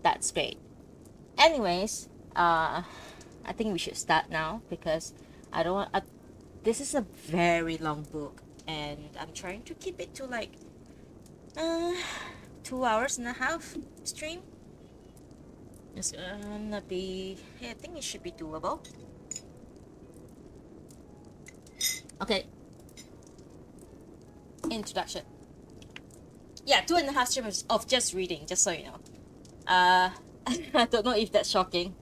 That's great. Anyways, I think we should start now because I don't want. This is a very long book, and I'm trying to keep it to like uh, 2 hours and a half stream. It's gonna be. I think it should be doable. Okay. Introduction. Yeah, 2.5 streams of just reading, just so you know. I don't know if that's shocking.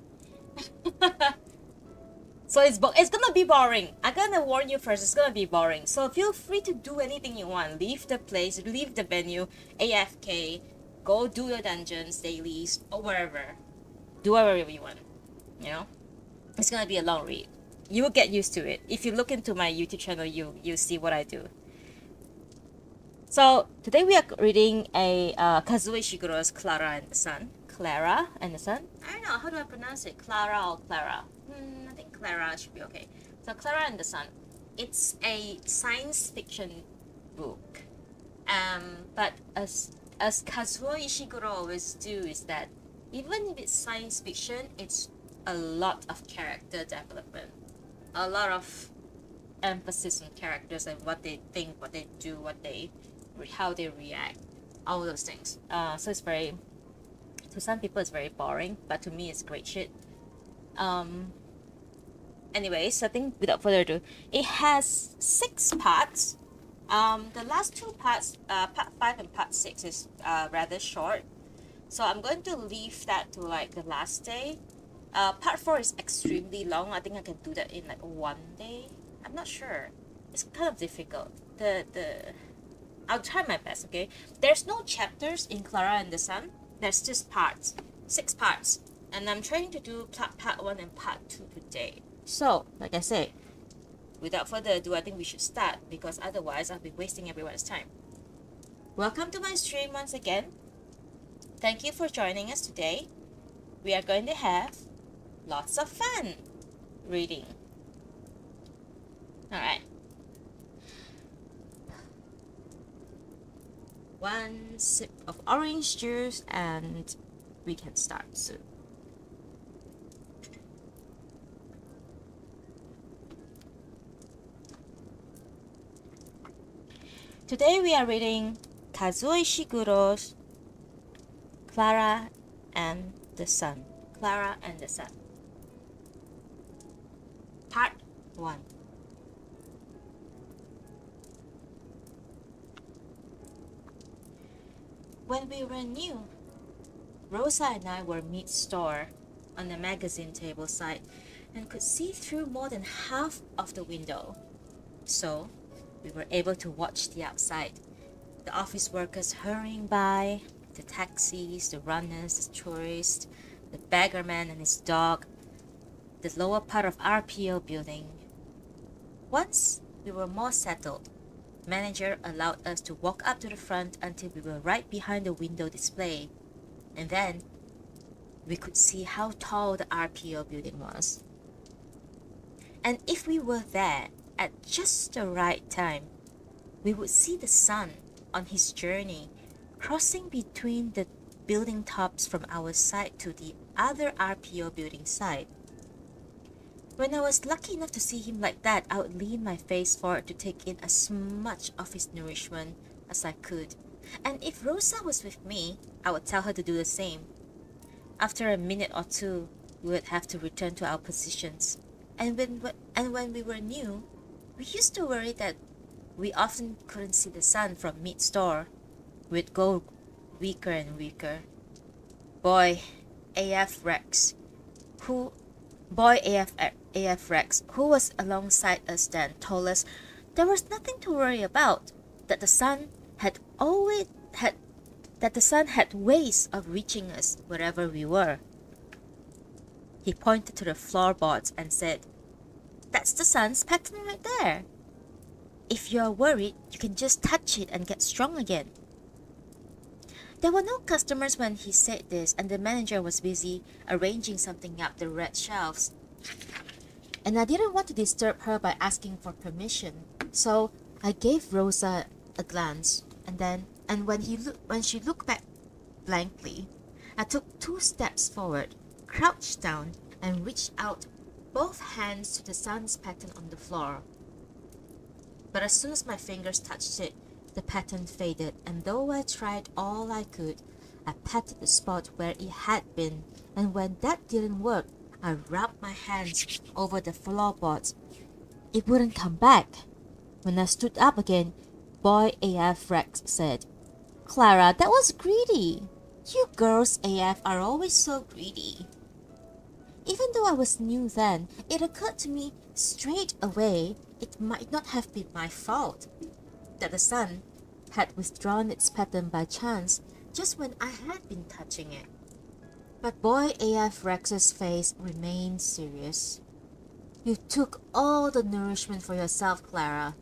So it's gonna be boring. I'm gonna warn you first, it's gonna be boring. So feel free to do anything you want. Leave the place, leave the venue, AFK, go do your dungeons, dailies, or wherever. Do whatever you want. You know? It's gonna be a long read. You will get used to it. If you look into my YouTube channel, you see what I do. So today we are reading a Kazuo Ishiguro's Klara and the Sun. Klara and the Sun? I don't know, how do I pronounce it? Klara or Klara? I think Klara should be okay. So Klara and the Sun. It's a science fiction book. But as Kazuo Ishiguro always do is that even if it's science fiction, it's a lot of character development. A lot of emphasis on characters and what they think, what they do, how they react, all those things. So it's very, to some people it's very boring, but to me it's great shit. Anyways, I think without further ado, it has 6 parts. The last 2 parts, part 5 and part 6 is rather short, so I'm going to leave that to like the last day. Part 4 is extremely long. I think I can do that in like one day. I'm not sure. It's kind of difficult. I'll try my best, okay? There's no chapters in Klara and the Sun. There's just parts. 6 parts. And I'm trying to do part 1 and part 2 today. So, like I say, without further ado, I think we should start because otherwise I'll be wasting everyone's time. Welcome to my stream once again. Thank you for joining us today. We are going to have lots of fun reading. Alright. One sip of orange juice and we can start soon. Today we are reading Kazuo Ishiguro's Klara and the Sun. Klara and the Sun. Part 1. When we were new, Rosa and I were mid-store on the magazine table side and could see through more than half of the window. So, we were able to watch the outside. The office workers hurrying by, the taxis, the runners, the tourists, the beggar man and his dog, the lower part of RPO building. Once we were more settled, the manager allowed us to walk up to the front until we were right behind the window display, and then we could see how tall the RPO building was. And if we were there at just the right time, we would see the sun on his journey crossing between the building tops from our side to the other RPO building side. When I was lucky enough to see him like that, I would lean my face forward to take in as much of his nourishment as I could. And if Rosa was with me, I would tell her to do the same. After a minute or two, we would have to return to our positions. And when we were new, we used to worry that we often couldn't see the sun from mid-store. We'd go weaker and weaker. Boy AF Rex, who was alongside us then, told us there was nothing to worry about, that the sun had ways of reaching us wherever we were. He pointed to the floorboards and said, "That's the sun's pattern right there. If you're worried, you can just touch it and get strong again." There were no customers when he said this, and the manager was busy arranging something up the red shelves. And I didn't want to disturb her by asking for permission, so I gave Rosa a glance, and when she looked back blankly, I took 2 steps forward, crouched down, and reached out both hands to the sun's pattern on the floor. But as soon as my fingers touched it, the pattern faded, and though I tried all I could, I patted the spot where it had been, and when that didn't work, I rubbed my hands over the floorboards. It wouldn't come back. When I stood up again, Boy AF Rex said, "Klara, that was greedy. You girls AF are always so greedy." Even though I was new then, it occurred to me straight away it might not have been my fault, that the sun had withdrawn its pattern by chance just when I had been touching it. But Boy AF Rex's face remained serious. "You took all the nourishment for yourself, Klara.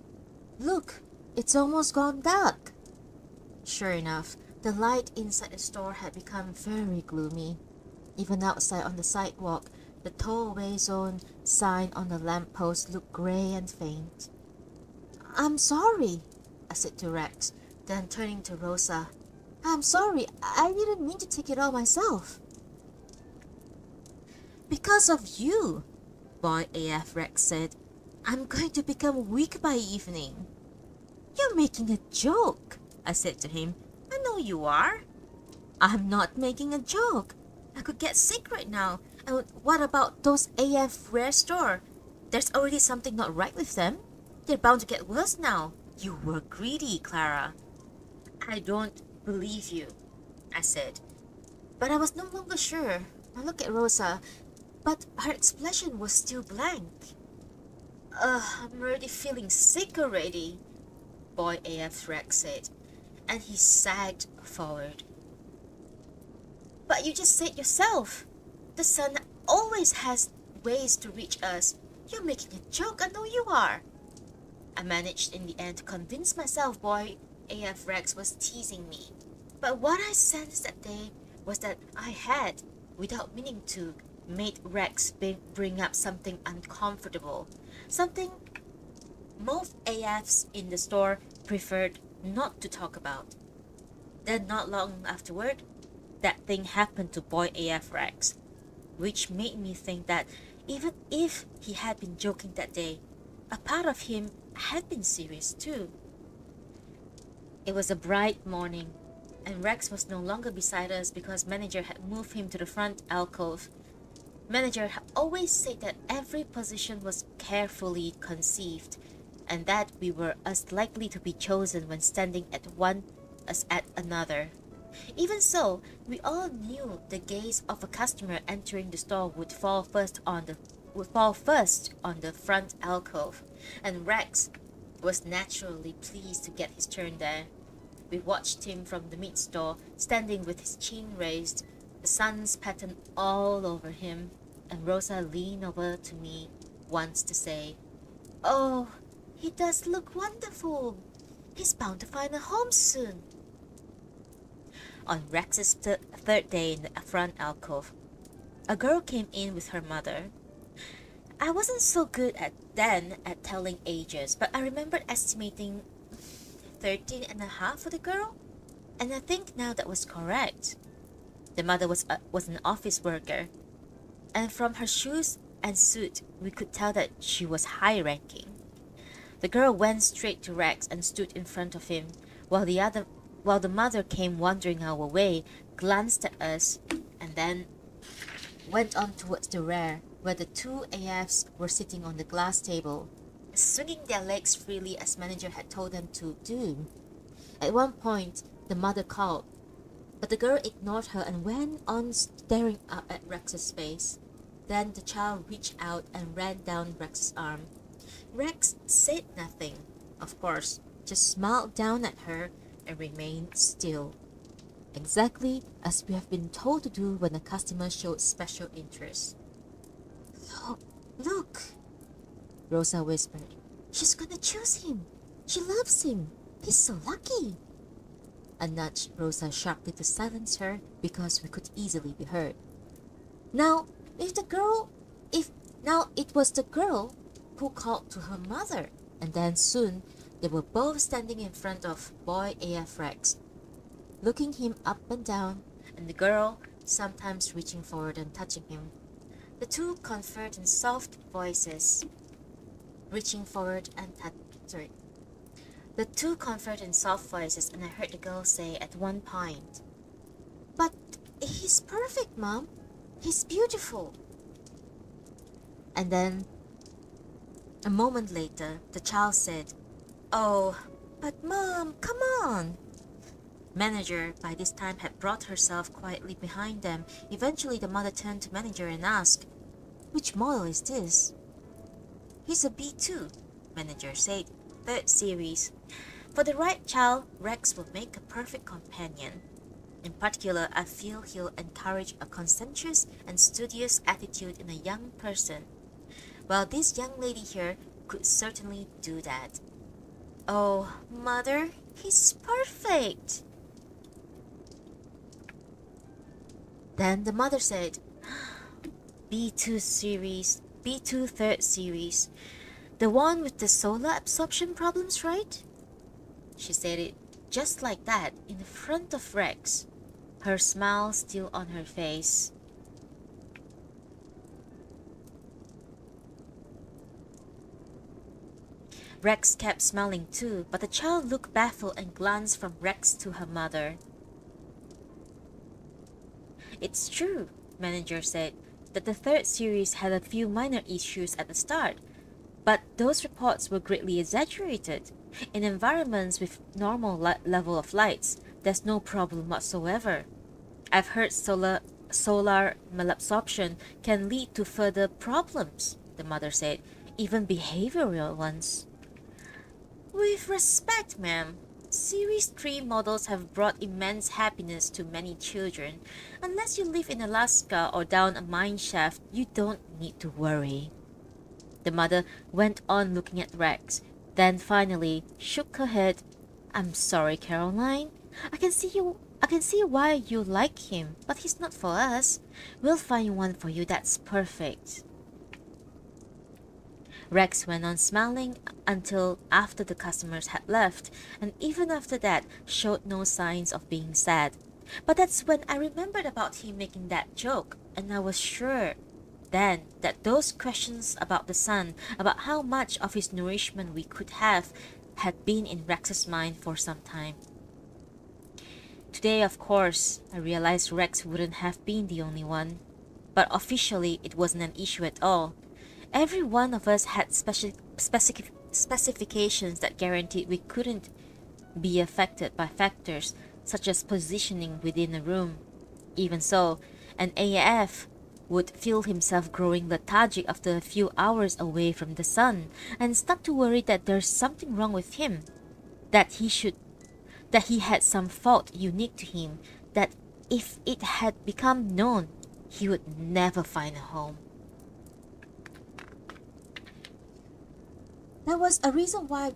Look, it's almost gone dark." Sure enough, the light inside the store had become very gloomy. Even outside on the sidewalk, the throwaway zone sign on the lamppost looked grey and faint. "I'm sorry," I said to Rex, then turning to Rosa. "I'm sorry, I didn't mean to take it all myself." "Because of you," Boy AF Rex said, "I'm going to become weak by evening." "You're making a joke," I said to him. "I know you are." "I'm not making a joke. I could get sick right now. And what about those AF Rare store? There's already something not right with them. They're bound to get worse now. You were greedy, Klara." "I don't believe you," I said. But I was no longer sure. I looked at Rosa, but her expression was still blank. I'm already feeling sick already," Boy AF Rex said, and he sagged forward. "But you just said yourself, the sun always has ways to reach us. You're making a joke, I know you are." I managed in the end to convince myself Boy AF Rex was teasing me. But what I sensed that day was that I had, without meaning to, made Rex bring up something uncomfortable, something most AFs in the store preferred not to talk about. Then not long afterward, that thing happened to Boy AF Rex, which made me think that even if he had been joking that day, a part of him had been serious too. It was a bright morning, and Rex was no longer beside us because manager had moved him to the front alcove. Manager had always said that every position was carefully conceived, and that we were as likely to be chosen when standing at one as at another. Even so, we all knew the gaze of a customer entering the store would fall first on the front alcove, and Rex was naturally pleased to get his turn there. We watched him from the meat store, standing with his chin raised, the sun's pattern all over him, and Rosa leaned over to me once to say, "Oh, he does look wonderful. He's bound to find a home soon." On Rex's third day in the front alcove, a girl came in with her mother. I wasn't so good at telling ages, but I remembered estimating 13 and a half for the girl, and I think now that was correct. The mother was an office worker, and from her shoes and suit, we could tell that she was high-ranking. The girl went straight to Rex and stood in front of him, while the mother came wandering our way, glanced at us, and then went on towards the rear, where the 2 AFs were sitting on the glass table, swinging their legs freely as manager had told them to do. At one point, the mother called, but the girl ignored her and went on staring up at Rex's face. Then the child reached out and ran down Rex's arm. Rex said nothing, of course, just smiled down at her and remained still, exactly as we have been told to do when a customer showed special interest. Look, Rosa whispered. "She's gonna choose him. She loves him. He's so lucky." I nudged Rosa sharply to silence her because we could easily be heard. Now it was the girl who called to her mother, and then soon they were both standing in front of Boy AF Rex, looking him up and down, and the girl sometimes reaching forward and touching him. The two conferred in soft voices, reaching forward and sorry. The two conferred in soft voices, and I heard the girl say at one point, "But he's perfect, Mom. He's beautiful." And then, a moment later, the child said, "Oh, but Mom, come on." Manager, by this time, had brought herself quietly behind them. Eventually, the mother turned to Manager and asked, "Which model is this?" "He's a B2, Manager said. "Third series. For the right child, Rex will make a perfect companion. In particular, I feel he'll encourage a conscientious and studious attitude in a young person. Well, this young lady here could certainly do that." "Oh, Mother, he's perfect." Then the mother said, "B2 series, B2 third series. The one with the solar absorption problems, right?" She said it just like that in the front of Rex, her smile still on her face. Rex kept smiling too, but the child looked baffled and glanced from Rex to her mother. "It's true," Manager said, "that the third series had a few minor issues at the start, but those reports were greatly exaggerated. In environments with normal level of lights, there's no problem whatsoever. I've heard solar malabsorption can lead to further problems," the mother said, "even behavioral ones." "With respect, ma'am, Series 3 models have brought immense happiness to many children. Unless you live in Alaska or down a mine shaft, you don't need to worry." The mother went on looking at Rex, then finally shook her head. "I'm sorry, Caroline. I can see why you like him, but he's not for us. We'll find one for you that's perfect." Rex went on smiling until after the customers had left, and even after that showed no signs of being sad. But that's when I remembered about him making that joke, and I was sure then that those questions about the sun, about how much of his nourishment we could have, had been in Rex's mind for some time. Today, of course, I realized Rex wouldn't have been the only one. But officially, it wasn't an issue at all. Every one of us had specifications that guaranteed we couldn't be affected by factors such as positioning within a room. Even so, an AF would feel himself growing lethargic after a few hours away from the sun, and start to worry that there's something wrong with him, that he had some fault unique to him, that if it had become known, he would never find a home. That was a reason why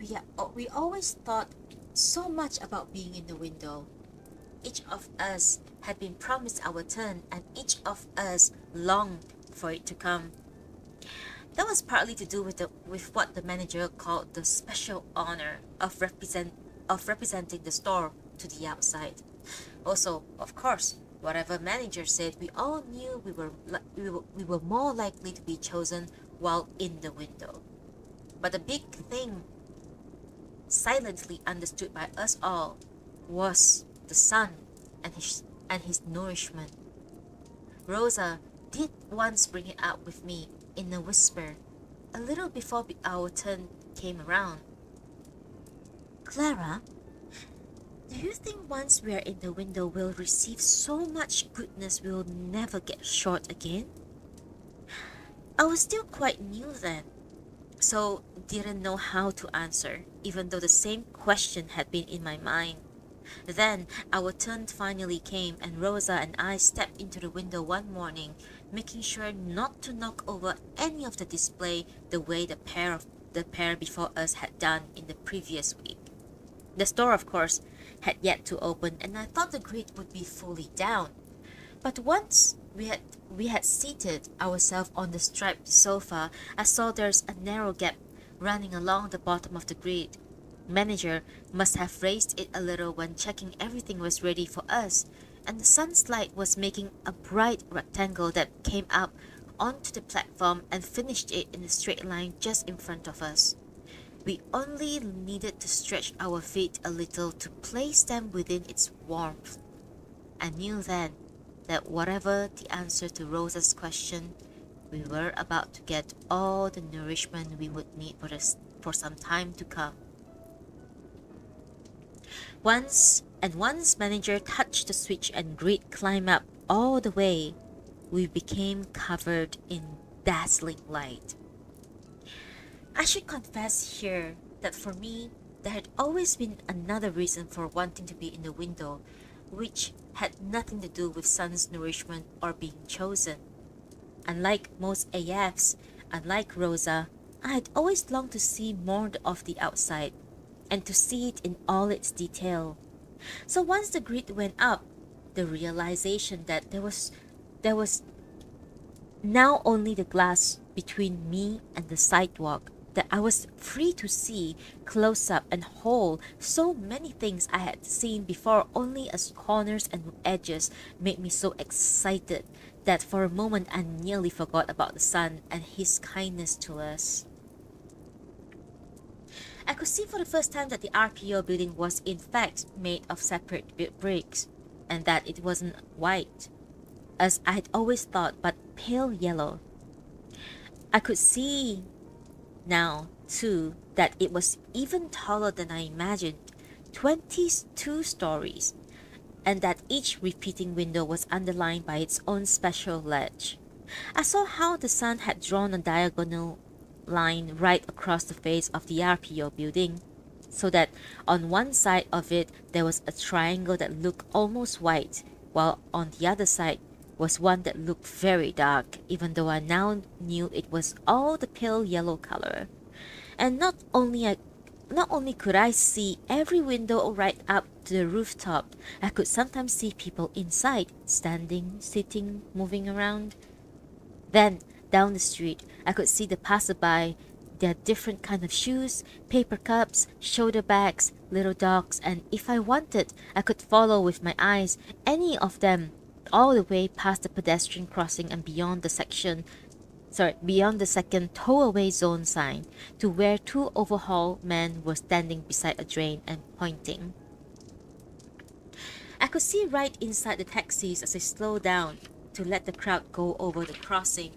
we always thought so much about being in the window. Each of us had been promised our turn, and each of us longed for it to come. That was partly to do with what the manager called the special honor of representing the store to the outside. Also, of course, whatever manager said, we all knew we were more likely to be chosen while in the window. But the big thing, silently understood by us all, was the sun and his nourishment. Rosa did once bring it up with me in a whisper, a little before our turn came around. "Klara, do you think once we are in the window we'll receive so much goodness we'll never get short again?" I was still quite new then, so didn't know how to answer, even though the same question had been in my mind. Then our turn finally came, and Rosa and I stepped into the window one morning, making sure not to knock over any of the display the way the pair before us had done in the previous week. The store, of course, had yet to open, and I thought the grid would be fully down. But once we had seated ourselves on the striped sofa, I saw there's a narrow gap running along the bottom of the grid. Manager must have raised it a little when checking everything was ready for us, and the sun's light was making a bright rectangle that came up onto the platform and finished it in a straight line just in front of us. We only needed to stretch our feet a little to place them within its warmth. I knew then that whatever the answer to Rosa's question, we were about to get all the nourishment we would need for some time to come. Once manager touched the switch and grid climbed up all the way, we became covered in dazzling light. I should confess here that for me, there had always been another reason for wanting to be in the window, which had nothing to do with sun's nourishment or being chosen. Unlike most AFs, unlike Rosa, I had always longed to see more of the outside, and to see it in all its detail. So once the grid went up, the realization that there was now only the glass between me and the sidewalk, that I was free to see close up and whole so many things I had seen before only as corners and edges, made me so excited that for a moment I nearly forgot about the sun and his kindness to us. I could see for the first time that the RPO building was in fact made of separate bricks, and that it wasn't white, as I had always thought, but pale yellow. I could see now, too, that it was even taller than I imagined, 22 stories, and that each repeating window was underlined by its own special ledge. I saw how the sun had drawn a diagonal line right across the face of the RPO building, so that on one side of it there was a triangle that looked almost white, while on the other side was one that looked very dark, even though I now knew it was all the pale yellow color. And not only could I see every window right up to the rooftop, I could sometimes see people inside, standing, sitting, moving around. Then, down the street, I could see the passerby, their different kind of shoes, paper cups, shoulder bags, little dogs, and if I wanted, I could follow with my eyes any of them all the way past the pedestrian crossing and beyond the second tow-away zone sign to where two overhaul men were standing beside a drain and pointing. I could see right inside the taxis as I slowed down to let the crowd go over the crossing,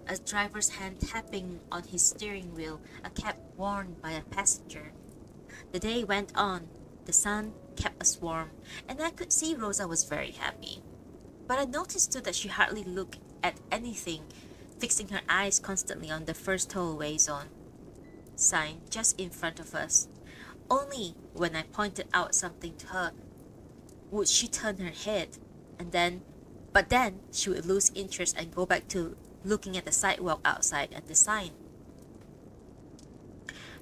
a driver's hand tapping on his steering wheel, a cap worn by a passenger. The day went on, the sun kept us warm, and I could see Rosa was very happy. But I noticed too that she hardly looked at anything, fixing her eyes constantly on the first tow-away zone sign just in front of us. Only when I pointed out something to her would she turn her head, but then she would lose interest and go back to looking at the sidewalk outside and the sign.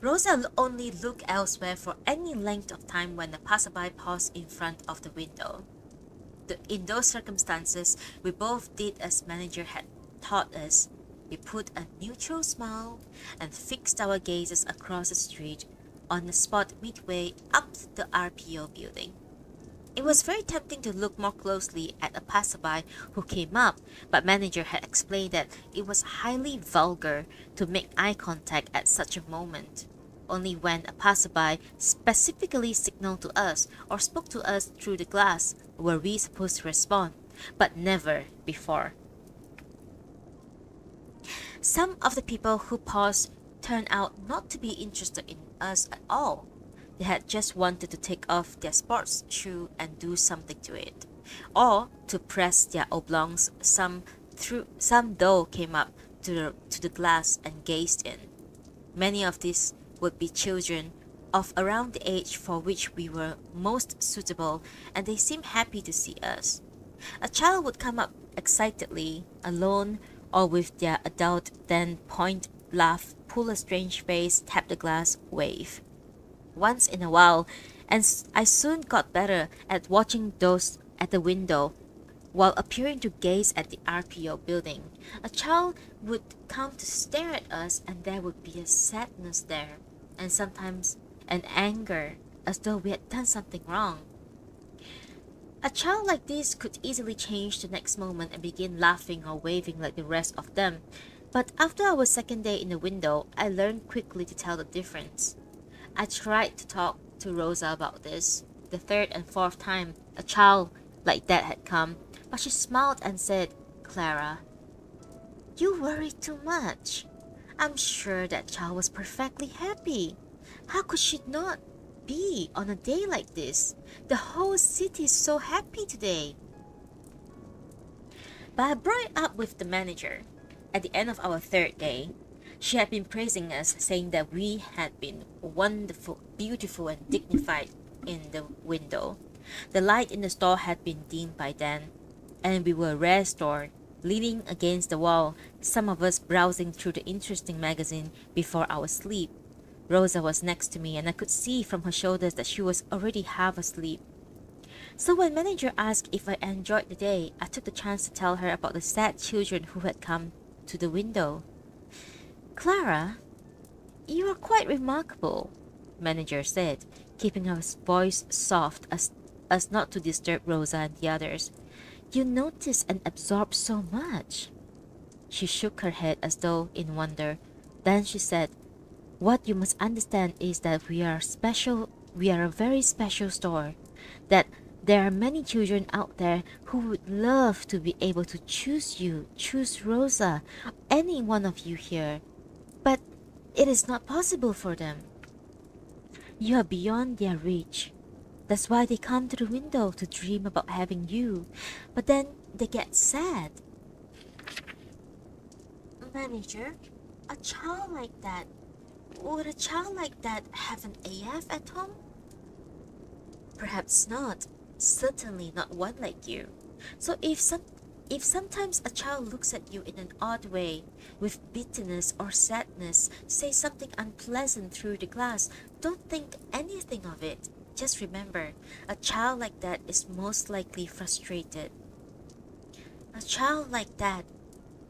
Rosa only looked elsewhere for any length of time when the passerby paused in front of the window. In those circumstances, we both did as manager had taught us. We put a neutral smile and fixed our gazes across the street on the spot midway up the RPO building. It was very tempting to look more closely at a passerby who came up, but manager had explained that it was highly vulgar to make eye contact at such a moment. Only when a passerby specifically signaled to us or spoke to us through the glass were we supposed to respond, but never before. Some of the people who paused turned out not to be interested in us at all. They had just wanted to take off their sports shoe and do something to it, or to press their oblongs. Some though came up to the glass and gazed in. Many of these would be children of around the age for which we were most suitable, and they seemed happy to see us. A child would come up excitedly, alone, or with their adult, then point, laugh, pull a strange face, tap the glass, wave. Once in a while, and I soon got better at watching those at the window, while appearing to gaze at the RPO building. A child would come to stare at us, and there would be a sadness there, and sometimes an anger, as though we had done something wrong. A child like this could easily change the next moment and begin laughing or waving like the rest of them. But after our second day in the window, I learned quickly to tell the difference. I tried to talk to Rosa about this, the third and fourth time a child like that had come, but she smiled and said, "Klara, you worry too much. I'm sure that child was perfectly happy. How could she not be on a day like this? The whole city is so happy today." But I brought it up with the manager. At the end of our third day, she had been praising us, saying that we had been wonderful, beautiful, and dignified in the window. The light in the store had been dimmed by then, and we were a rare store, leaning against the wall, some of us browsing through the interesting magazine before our sleep. Rosa was next to me, and I could see from her shoulders that she was already half asleep. So when manager asked if I enjoyed the day, I took the chance to tell her about the sad children who had come to the window. "Klara, you are quite remarkable," manager said, keeping her voice soft as not to disturb Rosa and the others. "You notice and absorb so much." She shook her head as though in wonder. Then she said, "What you must understand is that we are a very special store. That there are many children out there who would love to be able to choose Rosa, any one of you here. But it is not possible for them. You are beyond their reach. That's why they come to the window to dream about having you. But then they get sad." "Manager, a child like that, would a child like that have an AF at home?" "Perhaps not. Certainly not one like you. So if sometimes a child looks at you in an odd way, with bitterness or sadness, say something unpleasant through the glass, don't think anything of it. Just remember, a child like that is most likely frustrated." "A child like that,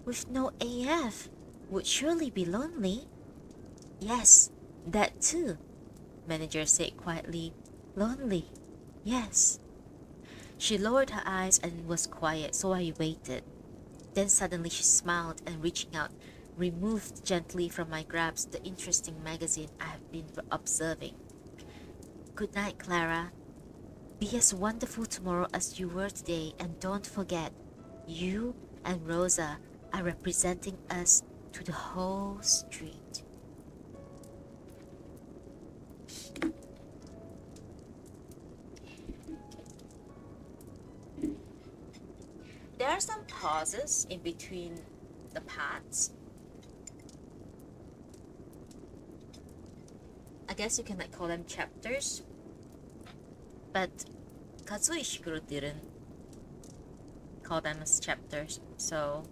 with no AF, would surely be lonely." "Yes, that too," manager said quietly. "Lonely, yes." She lowered her eyes and was quiet, so I waited. Then suddenly she smiled and, reaching out, removed gently from my grasp the interesting magazine I have been observing. "Good night, Klara. Be as wonderful tomorrow as you were today, and don't forget, you and Rosa are representing us to the whole street." There are some pauses in between the parts. I guess you can call them chapters. But Kazuo Ishiguro didn't call them as chapters, so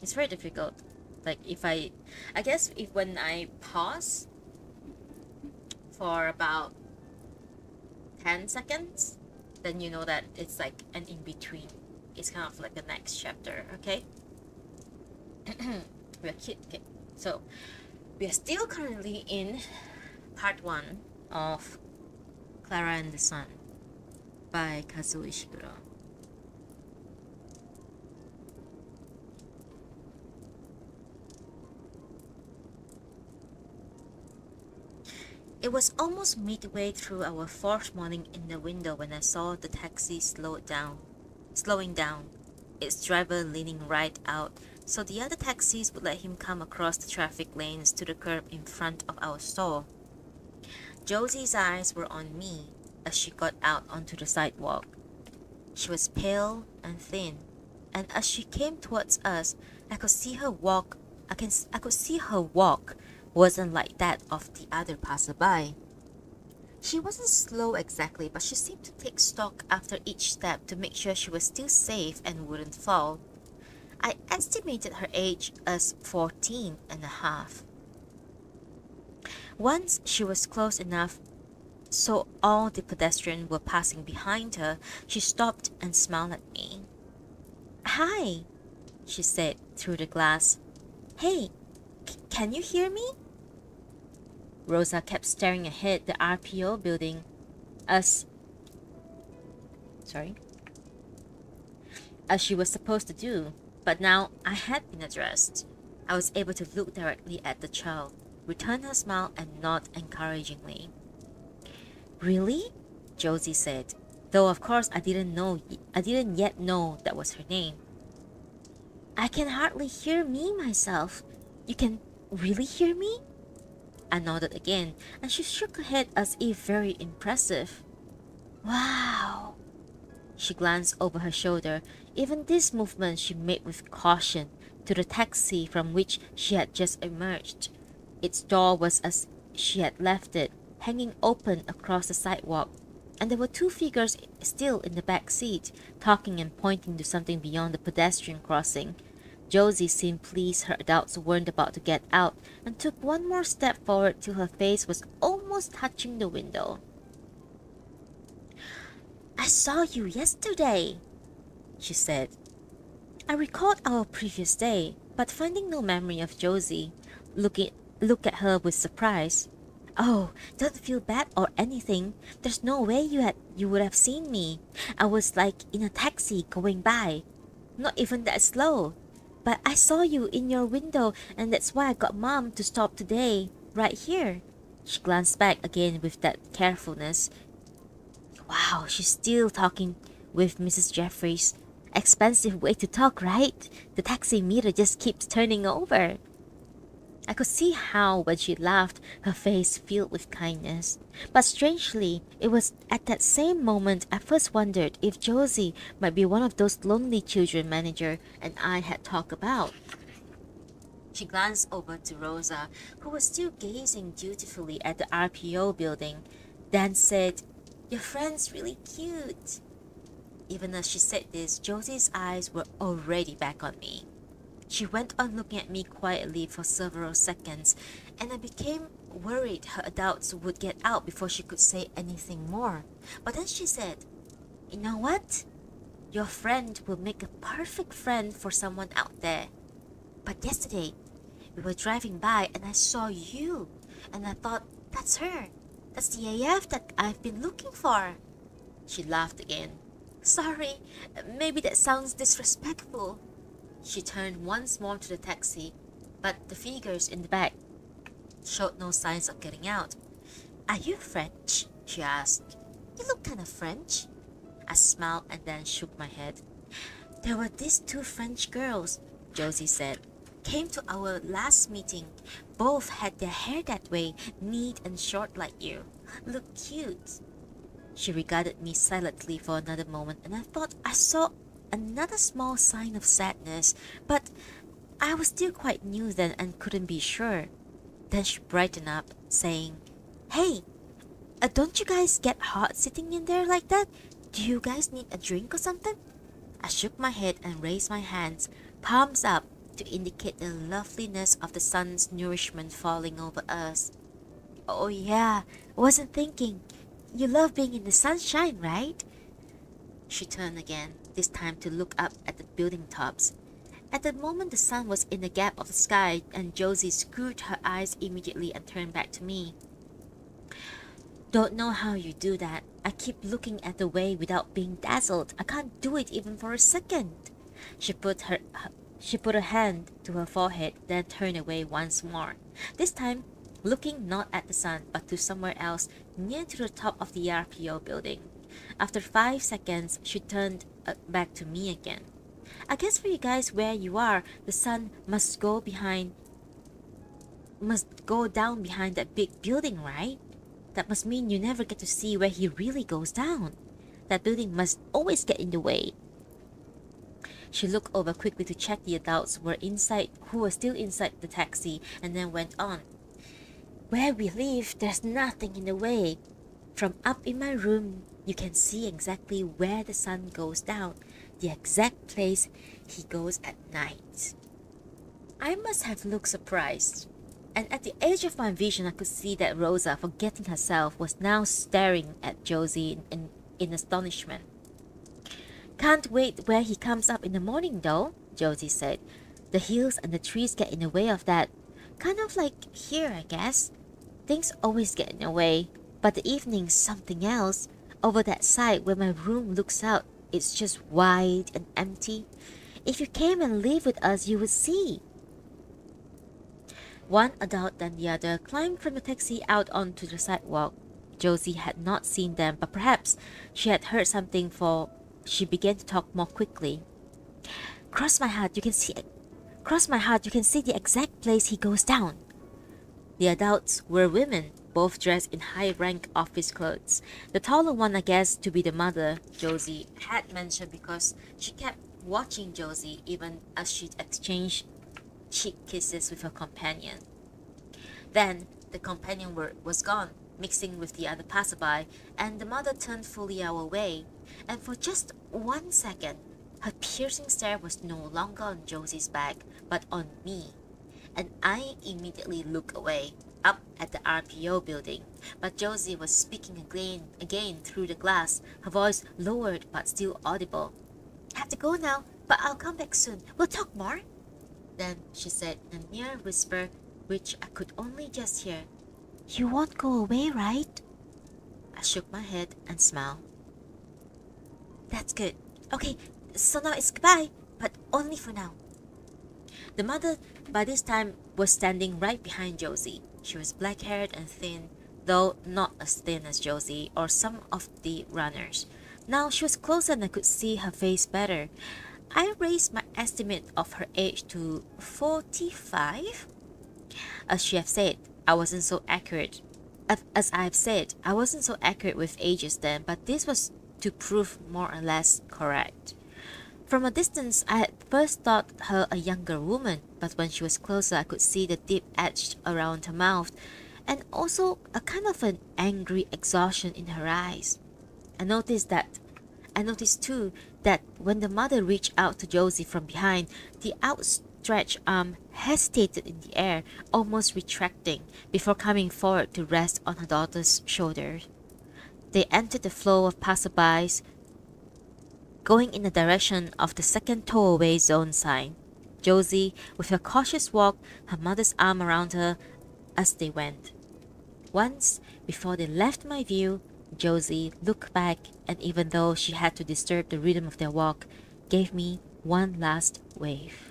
it's very difficult. If I guess if when I pause for about 10 seconds, then you know that it's like an in-between. It's kind of like the next chapter, okay? So we are still currently in part 1 of Klara and the Sun by Kazuo Ishiguro. It was almost midway through our fourth morning in the window when I saw the taxi slowing down, its driver leaning right out so the other taxis would let him come across the traffic lanes to the curb in front of our store. Josie's eyes were on me as she got out onto the sidewalk. She was pale and thin, and as she came towards us, I could see her walk wasn't like that of the other passerby. She wasn't slow exactly, but she seemed to take stock after each step to make sure she was still safe and wouldn't fall. I estimated her age as 14 and a half. Once she was close enough so all the pedestrians were passing behind her, she stopped and smiled at me. "Hi," she said through the glass. "Hey, can you hear me?" Rosa kept staring ahead the RPO building as Sorry. As she was supposed to do, but now I had been addressed. I was able to look directly at the child, return her smile, and nod encouragingly. Really? Josie said, though of course I didn't yet know that was her name. I can hardly hear me myself. You can really hear me? I nodded again, and she shook her head as if very impressive. Wow. She glanced over her shoulder. Even this movement she made with caution to the taxi from which she had just emerged. Its door was as she had left it, hanging open across the sidewalk, and there were two figures still in the back seat, talking and pointing to something beyond the pedestrian crossing. Josie seemed pleased her adults weren't about to get out, and took one more step forward till her face was almost touching the window. I saw you yesterday, she said. I recalled our previous day, but finding no memory of Josie, looked at her with surprise. Oh, don't feel bad or anything. There's no way you would have seen me. I was like in a taxi going by. Not even that slow. But I saw you in your window, and that's why I got Mom to stop today, right here. She glanced back again with that carefulness. Wow, she's still talking with Mrs. Jeffries. Expensive way to talk, right? The taxi meter just keeps turning over. I could see how, when she laughed, her face filled with kindness. But strangely, it was at that same moment I first wondered if Josie might be one of those lonely children manager and I had talked about. She glanced over to Rosa, who was still gazing dutifully at the RPO building, then said, Your friend's really cute. Even as she said this, Josie's eyes were already back on me. She went on looking at me quietly for several seconds, and I became worried her adults would get out before she could say anything more. But then she said, You know what? Your friend will make a perfect friend for someone out there. But yesterday, we were driving by and I saw you, and I thought, that's her. That's the AF that I've been looking for. She laughed again. Sorry, maybe that sounds disrespectful. She turned once more to the taxi, but the figures in the back showed no signs of getting out. Are you French? She asked. You look kind of French. I smiled and then shook my head. There were these two French girls, Josie said. Came to our last meeting. Both had their hair that way, neat and short like you. Look cute. She regarded me silently for another moment, and I thought I saw another small sign of sadness, but I was still quite new then and couldn't be sure. Then she brightened up, saying, Hey, don't you guys get hot sitting in there like that? Do you guys need a drink or something? I shook my head and raised my hands, palms up, to indicate the loveliness of the sun's nourishment falling over us. Oh yeah, I wasn't thinking. You love being in the sunshine, right? She turned again, this time to look up at the building tops. At the moment the sun was in the gap of the sky, and Josie screwed her eyes immediately and turned back to me. Don't know how you do that. I keep looking at the way without being dazzled. I can't do it even for a second. She put her hand to her forehead, then turned away once more. This time, looking not at the sun, but to somewhere else, near to the top of the RPO building. After 5 seconds, she turned back to me again. I guess for you guys where you are, the sun must go down behind that big building, right? That must mean you never get to see where he really goes down. That building must always get in the way. She looked over quickly to check the adults who were still inside the taxi, and then went on. Where we live, there's nothing in the way. From up in my room, you can see exactly where the sun goes down, the exact place he goes at night. I must have looked surprised, and at the edge of my vision I could see that Rosa, forgetting herself, was now staring at Josie in astonishment. Can't wait where he comes up in the morning though, Josie said. The hills and the trees get in the way of that. Kind of like here, I guess. Things always get in the way, but the evening's something else. over that side where my room looks out, it's just wide and empty. If you came and lived with us, you would see." One adult then the other climbed from the taxi out onto the sidewalk. Josie had not seen them, but perhaps she had heard something, for she began to talk more quickly. "Cross my heart, you can see the exact place he goes down." The adults were women, both dressed in high-rank office clothes. The taller one, I guess, to be the mother, Josie had mentioned, because she kept watching Josie even as she exchanged cheek kisses with her companion. Then the companion was gone, mixing with the other passerby, and the mother turned fully our way. And for just 1 second, her piercing stare was no longer on Josie's back, but on me. And I immediately looked away, up at the RPO building. But Josie was speaking again through the glass, her voice lowered but still audible. "Have to go now, but I'll come back soon. We'll talk more." Then she said in a mere whisper, which I could only just hear, "You won't go away, right?" I shook my head and smiled. "That's good. Okay, so now it's goodbye, but only for now." The mother, by this time, was standing right behind Josie. She was black-haired and thin, though not as thin as Josie or some of the runners. Now she was closer and I could see her face better. I raised my estimate of her age to 45. As she have said, I wasn't so accurate. As I have said, I wasn't so accurate with ages then, but this was to prove more or less correct. From a distance, I had first thought her a younger woman, but when she was closer, I could see the deep edge around her mouth, and also a kind of an angry exhaustion in her eyes. I noticed too that when the mother reached out to Josie from behind, the outstretched arm hesitated in the air, almost retracting, before coming forward to rest on her daughter's shoulder. They entered the flow of passerbys, going in the direction of the second towaway zone sign. Josie, with her cautious walk, her mother's arm around her as they went. Once, before they left my view, Josie looked back, and even though she had to disturb the rhythm of their walk, gave me one last wave.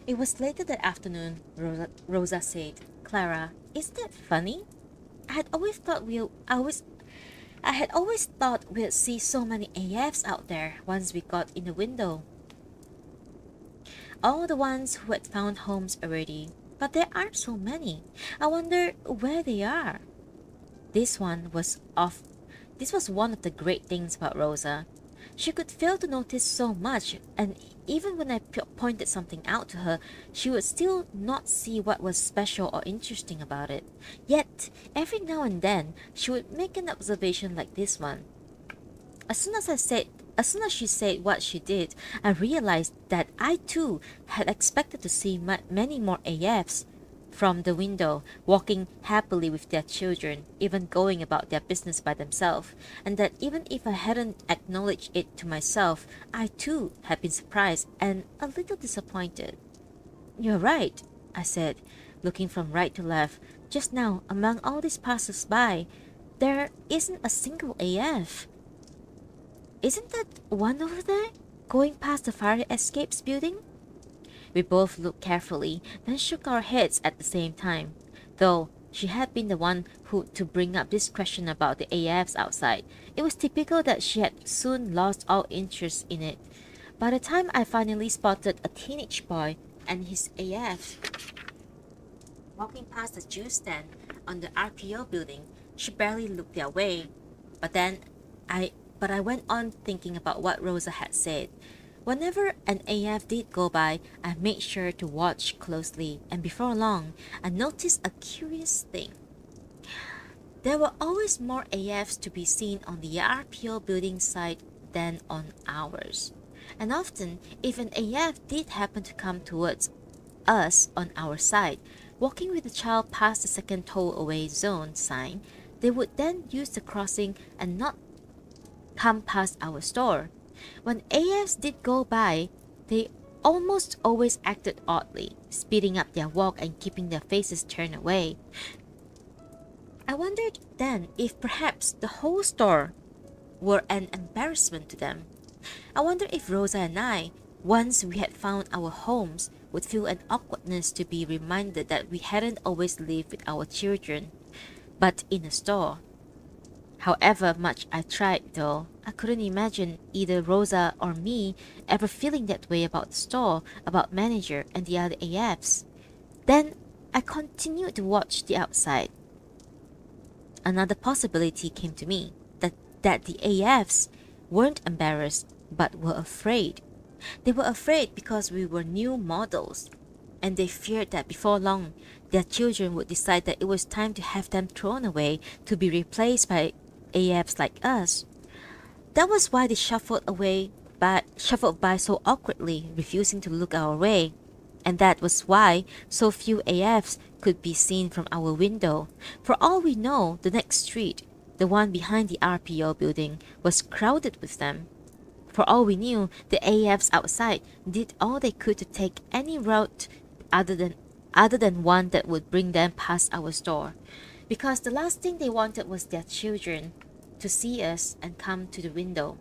It was later that afternoon, Rosa said, "Klara, isn't that funny? I had always thought we'd see so many AFs out there once we got in the window. All the ones who had found homes already, but there aren't so many. I wonder where they are." This was one of the great things about Rosa. She could fail to notice so much, and even when I pointed something out to her, she would still not see what was special or interesting about it. Yet, every now and then, she would make an observation like this one. As soon as she said what she did, I realized that I too had expected to see many more AFs from the window, walking happily with their children, even going about their business by themselves, and that even if I hadn't acknowledged it to myself, I too had been surprised and a little disappointed. "You're right," I said, looking from right to left. "Just now, among all these passers-by, there isn't a single AF. Isn't that one over there, going past the fire escapes building?" We both looked carefully, then shook our heads at the same time. Though she had been the one to bring up this question about the AFs outside, it was typical that she had soon lost all interest in it. By the time I finally spotted a teenage boy and his AF walking past the juice stand on the RPO building, she barely looked their way. But I went on thinking about what Rosa had said. Whenever an AF did go by, I made sure to watch closely, and before long, I noticed a curious thing. There were always more AFs to be seen on the RPO building site than on ours. And often, if an AF did happen to come towards us on our side, walking with the child past the second tow away zone sign, They would then use the crossing and not come past our store. When AFs did go by, they almost always acted oddly, speeding up their walk and keeping their faces turned away. I wondered then if perhaps the whole store were an embarrassment to them. I wonder if Rosa and I, once we had found our homes, would feel an awkwardness to be reminded that we hadn't always lived with our children, but in a store. However much I tried, though, I couldn't imagine either Rosa or me ever feeling that way about the store, about manager and the other AFs. Then I continued to watch the outside. Another possibility came to me, that the AFs weren't embarrassed but were afraid. They were afraid because we were new models, and they feared that before long their children would decide that it was time to have them thrown away to be replaced by AFs like us. That was why they shuffled by so awkwardly, refusing to look our way. And that was why so few AFs could be seen from our window. For all we know, the next street, the one behind the RPO building, was crowded with them. For all we knew, the AFs outside did all they could to take any route other than one that would bring them past our store, because the last thing they wanted was their children to see us and come to the window.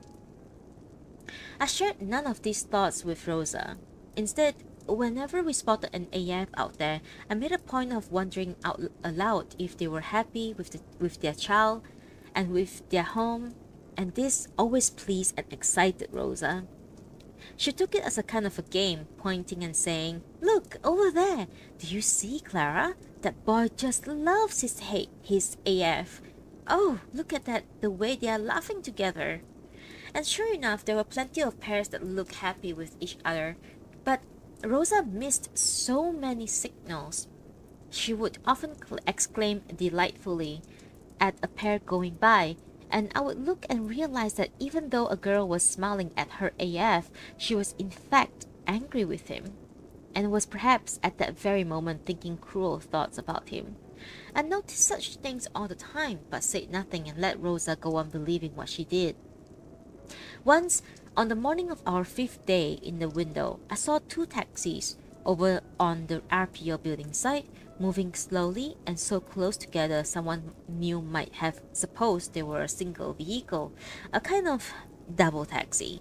I shared none of these thoughts with Rosa. Instead, whenever we spotted an AF out there, I made a point of wondering out aloud if they were happy with their child and with their home, and this always pleased and excited Rosa. She took it as a kind of a game, pointing and saying, "Look, over there! Do you see, Klara? That boy just loves his AF. Oh, look at that, the way they are laughing together." And sure enough, there were plenty of pairs that looked happy with each other, but Rosa missed so many signals. She would often exclaim delightfully at a pair going by, and I would look and realize that even though a girl was smiling at her AF, she was in fact angry with him, and was perhaps at that very moment thinking cruel thoughts about him. I noticed such things all the time, but said nothing and let Rosa go on believing what she did. Once, on the morning of our 5th day in the window, I saw 2 taxis over on the RPO building site, moving slowly and so close together someone new might have supposed they were a single vehicle, a kind of double taxi.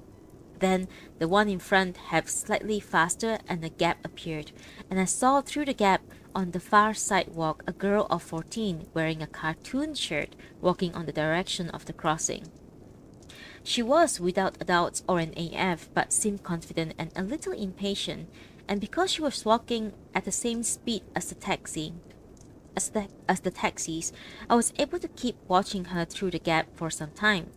Then the one in front had slightly faster and a gap appeared, and I saw through the gap on the far sidewalk a girl of 14 wearing a cartoon shirt walking on the direction of the crossing. She was without a doubt or an AF, but seemed confident and a little impatient, and because she was walking at the same speed as the taxis, I was able to keep watching her through the gap for some time.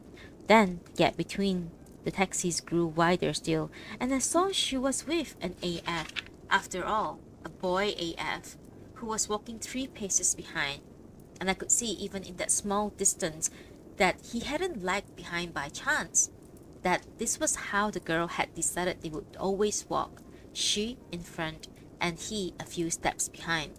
Then the gap between the taxis grew wider still, and I saw she was with an AF, after all, a boy AF, who was walking 3 paces behind, and I could see even in that small distance that he hadn't lagged behind by chance, that this was how the girl had decided they would always walk, she in front and he a few steps behind.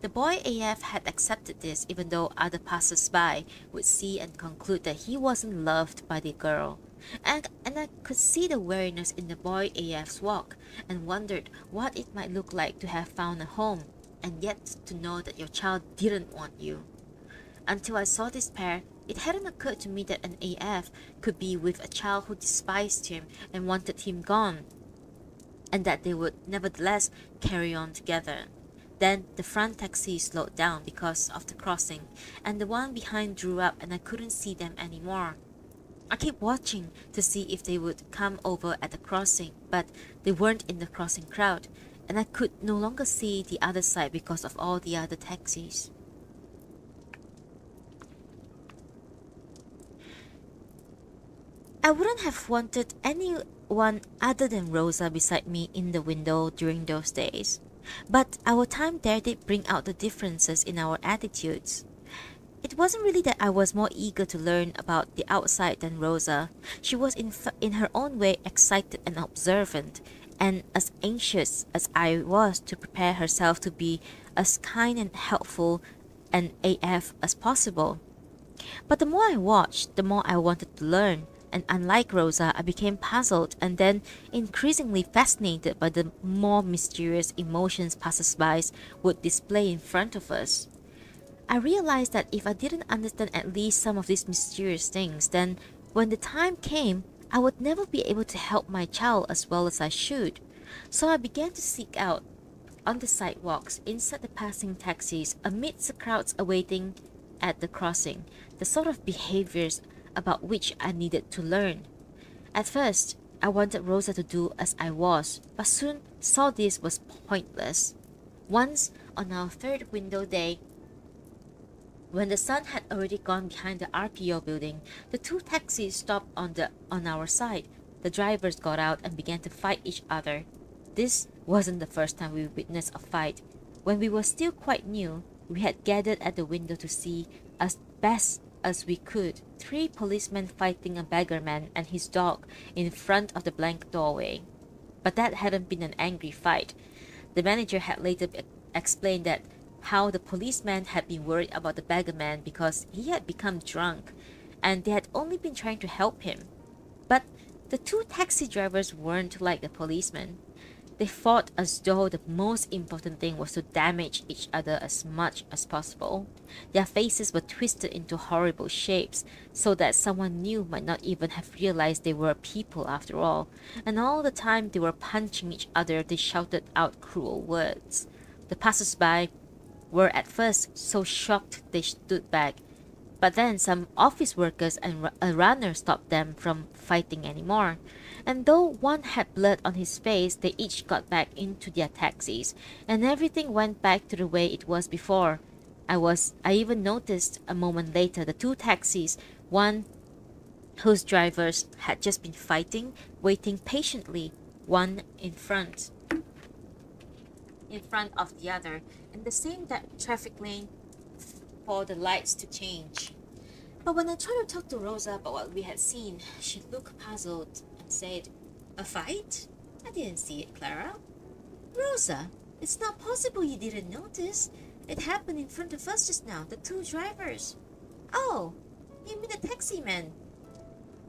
The boy AF had accepted this even though other passers-by would see and conclude that he wasn't loved by the girl. And I could see the weariness in the boy AF's walk and wondered what it might look like to have found a home and yet to know that your child didn't want you. Until I saw this pair, it hadn't occurred to me that an AF could be with a child who despised him and wanted him gone, and that they would nevertheless carry on together. Then the front taxi slowed down because of the crossing, and the one behind drew up and I couldn't see them anymore. I kept watching to see if they would come over at the crossing, but they weren't in the crossing crowd, and I could no longer see the other side because of all the other taxis. I wouldn't have wanted anyone other than Rosa beside me in the window during those days. But our time there did bring out the differences in our attitudes. It wasn't really that I was more eager to learn about the outside than Rosa. She was in her own way excited and observant, and as anxious as I was to prepare herself to be as kind and helpful an AF as possible. But the more I watched, the more I wanted to learn. And unlike Rosa, I became puzzled and then increasingly fascinated by the more mysterious emotions passersby would display in front of us. I realized that if I didn't understand at least some of these mysterious things, then when the time came, I would never be able to help my child as well as I should. So I began to seek out on the sidewalks, inside the passing taxis, amidst the crowds awaiting at the crossing, the sort of behaviors about which I needed to learn. At first, I wanted Rosa to do as I was, but soon saw this was pointless. Once, on our third window day, when the sun had already gone behind the RPO building, the two taxis stopped on our side. The drivers got out and began to fight each other. This wasn't the first time we witnessed a fight. When we were still quite new, we had gathered at the window to see, as best as we could, three policemen fighting a beggarman and his dog in front of the blank doorway. But that hadn't been an angry fight. The manager had later explained that how the policeman had been worried about the beggarman because he had become drunk, and they had only been trying to help him. But the two taxi drivers weren't like the policeman. They fought as though the most important thing was to damage each other as much as possible. Their faces were twisted into horrible shapes, so that someone new might not even have realized they were people after all, and all the time they were punching each other, they shouted out cruel words. The passers-by were at first so shocked they stood back, but then some office workers and a runner stopped them from fighting anymore. And though one had blood on his face, they each got back into their taxis, and everything went back to the way it was before. I even noticed a moment later the two taxis, one whose drivers had just been fighting, waiting patiently, one in front of the other, in the same traffic lane for the lights to change. But when I tried to talk to Rosa about what we had seen, she looked puzzled and said, "A fight? I didn't see it, Klara." "Rosa, it's not possible you didn't notice. It happened in front of us just now, the two drivers." "Oh, you mean the taxi men?"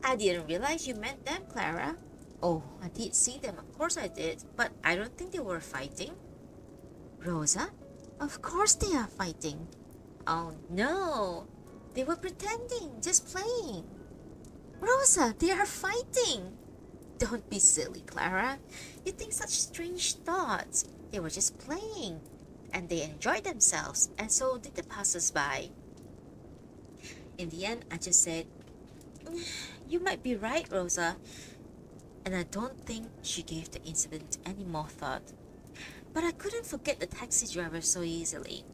"I didn't realize you meant them, Klara." "Oh, I did see them, of course I did, but I don't think they were fighting." "Rosa, of course they are fighting." "Oh no, they were pretending, just playing." "Rosa, they are fighting." "Don't be silly, Klara. You think such strange thoughts. They were just playing, and they enjoyed themselves, and so did the passers-by." In the end, I just said, "You might be right, Rosa," and I don't think she gave the incident any more thought. But I couldn't forget the taxi driver so easily.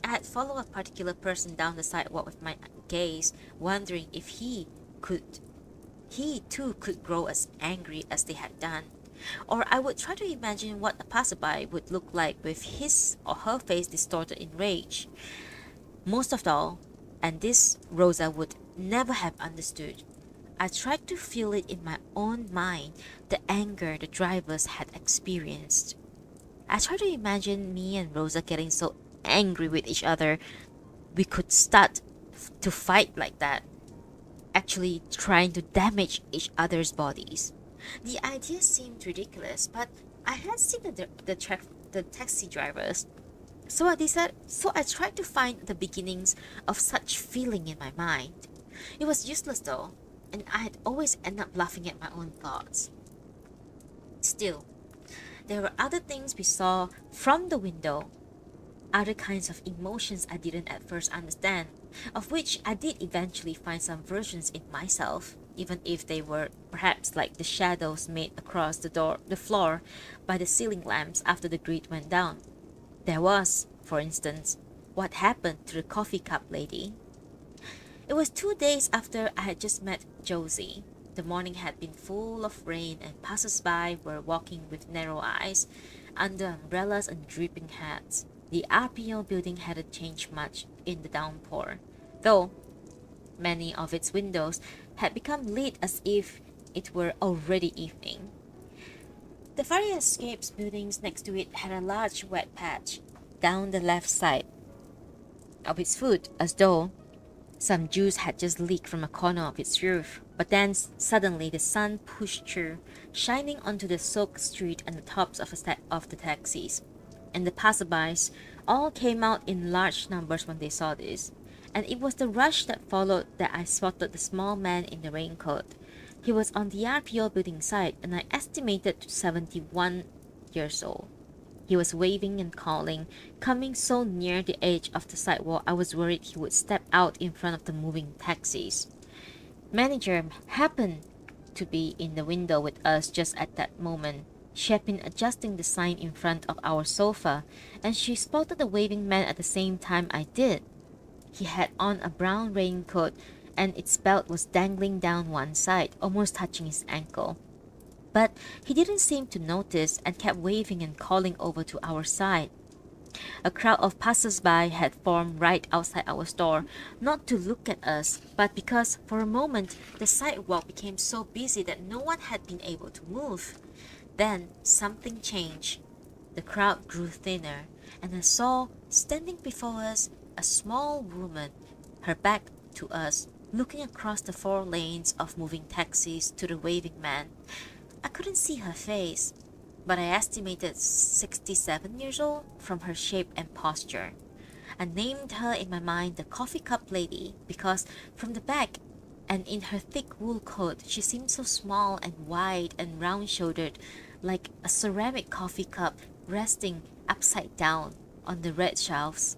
I had followed a particular person down the sidewalk with my gaze, wondering if he too could grow as angry as they had done. Or I would try to imagine what a passerby would look like with his or her face distorted in rage. Most of all, and this Rosa would never have understood, I tried to feel it in my own mind, the anger the drivers had experienced. I tried to imagine me and Rosa getting so angry with each other we could start to fight like that, actually trying to damage each other's bodies. The idea seemed ridiculous, but I had seen the taxi drivers. So I tried to find the beginnings of such feeling in my mind. It was useless though, and I'd always end up laughing at my own thoughts. Still, there were other things we saw from the window, other kinds of emotions I didn't at first understand, of which I did eventually find some versions in myself, even if they were perhaps like the shadows made across the floor by the ceiling lamps after the grid went down. There was, for instance, what happened to the coffee cup lady. It was 2 days after I had just met Josie. The morning had been full of rain, and passers-by were walking with narrow eyes, under umbrellas and dripping hats. The RPO building hadn't changed much in the downpour, though many of its windows had become lit as if it were already evening. The fire escapes buildings next to it had a large wet patch down the left side of its foot, as though Some juice had just leaked from a corner of its roof, but then suddenly the sun pushed through, shining onto the soaked street and the tops of the taxis. And the passerbys all came out in large numbers when they saw this. And it was the rush that followed that I spotted the small man in the raincoat. He was on the RPO building site, and I estimated to 71 years old. He was waving and calling, coming so near the edge of the sidewalk I was worried he would step out in front of the moving taxis. Manager happened to be in the window with us just at that moment. She had been adjusting the sign in front of our sofa, and she spotted the waving man at the same time I did. He had on a brown raincoat, and its belt was dangling down one side, almost touching his ankle. But he didn't seem to notice and kept waving and calling over to our side. A crowd of passers-by had formed right outside our store, not to look at us, but because for a moment the sidewalk became so busy that no one had been able to move. Then something changed. The crowd grew thinner, and I saw, standing before us, a small woman, her back to us, looking across the 4 lanes of moving taxis to the waving man. I couldn't see her face, but I estimated 67 years old from her shape and posture. I named her in my mind the coffee cup lady because from the back and in her thick wool coat she seemed so small and wide and round-shouldered, like a ceramic coffee cup resting upside down on the red shelves.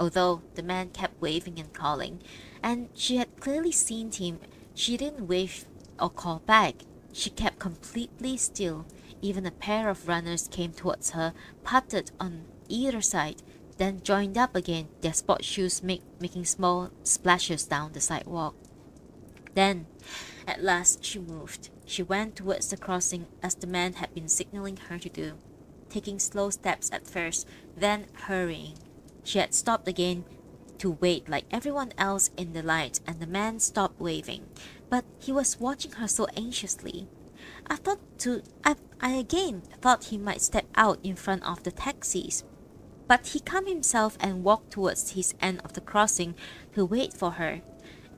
Although the man kept waving and calling, and she had clearly seen him, she didn't wave or call back. She kept completely still. Even a pair of runners came towards her, patted on either side, then joined up again, their sport shoes making small splashes down the sidewalk. Then, at last, she moved. She went towards the crossing as the man had been signaling her to do, taking slow steps at first, then hurrying. She had stopped again to wait like everyone else in the light, and the man stopped waving, but he was watching her so anxiously. I again thought he might step out in front of the taxis, but he calmed himself and walked towards his end of the crossing to wait for her.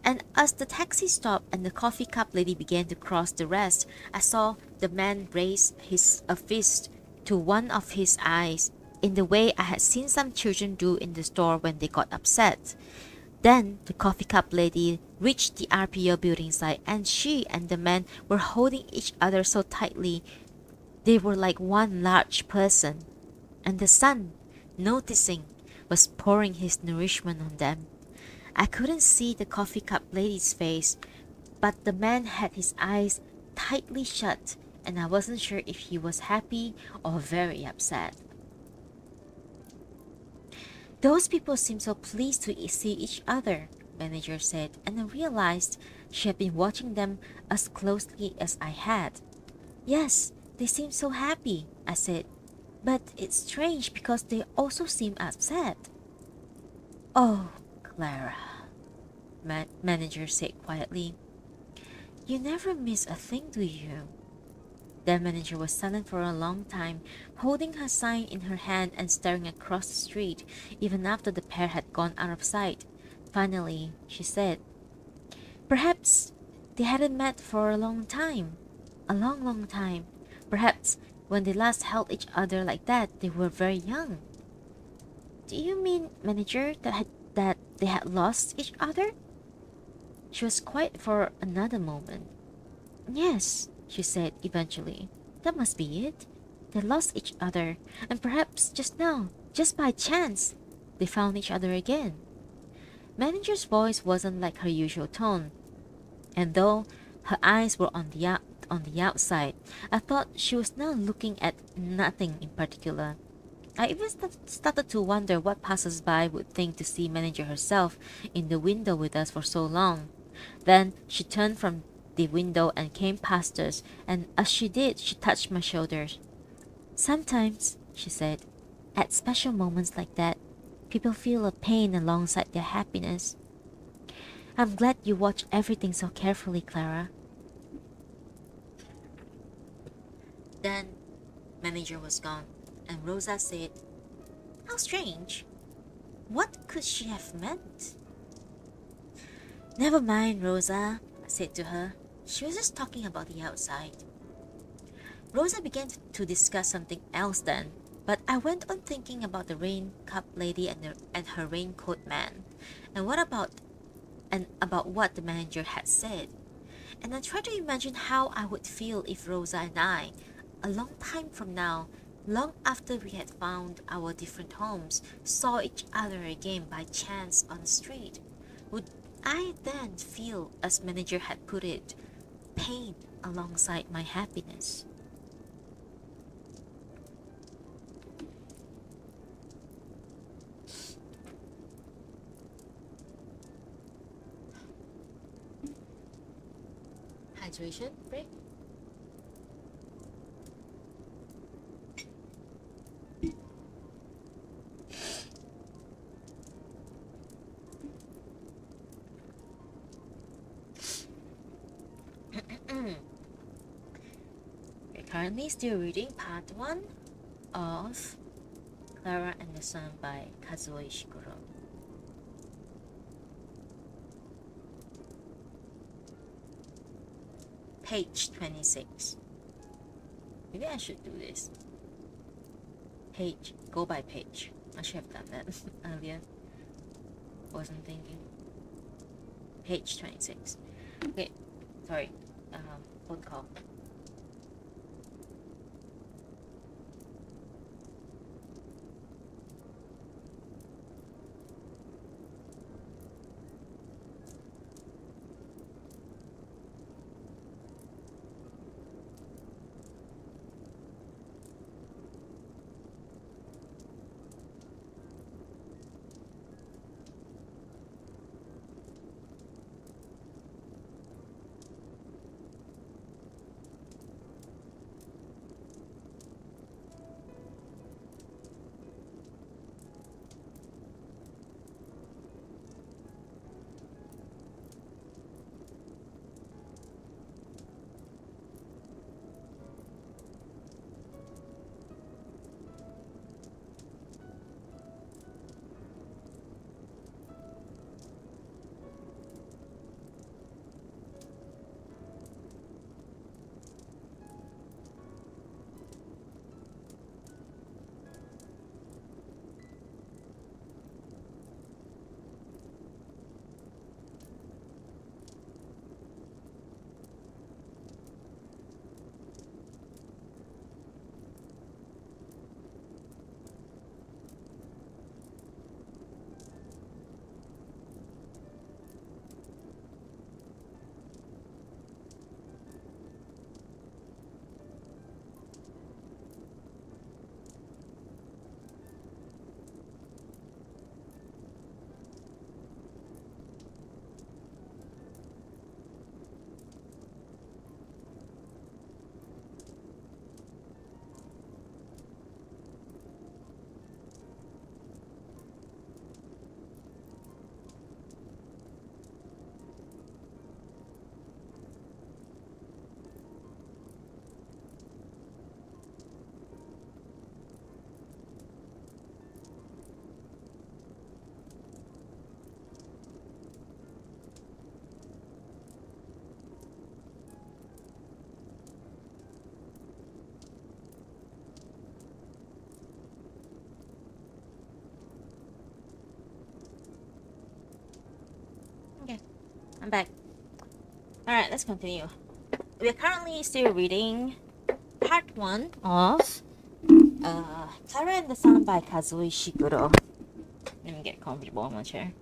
And as the taxi stopped and the coffee cup lady began to cross the rest, I saw the man raise a fist to one of his eyes in the way I had seen some children do in the store when they got upset. Then the coffee cup lady reached the RPO building site, and she and the man were holding each other so tightly they were like one large person. And the sun, noticing, was pouring his nourishment on them. I couldn't see the coffee cup lady's face, but the man had his eyes tightly shut, and I wasn't sure if he was happy or very upset. Those people seemed so pleased to see each other, manager said, and I realized she had been watching them as closely as I had. Yes, they seemed so happy, I said, but it's strange because they also seem upset. Oh, Klara, manager said quietly. You never miss a thing, do you? The manager was silent for a long time, holding her sign in her hand and staring across the street, even after the pair had gone out of sight. Finally, she said, perhaps they hadn't met for a long time. A long, long time. Perhaps when they last held each other like that, they were very young. Do you mean, manager, that they had lost each other? She was quiet for another moment. Yes, she said eventually. That must be it. They lost each other, and perhaps just now, just by chance, they found each other again. Manager's voice wasn't like her usual tone, and though her eyes were on the outside, I thought she was now looking at nothing in particular. I even started to wonder what passers-by would think to see manager herself in the window with us for so long. Then she turned from the window and came past us, and as she did, she touched my shoulders. Sometimes, she said, at special moments like that, people feel a pain alongside their happiness. I'm glad you watch everything so carefully, Klara. Then, manager was gone, and Rosa said, how strange. What could she have meant? Never mind, Rosa, I said to her. She was just talking about the outside. Rosa began to discuss something else then, but I went on thinking about the rain cup lady and her raincoat man, and about what the manager had said. And I tried to imagine how I would feel if Rosa and I, a long time from now, long after we had found our different homes, saw each other again by chance on the street. Would I then feel, as manager had put it, pain alongside my happiness? Hydration break? We're currently still reading part 1 of Klara and the Sun by Kazuo Ishiguro. Page 26. Maybe I should do this. Go by page. I should have done that earlier. Wasn't thinking. Page 26. Okay, sorry. Phone call. Okay, I'm back. Alright, let's continue. We're currently still reading part 1 of Klara and the Sun by Kazuo Ishiguro. Let me get comfortable on my chair.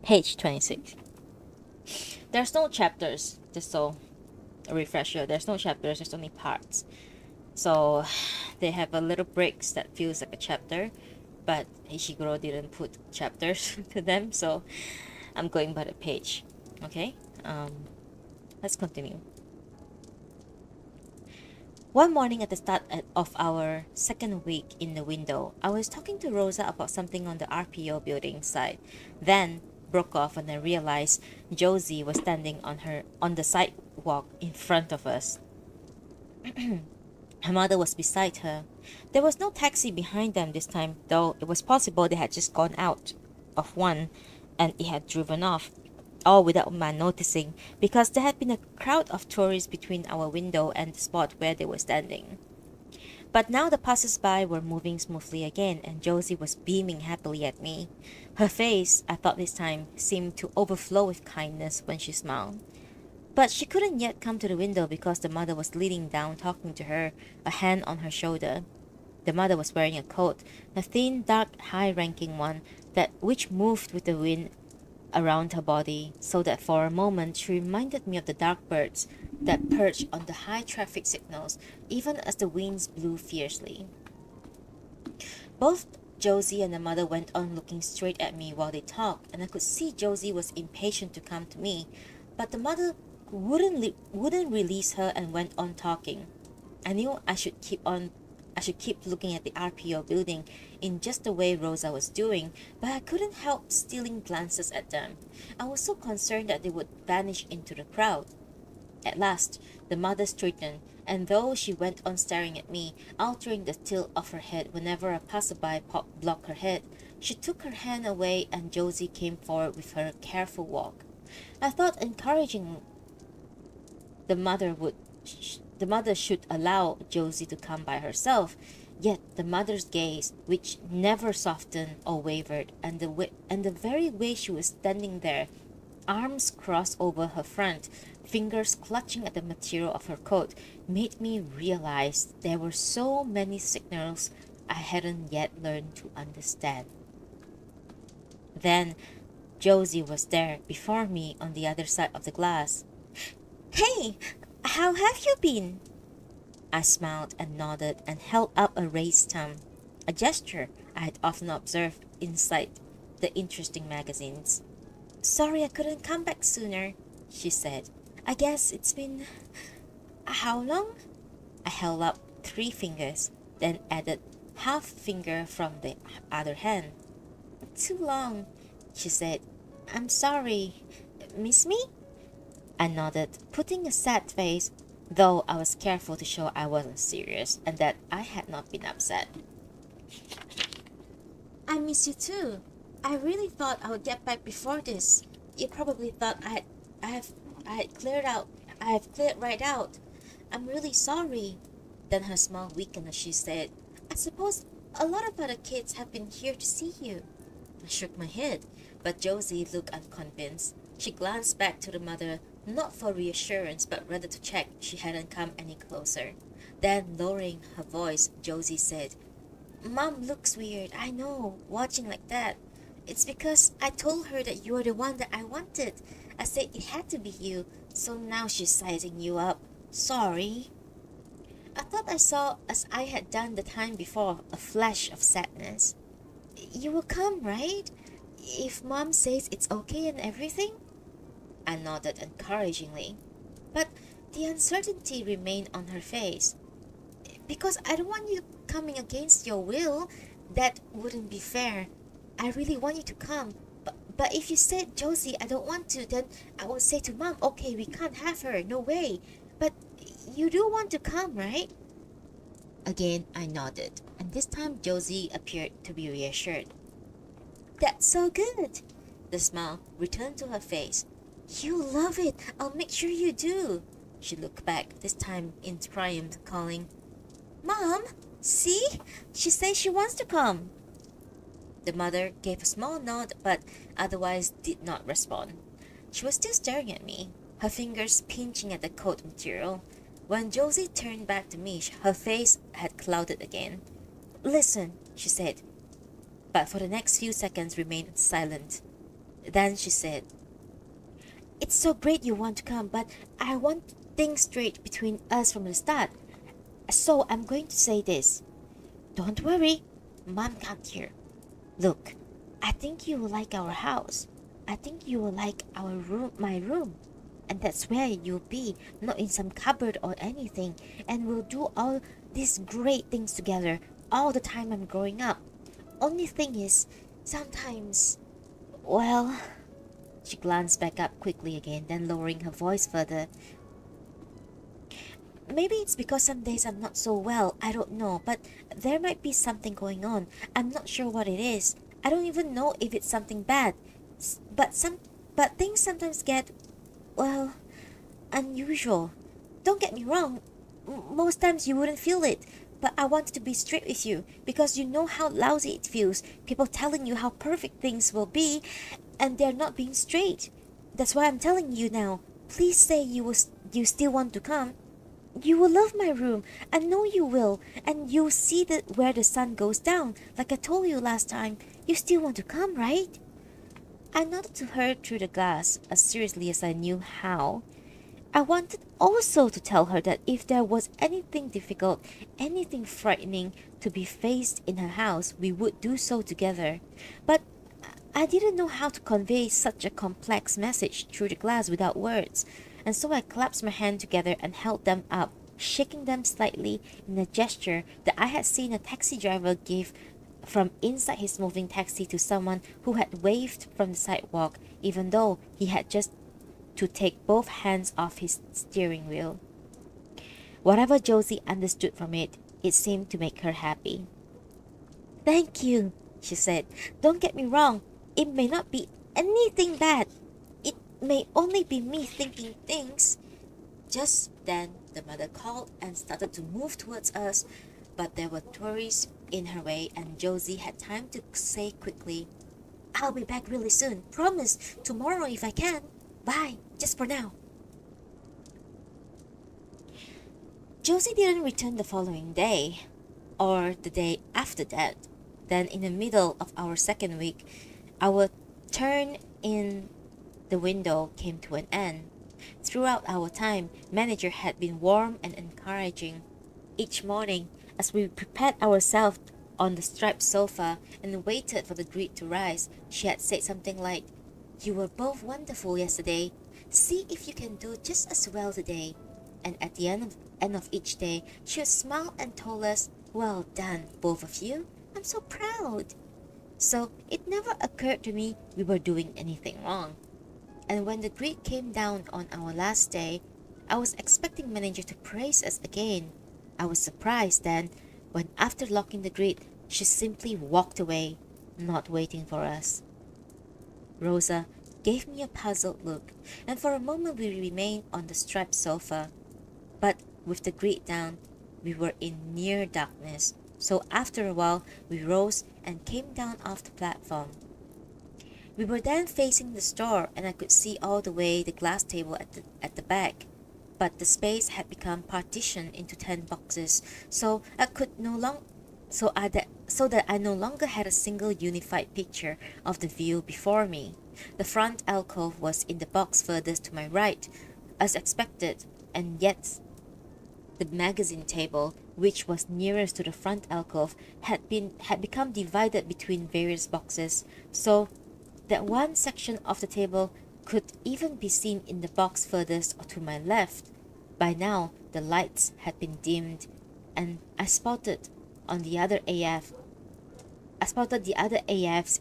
Page 26. There's no chapters, just so a refresher. There's no chapters, there's only parts. So they have a little breaks that feels like a chapter, but Ishiguro didn't put chapters to them, so I'm going by the page. Okay, let's continue. One morning at the start of our second week in the window, I was talking to Rosa about something on the RPO building side. Then broke off when I realized Josie was standing on the sidewalk in front of us. Her mother was beside her. There was no taxi behind them this time, though it was possible they had just gone out of one and it had driven off, all without my noticing, because there had been a crowd of tourists between our window and the spot where they were standing. But now the passers-by were moving smoothly again, and Josie was beaming happily at me. Her face, I thought this time, seemed to overflow with kindness when she smiled. But she couldn't yet come to the window because the mother was leaning down talking to her, a hand on her shoulder. The mother was wearing a coat, a thin, dark, high-ranking one, that which moved with the wind around her body, so that for a moment she reminded me of the dark birds that perched on the high traffic signals, even as the winds blew fiercely. Both Josie and the mother went on looking straight at me while they talked, and I could see Josie was impatient to come to me, but the mother wouldn't release her and went on talking. I knew I should keep looking at the RPO building in just the way Rosa was doing, but I couldn't help stealing glances at them. I was so concerned that they would vanish into the crowd. At last, the mother straightened, and though she went on staring at me, altering the tilt of her head whenever a passerby blocked her head, she took her hand away and Josie came forward with her careful walk. I thought encouraging the mother should allow Josie to come by herself, yet the mother's gaze, which never softened or wavered, and the very way she was standing there, arms crossed over her front, fingers clutching at the material of her coat, made me realize there were so many signals I hadn't yet learned to understand. Then Josie was there before me on the other side of the glass. "Hey, how have you been?" I smiled and nodded and held up a raised thumb, a gesture I had often observed inside the interesting magazines. "Sorry I couldn't come back sooner," she said. "I guess it's been... how long?" I held up 3 fingers, then added half finger from the other hand. "Too long," she said. "I'm sorry. Miss me?" I nodded, putting a sad face, though I was careful to show I wasn't serious and that I had not been upset. "I miss you too. I really thought I would get back before this. You probably thought I have cleared right out. I'm really sorry." Then her smile weakened as she said, "I suppose a lot of other kids have been here to see you." I shook my head, but Josie looked unconvinced. She glanced back to the mother, not for reassurance, but rather to check she hadn't come any closer. Then, lowering her voice, Josie said, "Mom looks weird, I know, watching like that. It's because I told her that you were the one that I wanted. I said it had to be you, so now she's sizing you up. Sorry." I thought I saw, as I had done the time before, a flash of sadness. "You will come, right? If Mom says it's okay and everything?" I nodded encouragingly, but the uncertainty remained on her face. "Because I don't want you coming against your will. That wouldn't be fair. I really want you to come. But if you said, 'Josie, I don't want to,' then I would say to Mom, 'Okay, we can't have her, no way.' But you do want to come, right?" Again, I nodded, and this time Josie appeared to be reassured. "That's so good." The smile returned to her face. "You'll love it. I'll make sure you do." She looked back, this time in triumph, calling, "Mom, see? She says she wants to come." The mother gave a small nod, but otherwise did not respond. She was still staring at me, her fingers pinching at the coat material. When Josie turned back to me, her face had clouded again. "Listen," she said, but for the next few seconds remained silent. Then she said, "It's so great you want to come, but I want things straight between us from the start. So I'm going to say this. Don't worry, Mom can't hear. Look, I think you will like our house. I think you will like my room. And that's where you'll be, not in some cupboard or anything. And we'll do all these great things together all the time I'm growing up. Only thing is, sometimes, well..." She glanced back up quickly again, then lowering her voice further. Maybe it's because some days I'm not so well, I don't know, but there might be something going on. I'm not sure what it is. I don't even know if it's something bad. But things sometimes get, well, unusual. Don't get me wrong, most times you wouldn't feel it. But I wanted to be straight with you because you know how lousy it feels. People telling you how perfect things will be and they're not being straight. That's why I'm telling you now. Please say you still want to come. You will love my room. I know you will. And you'll see where the sun goes down, like I told you last time. You still want to come, right? I nodded to her through the glass, as seriously as I knew how. I wanted also to tell her that if there was anything difficult, anything frightening to be faced in her house, we would do so together. But I didn't know how to convey such a complex message through the glass without words, and so I clasped my hands together and held them up, shaking them slightly in a gesture that I had seen a taxi driver give from inside his moving taxi to someone who had waved from the sidewalk, even though he had just to take both hands off his steering wheel. Whatever Josie understood from it, it seemed to make her happy. Thank you, she said. Don't get me wrong, it may not be anything bad. It may only be me thinking things. Just then, the mother called and started to move towards us, but there were tourists in her way, and Josie had time to say quickly, I'll be back really soon. Promise, tomorrow if I can. Bye, just for now. Josie didn't return the following day, or the day after that. Then, in the middle of our second week, our turn in the window came to an end. Throughout our time, manager had been warm and encouraging. Each morning, as we prepared ourselves on the striped sofa and waited for the grid to rise, she had said something like, You were both wonderful yesterday. See if you can do just as well today. And at the end of each day, she would smile and told us, Well done, both of you. I'm so proud. So it never occurred to me we were doing anything wrong. And when the grid came down on our last day, I was expecting manager to praise us again. I was surprised then when after locking the grid, she simply walked away, not waiting for us. Rosa gave me a puzzled look, and for a moment we remained on the striped sofa. But with the grid down, we were in near darkness, so after a while we rose and came down off the platform. We were then facing the store, and I could see all the way the glass table at the back. But the space had become partitioned into 10 boxes, so that I no longer had a single unified picture of the view before me. The front alcove was in the box furthest to my right, as expected, and yet the magazine table, which was nearest to the front alcove, had become divided between various boxes, so that one section of the table could even be seen in the box furthest to my left. By now, the lights had been dimmed, and I spotted the other AFs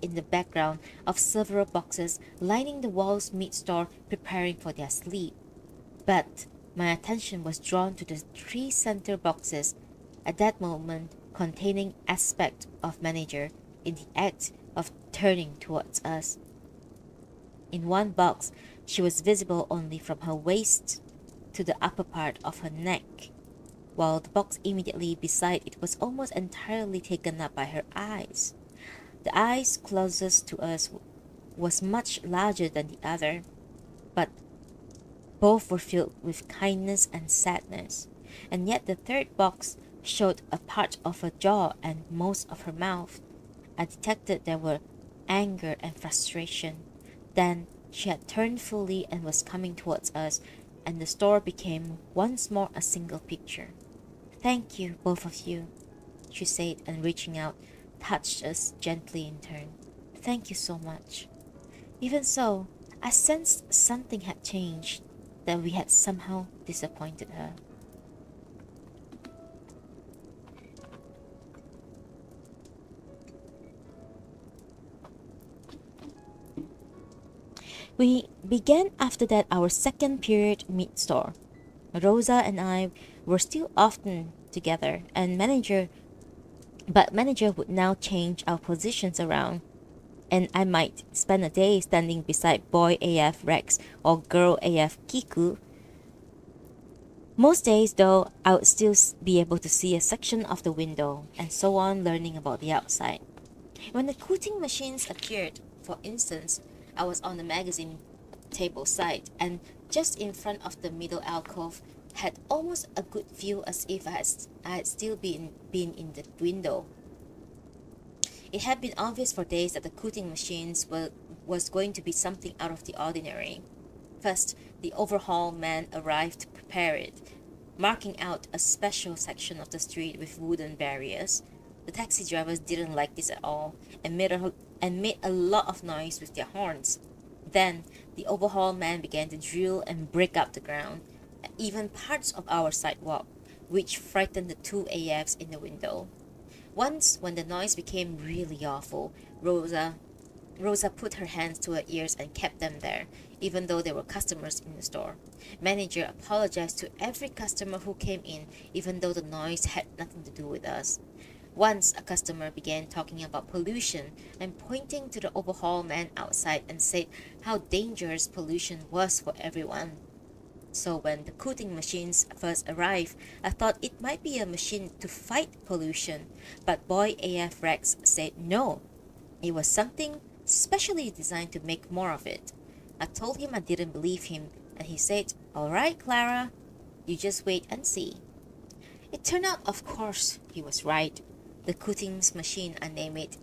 in the background of several boxes lining the walls mid-store preparing for their sleep. But my attention was drawn to the 3 center boxes at that moment containing aspect of manager in the act of turning towards us. In one box, she was visible only from her waist to the upper part of her neck, while the box immediately beside it was almost entirely taken up by her eyes. The eyes closest to us was much larger than the other, but both were filled with kindness and sadness, and yet the third box showed a part of her jaw and most of her mouth. I detected there were anger and frustration. Then she had turned fully and was coming towards us, and the store became once more a single picture. Thank you, both of you, she said, and reaching out, touched us gently in turn. Thank you so much. Even so, I sensed something had changed, that we had somehow disappointed her. We began after that our second period meat store. Rosa and I were still often together, and manager would now change our positions around, and I might spend a day standing beside boy AF Rex or girl AF Kiku. Most days, though, I would still be able to see a section of the window, and so on, learning about the outside. When the cooking machines appeared, for instance, I was on the magazine table side, and just in front of the middle alcove, had almost a good view as if I had still been in the window. It had been obvious for days that the cooking machines was going to be something out of the ordinary. First, the overhaul man arrived to prepare it, marking out a special section of the street with wooden barriers. The taxi drivers didn't like this at all and made a lot of noise with their horns. Then, the overhaul man began to drill and break up the ground, even parts of our sidewalk, which frightened the two AFs in the window. Once, when the noise became really awful, Rosa put her hands to her ears and kept them there, even though there were customers in the store. Manager apologized to every customer who came in, even though the noise had nothing to do with us. Once, a customer began talking about pollution and pointing to the overhaul man outside and said how dangerous pollution was for everyone. So when the cooking machines first arrived, I thought it might be a machine to fight pollution, but boy AF Rex said no. It was something specially designed to make more of it. I told him I didn't believe him, and he said, "All right, Klara, you just wait and see." It turned out, of course, he was right. The cooking machine, I named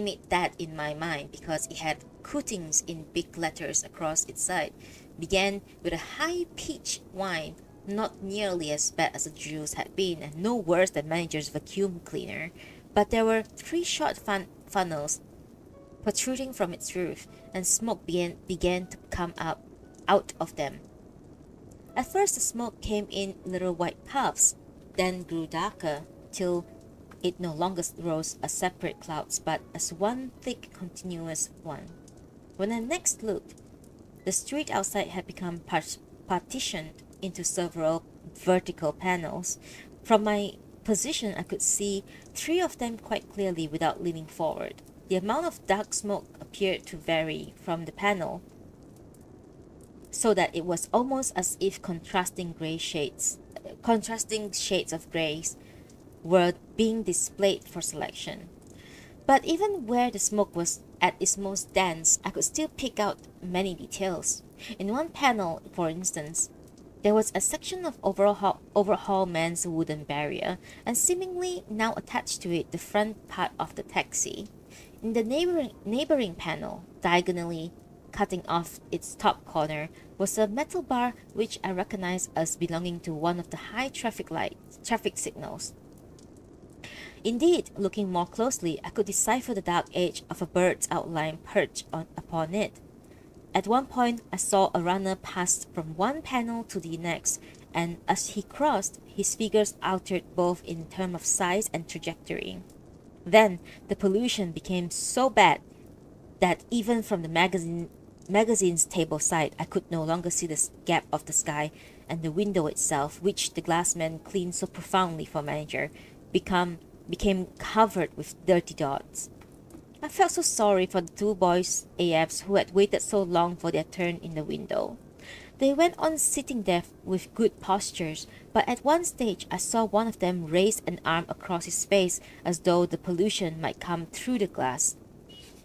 it that in my mind because it had cootings in big letters across its side, began with a high-pitched whine, not nearly as bad as the drills had been, and no worse than manager's vacuum cleaner. But there were three short funnels protruding from its roof, and smoke began to come up out of them. At first the smoke came in little white puffs, then grew darker, till it no longer rose as separate clouds, but as one thick continuous one. When I next looked, the street outside had become partitioned into several vertical panels. From my position I could see three of them quite clearly without leaning forward. The amount of dark smoke appeared to vary from the panel, so that it was almost as if contrasting shades of grays were being displayed for selection. But even where the smoke was at its most dense, I could still pick out many details. In one panel, for instance, there was a section of overhaul man's wooden barrier, and seemingly now attached to it the front part of the taxi. In the neighboring panel, diagonally cutting off its top corner, was a metal bar which I recognized as belonging to one of the high traffic signals. Indeed, looking more closely, I could decipher the dark edge of a bird's outline perched upon it. At one point, I saw a runner pass from one panel to the next, and as he crossed, his figures altered both in terms of size and trajectory. Then, the pollution became so bad that even from the magazine's table side, I could no longer see the gap of the sky, and the window itself, which the glassman cleaned so profoundly for manager, became covered with dirty dots. I felt so sorry for the two boys AFs who had waited so long for their turn in the window. They went on sitting there with good postures, but at one stage I saw one of them raise an arm across his face as though the pollution might come through the glass.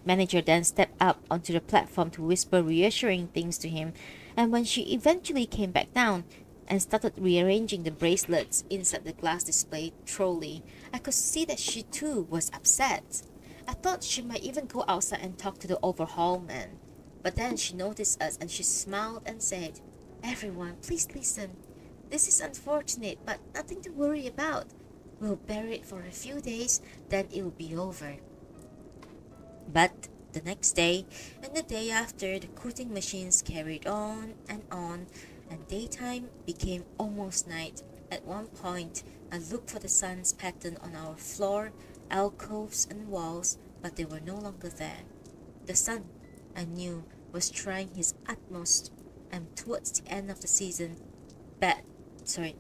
Manager then stepped up onto the platform to whisper reassuring things to him, and when she eventually came back down and started rearranging the bracelets inside the glass display trolley, I could see that she too was upset. I thought she might even go outside and talk to the overhaul man. But then she noticed us and she smiled and said, "Everyone, please listen. This is unfortunate, but nothing to worry about. We'll bury it for a few days, then it'll be over." But the next day and the day after, the cooking machines carried on, and daytime became almost night. At one point, I looked for the sun's pattern on our floor, alcoves, and walls, but they were no longer there. The sun, I knew, was trying his utmost, and towards the end of the season, bad, sorry,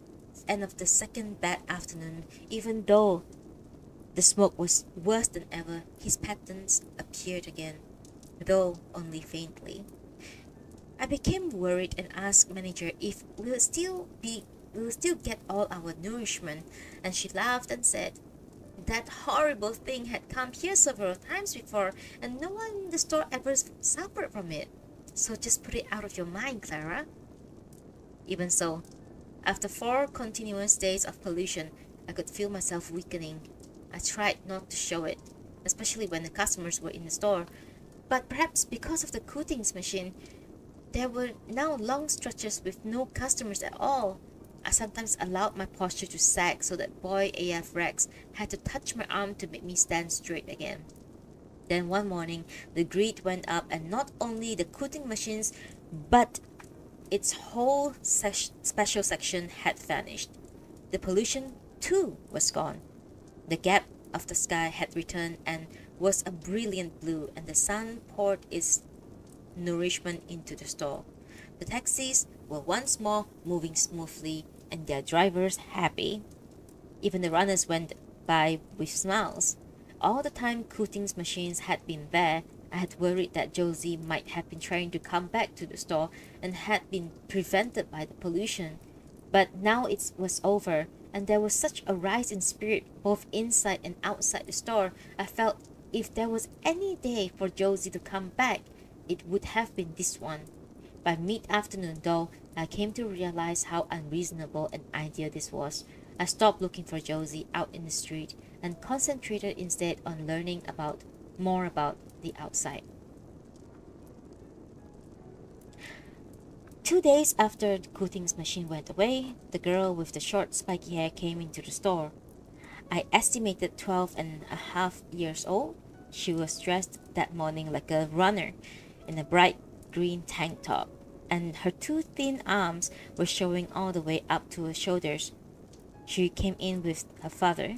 end of the second bad afternoon, even though the smoke was worse than ever, his patterns appeared again, though only faintly. I became worried and asked manager if we'll still get all our nourishment, and she laughed and said, that horrible thing had come here several times before, and no one in the store ever suffered from it. So just put it out of your mind, Klara. Even so, after 4 continuous days of pollution, I could feel myself weakening. I tried not to show it, especially when the customers were in the store. But perhaps because of the coatings machine, there were now long stretches with no customers at all. I sometimes allowed my posture to sag so that boy AF Rex had to touch my arm to make me stand straight again. Then one morning, the grid went up, and not only the cooking machines, but its whole special section had vanished. The pollution, too, was gone. The gap of the sky had returned and was a brilliant blue, and the sun poured its nourishment into the store. The taxis were once more moving smoothly, and their drivers happy. Even the runners went by with smiles. All the time coatings machines had been there, I had worried that Josie might have been trying to come back to the store and had been prevented by the pollution. But now it was over, and there was such a rise in spirit both inside and outside the store. I felt if there was any day for Josie to come back, it would have been this one. By mid-afternoon, though, I came to realize how unreasonable an idea this was. I stopped looking for Josie out in the street and concentrated instead on learning more about the outside. 2 days after the coatings machine went away, the girl with the short spiky hair came into the store. I estimated 12.5 years old. She was dressed that morning like a runner in a bright green tank top, and her two thin arms were showing all the way up to her shoulders. She came in with her father,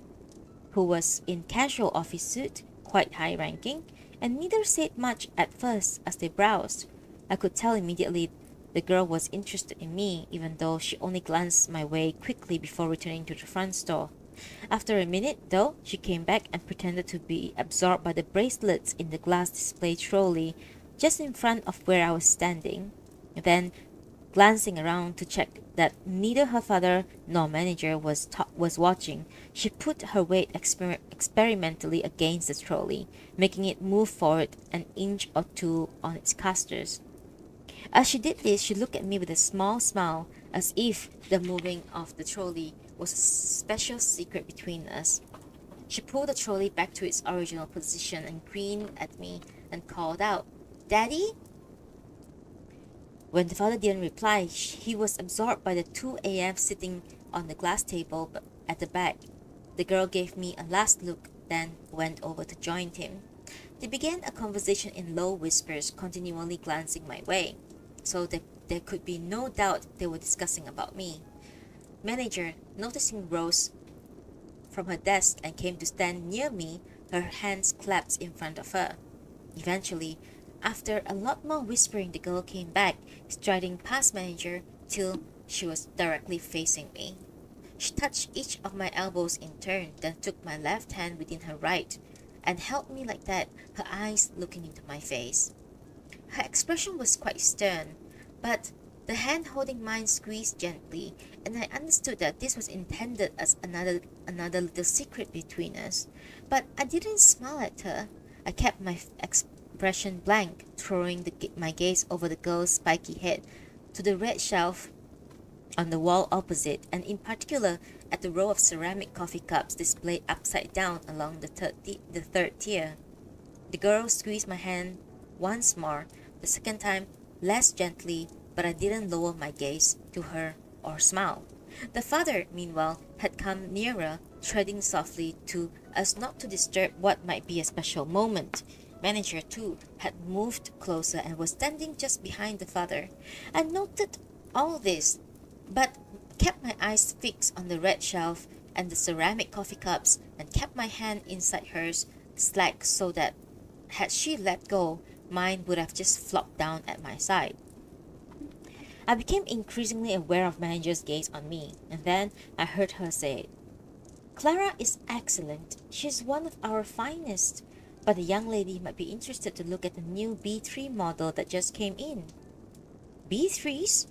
who was in casual office suit, quite high-ranking, and neither said much at first as they browsed. I could tell immediately the girl was interested in me, even though she only glanced my way quickly before returning to the front store. After a minute, though, she came back and pretended to be absorbed by the bracelets in the glass display trolley just in front of where I was standing. Then, glancing around to check that neither her father nor manager was watching, she put her weight experimentally against the trolley, making it move forward an inch or two on its casters. As she did this, she looked at me with a small smile, as if the moving of the trolley was a special secret between us. She pulled the trolley back to its original position and grinned at me and called out, "Daddy?" When the father didn't reply, he was absorbed by the two AF sitting on the glass table at the back. The girl gave me a last look, then went over to join him. They began a conversation in low whispers, continually glancing my way, so that there could be no doubt they were discussing about me. Manager, noticing Rose from her desk and came to stand near me, her hands clasped in front of her. Eventually, after a lot more whispering, the girl came back, striding past manager till she was directly facing me. She touched each of my elbows in turn, then took my left hand within her right, and held me like that, her eyes looking into my face. Her expression was quite stern, but the hand holding mine squeezed gently, and I understood that this was intended as another little secret between us. But I didn't smile at her. I kept my expression blank, throwing my gaze over the girl's spiky head to the red shelf on the wall opposite, and in particular at the row of ceramic coffee cups displayed upside down along the third tier. The girl squeezed my hand once more, the second time less gently, but I didn't lower my gaze to her or smile. The father, meanwhile, had come nearer, treading softly so as not to disturb what might be a special moment. Manager, too, had moved closer and was standing just behind the father. I noted all this, but kept my eyes fixed on the red shelf and the ceramic coffee cups, and kept my hand inside hers slack so that, had she let go, mine would have just flopped down at my side. I became increasingly aware of manager's gaze on me, and then I heard her say, "Klara is excellent. She's one of our finest. But the young lady might be interested to look at the new B3 model that just came in." "B3s?"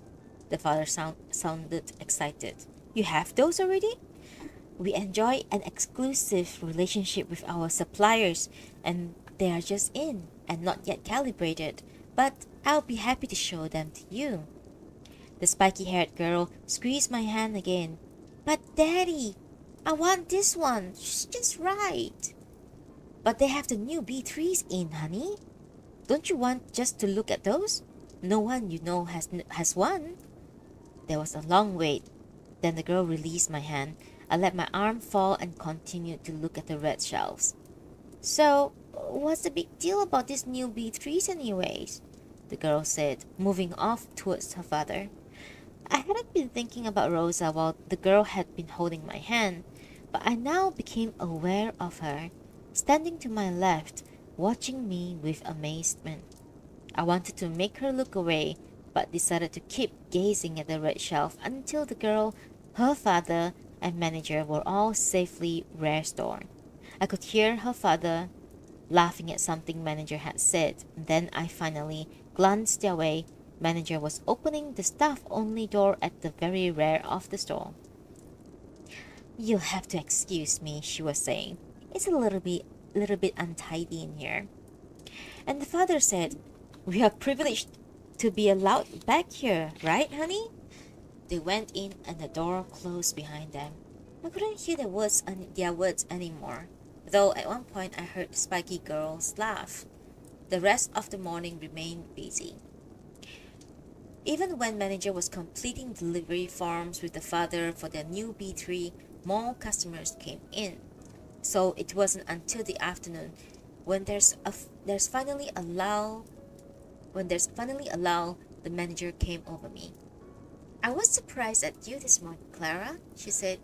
The father sounded excited. "You have those already?" "We enjoy an exclusive relationship with our suppliers, and they are just in and not yet calibrated. But I'll be happy to show them to you." The spiky haired girl squeezed my hand again. "But Daddy, I want this one. She's just right." "But they have the new B3s in, honey. Don't you want just to look at those? No one you know has one." There was a long wait. Then the girl released my hand. I let my arm fall and continued to look at the red shelves. "So, what's the big deal about these new B3s anyways?" the girl said, moving off towards her father. I hadn't been thinking about Rosa while the girl had been holding my hand, but I now became aware of her, standing to my left, watching me with amazement. I wanted to make her look away, but decided to keep gazing at the red shelf until the girl, her father, and manager were all safely restored. I could hear her father laughing at something manager had said. Then I finally glanced their way. Manager was opening the staff-only door at the very rear of the store. "You'll have to excuse me," she was saying. "It's a little bit untidy in here." And the father said, "We are privileged to be allowed back here, right, honey?" They went in and the door closed behind them. I couldn't hear their words anymore, though at one point I heard the spiky girls laugh. The rest of the morning remained busy. Even when manager was completing delivery forms with the father for their new B3, more customers came in. So it wasn't until the afternoon when there's finally a lull, the manager came over me. "I was surprised at you this morning, Klara," she said.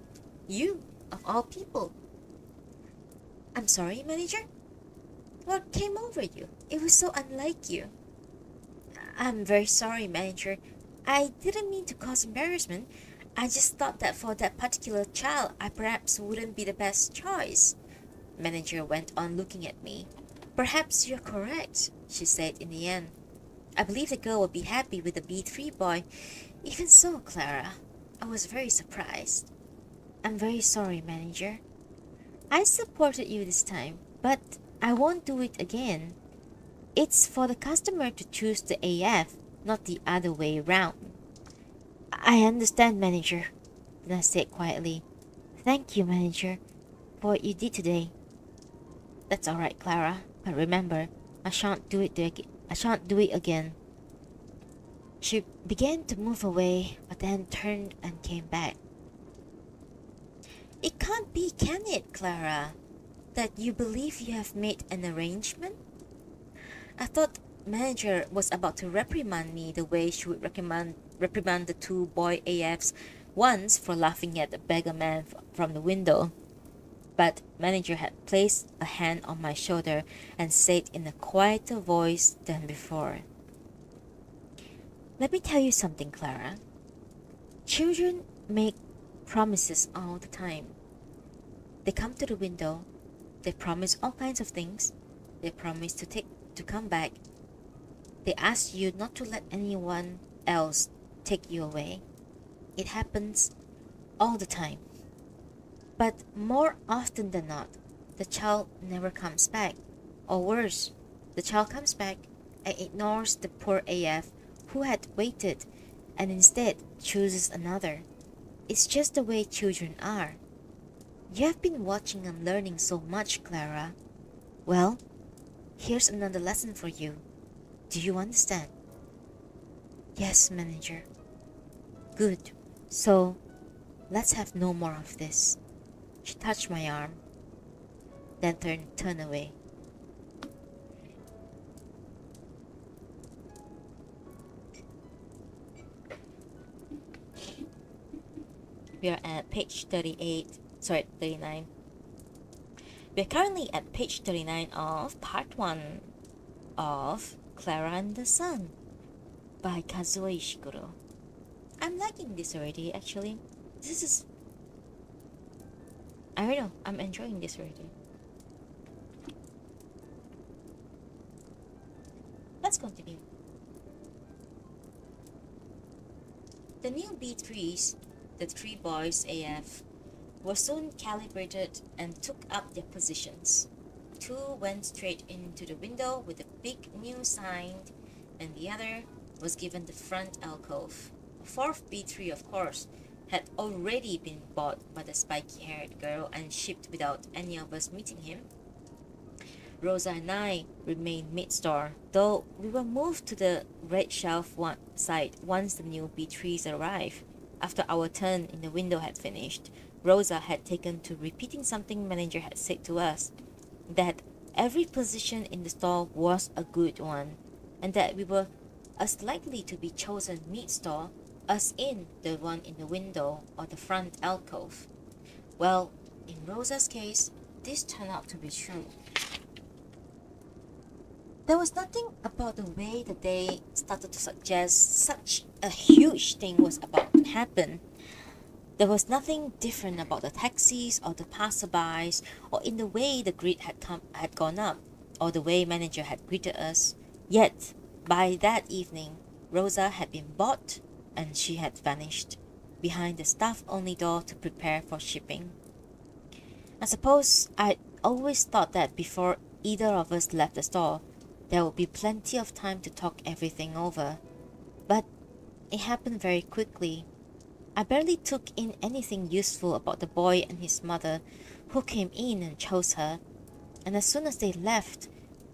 "You, of all people." "I'm sorry, manager? What came over you? It was so unlike you." "I'm very sorry, manager. I didn't mean to cause embarrassment. I just thought that for that particular child, I perhaps wouldn't be the best choice." Manager went on looking at me. "Perhaps you're correct," she said in the end. "I believe the girl will be happy with the B3 boy. Even so, Klara, I was very surprised." "I'm very sorry, manager. I supported you this time, but I won't do it again. It's for the customer to choose the AF, not the other way round." "I understand, manager," then I said quietly. "Thank you, manager, for what you did today." "That's all right, Klara, but remember, I shan't do it again." She began to move away, but then turned and came back. "It can't be, can it, Klara, that you believe you have made an arrangement?" I thought manager was about to reprimand me the way she would reprimand the two boy AFs once for laughing at the beggar man from the window. But manager had placed a hand on my shoulder and said in a quieter voice than before, "Let me tell you something, Klara. Children make promises all the time. They come to the window, they promise all kinds of things, they promise to come back. They ask you not to let anyone else take you away. It happens all the time. But more often than not, the child never comes back. Or worse, the child comes back and ignores the poor AF who had waited and instead chooses another. It's just the way children are. You have been watching and learning so much, Klara. Well, here's another lesson for you. Do you understand?" "Yes, manager." "Good. So, let's have no more of this." She touched my arm, then turned away. We are at page 39. We are currently at page 39 of part 1 of Klara and the Sun by Kazuo Ishiguro. I'm liking this already, actually. This is... I don't know, I'm enjoying this already. Let's continue. The new B3s, the three boys AF, were soon calibrated and took up their positions. Two went straight into the window with a big new sign, and the other was given the front alcove. A fourth B3, of course, had already been bought by the spiky-haired girl and shipped without any of us meeting him. Rosa and I remained mid-store, though we were moved to the red shelf side once the new B3s arrived. After our turn in the window had finished, Rosa had taken to repeating something manager had said to us, that every position in the store was a good one, and that we were as likely to be chosen mid-store as in the one in the window or the front alcove. Well, in Rosa's case, this turned out to be true. There was nothing about the way the day started to suggest such a huge thing was about to happen. There was nothing different about the taxis or the passerbys or in the way the grid had gone up or the way manager had greeted us. Yet, by that evening, Rosa had been bought and she had vanished behind the staff-only door to prepare for shipping. I suppose I'd always thought that before either of us left the store, there would be plenty of time to talk everything over. But it happened very quickly. I barely took in anything useful about the boy and his mother who came in and chose her. And as soon as they left,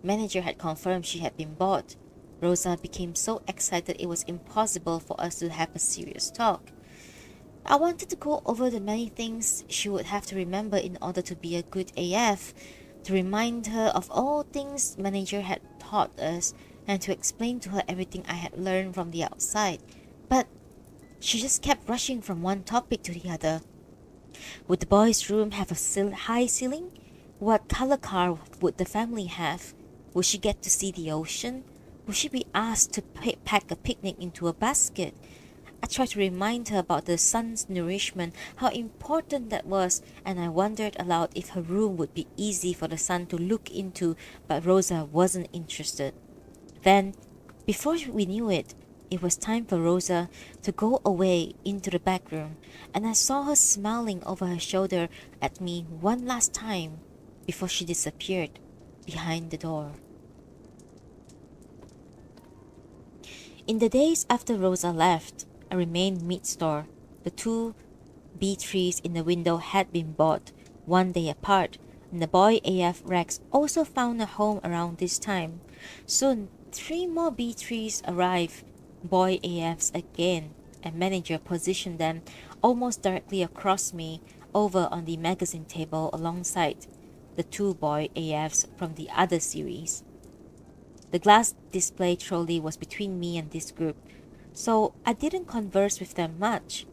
manager had confirmed she had been bought. Rosa became so excited it was impossible for us to have a serious talk. I wanted to go over the many things she would have to remember in order to be a good AF, to remind her of all things manager had taught us, and to explain to her everything I had learned from the outside. But she just kept rushing from one topic to the other. Would the boys' room have a high ceiling? What color car would the family have? Would she get to see the ocean? Would she be asked to pack a picnic into a basket? I tried to remind her about the sun's nourishment, how important that was, and I wondered aloud if her room would be easy for the sun to look into, but Rosa wasn't interested. Then, before we knew it, it was time for Rosa to go away into the back room, and I saw her smiling over her shoulder at me one last time before she disappeared behind the door. In the days after Rosa left, I remained mid-store. The two B3s in the window had been bought one day apart, and the boy AF Rex also found a home around this time. Soon, 3 more B3s arrived, boy AFs again, and manager positioned them almost directly across me over on the magazine table alongside the 2 boy AFs from the other series. The glass display trolley was between me and this group, so I didn't converse with them much,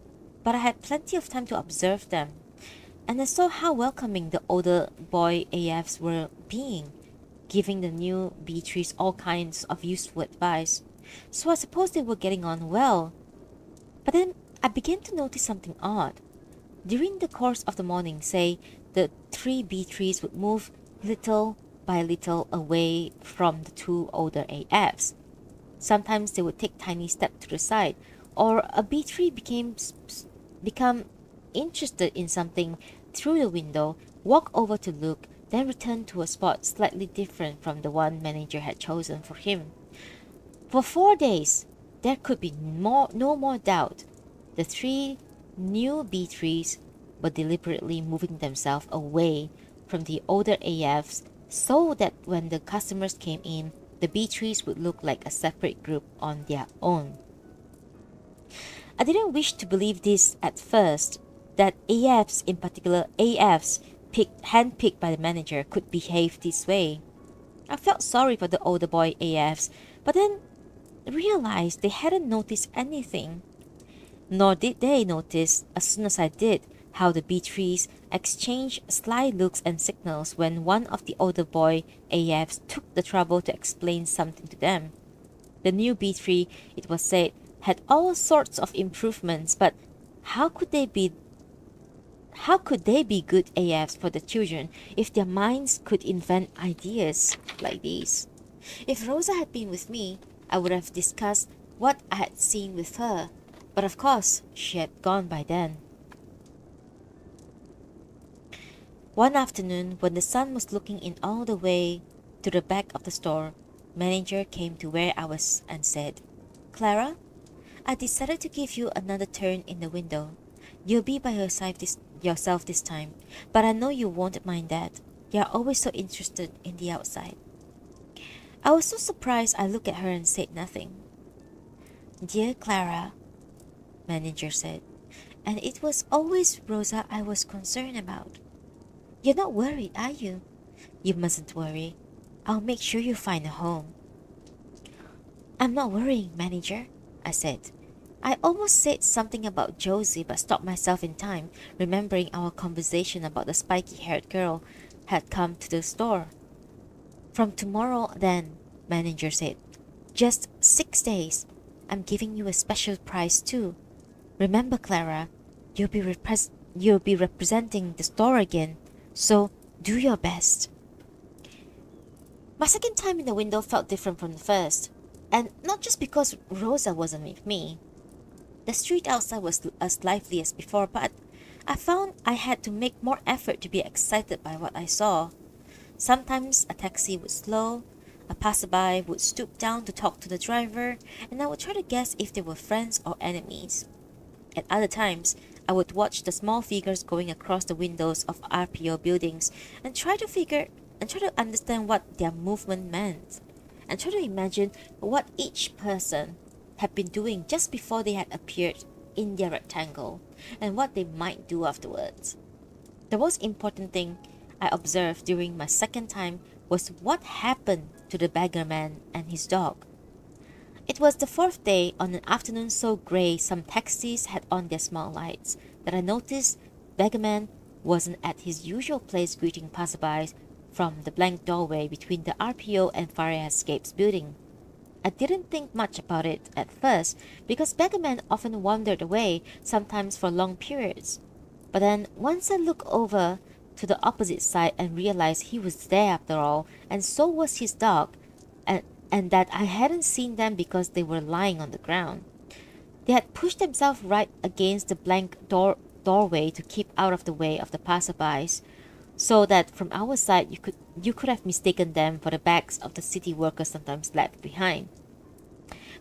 but I had plenty of time to observe them, and I saw how welcoming the older boy AFs were being, giving the new B3s all kinds of useful advice, so I suppose they were getting on well. But then I began to notice something odd. During the course of the morning, say, the 3 B3s would move little by little away from the 2 older AFs. Sometimes they would take tiny steps to the side, or a B3 become interested in something through the window, walk over to look, then return to a spot slightly different from the one manager had chosen for him. For 4 days, there could be no more doubt. The 3 new B3s were deliberately moving themselves away from the older AFs so that when the customers came in, the B3s would look like a separate group on their own. I didn't wish to believe this at first, that AFs, in particular AFs handpicked by the manager, could behave this way. I felt sorry for the older boy AFs, but then realized they hadn't noticed anything. Nor did they notice, as soon as I did, how the B3s exchanged sly looks and signals when one of the older boy AFs took the trouble to explain something to them. The new B3, it was said, had all sorts of improvements, but how could they be how could they be good AFs for the children if their minds could invent ideas like these? If Rosa had been with me, I would have discussed what I had seen with her, but of course, she had gone by then. One afternoon, when the sun was looking in all the way to the back of the store, manager came to where I was and said, "Klara, I decided to give you another turn in the window. You'll be by yourself this time, but I know you won't mind that. You're always so interested in the outside." I was so surprised I looked at her and said nothing. "Dear Klara," manager said, "and it was always Rosa I was concerned about. You're not worried, are you? You mustn't worry. I'll make sure you find a home." "I'm not worrying, manager," I said. I almost said something about Josie but stopped myself in time, remembering our conversation about the spiky-haired girl had come to the store. "From tomorrow then," manager said. "Just 6 days. I'm giving you a special prize too. Remember, Klara, you'll be representing the store again, so do your best." My second time in the window felt different from the first, and not just because Rosa wasn't with me. The street outside was as lively as before, but I found I had to make more effort to be excited by what I saw. Sometimes a taxi would slow, a passerby would stoop down to talk to the driver, and I would try to guess if they were friends or enemies. At other times, I would watch the small figures going across the windows of RPO buildings and try to understand what their movement meant, and try to imagine what each person had been doing just before they had appeared in their rectangle, and what they might do afterwards. The most important thing I observed during my second time was what happened to the beggar man and his dog. It was the fourth day, on an afternoon so grey some taxis had on their small lights, that I noticed Beggarman wasn't at his usual place greeting passersby from the blank doorway between the RPO and Fire Escapes building. I didn't think much about it at first because Beggarman often wandered away, sometimes for long periods. But then once I looked over to the opposite side and realized he was there after all, and so was his dog, and that I hadn't seen them because they were lying on the ground. They had pushed themselves right against the blank doorway to keep out of the way of the passersby, so that from our side you could have mistaken them for the bags of the city workers sometimes left behind.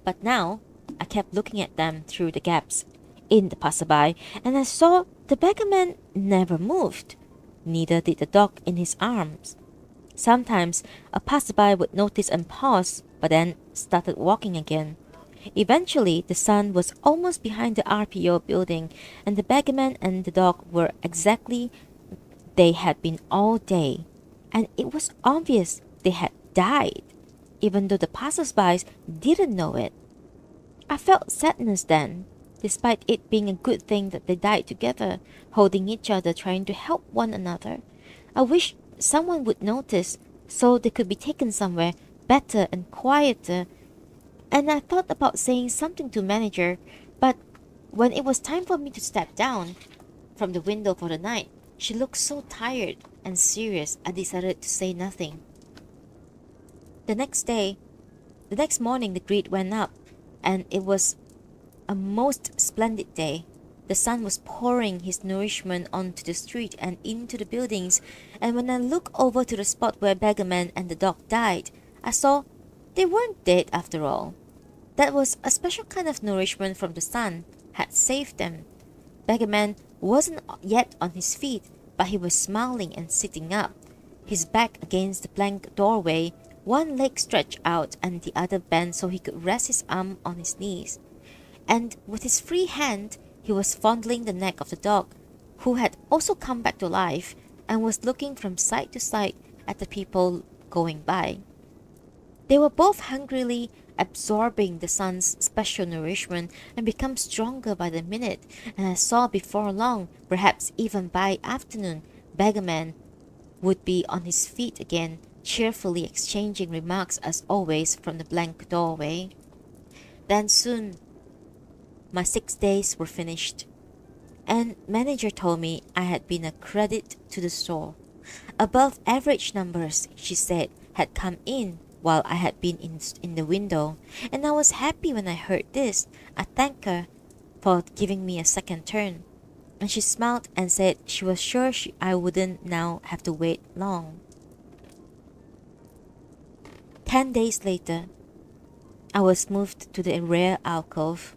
But now I kept looking at them through the gaps in the passerby, and I saw the beggarman never moved. Neither did the dog in his arms. Sometimes a passerby would notice and pause, but then started walking again. Eventually, the sun was almost behind the RPO building, and the beggarman and the dog were exactly they had been all day, and it was obvious they had died, even though the passersby didn't know it. I felt sadness then, despite it being a good thing that they died together, holding each other, trying to help one another. I wish someone would notice, so they could be taken somewhere better and quieter. And I thought about saying something to manager, but when it was time for me to step down from the window for the night, she looked so tired and serious I decided to say nothing. The next morning the grid went up, and it was a most splendid day. The sun was pouring his nourishment onto the street and into the buildings, and when I looked over to the spot where Beggarman and the dog died, I saw they weren't dead after all. That was a special kind of nourishment from the sun had saved them. Beggarman wasn't yet on his feet, but he was smiling and sitting up, his back against the blank doorway, one leg stretched out and the other bent so he could rest his arm on his knees. And with his free hand, he was fondling the neck of the dog, who had also come back to life and was looking from side to side at the people going by. They were both hungrily absorbing the sun's special nourishment and become stronger by the minute, and I saw before long, perhaps even by afternoon, Beggarman would be on his feet again, cheerfully exchanging remarks as always from the blank doorway. Then soon, my 6 days were finished, and manager told me I had been a credit to the store. Above average numbers, she said, had come in while I had been in the window, and I was happy when I heard this. I thanked her for giving me a second turn, and she smiled and said she was sure I wouldn't now have to wait long. 10 days later, I was moved to the rare alcove.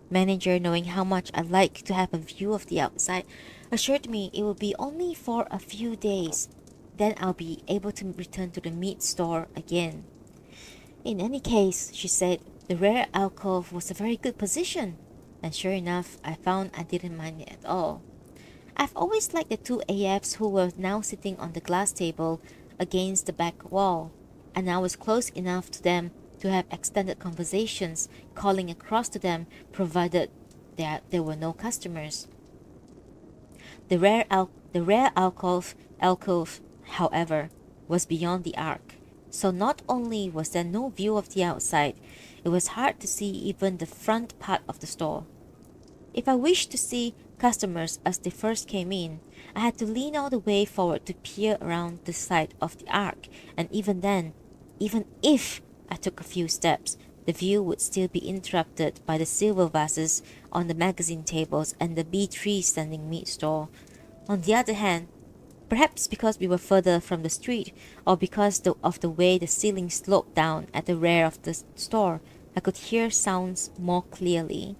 Manager, knowing how much I like to have a view of the outside, assured me it would be only for a few days. Then I'll be able to return to the meat store again. In any case, she said, the rare alcove was a very good position. And sure enough, I found I didn't mind it at all. I've always liked the two AFs who were now sitting on the glass table against the back wall, and I was close enough to them to have extended conversations, calling across to them provided that there were no customers. The rare alcove, however, was beyond the arc, so not only was there no view of the outside, it was hard to see even the front part of the store. If I wished to see customers as they first came in, I had to lean all the way forward to peer around the side of the arc, and even then, even if I took a few steps, the view would still be interrupted by the silver vases on the magazine tables and the B3 standing meat store. On the other hand, perhaps because we were further from the street, or because of the way the ceiling sloped down at the rear of the store, I could hear sounds more clearly.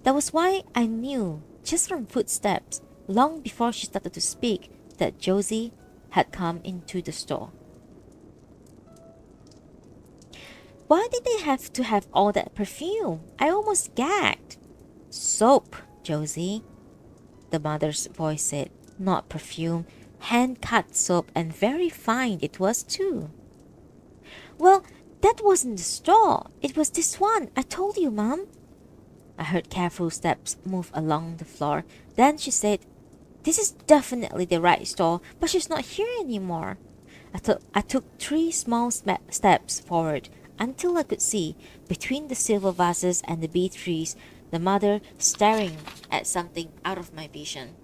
That was why I knew, just from footsteps, long before she started to speak, that Josie had come into the store. Why did they have to have all that perfume? I almost gagged. Soap, Josie, the mother's voice said. Not perfume. Hand-cut soap, and very fine it was too. Well, that wasn't the store. It was this one. I told you, Mom. I heard careful steps move along the floor. Then she said, this is definitely the right store, but she's not here anymore. I took 3 small steps forward until I could see, between the silver vases and the B3s, the mother staring at something out of my vision.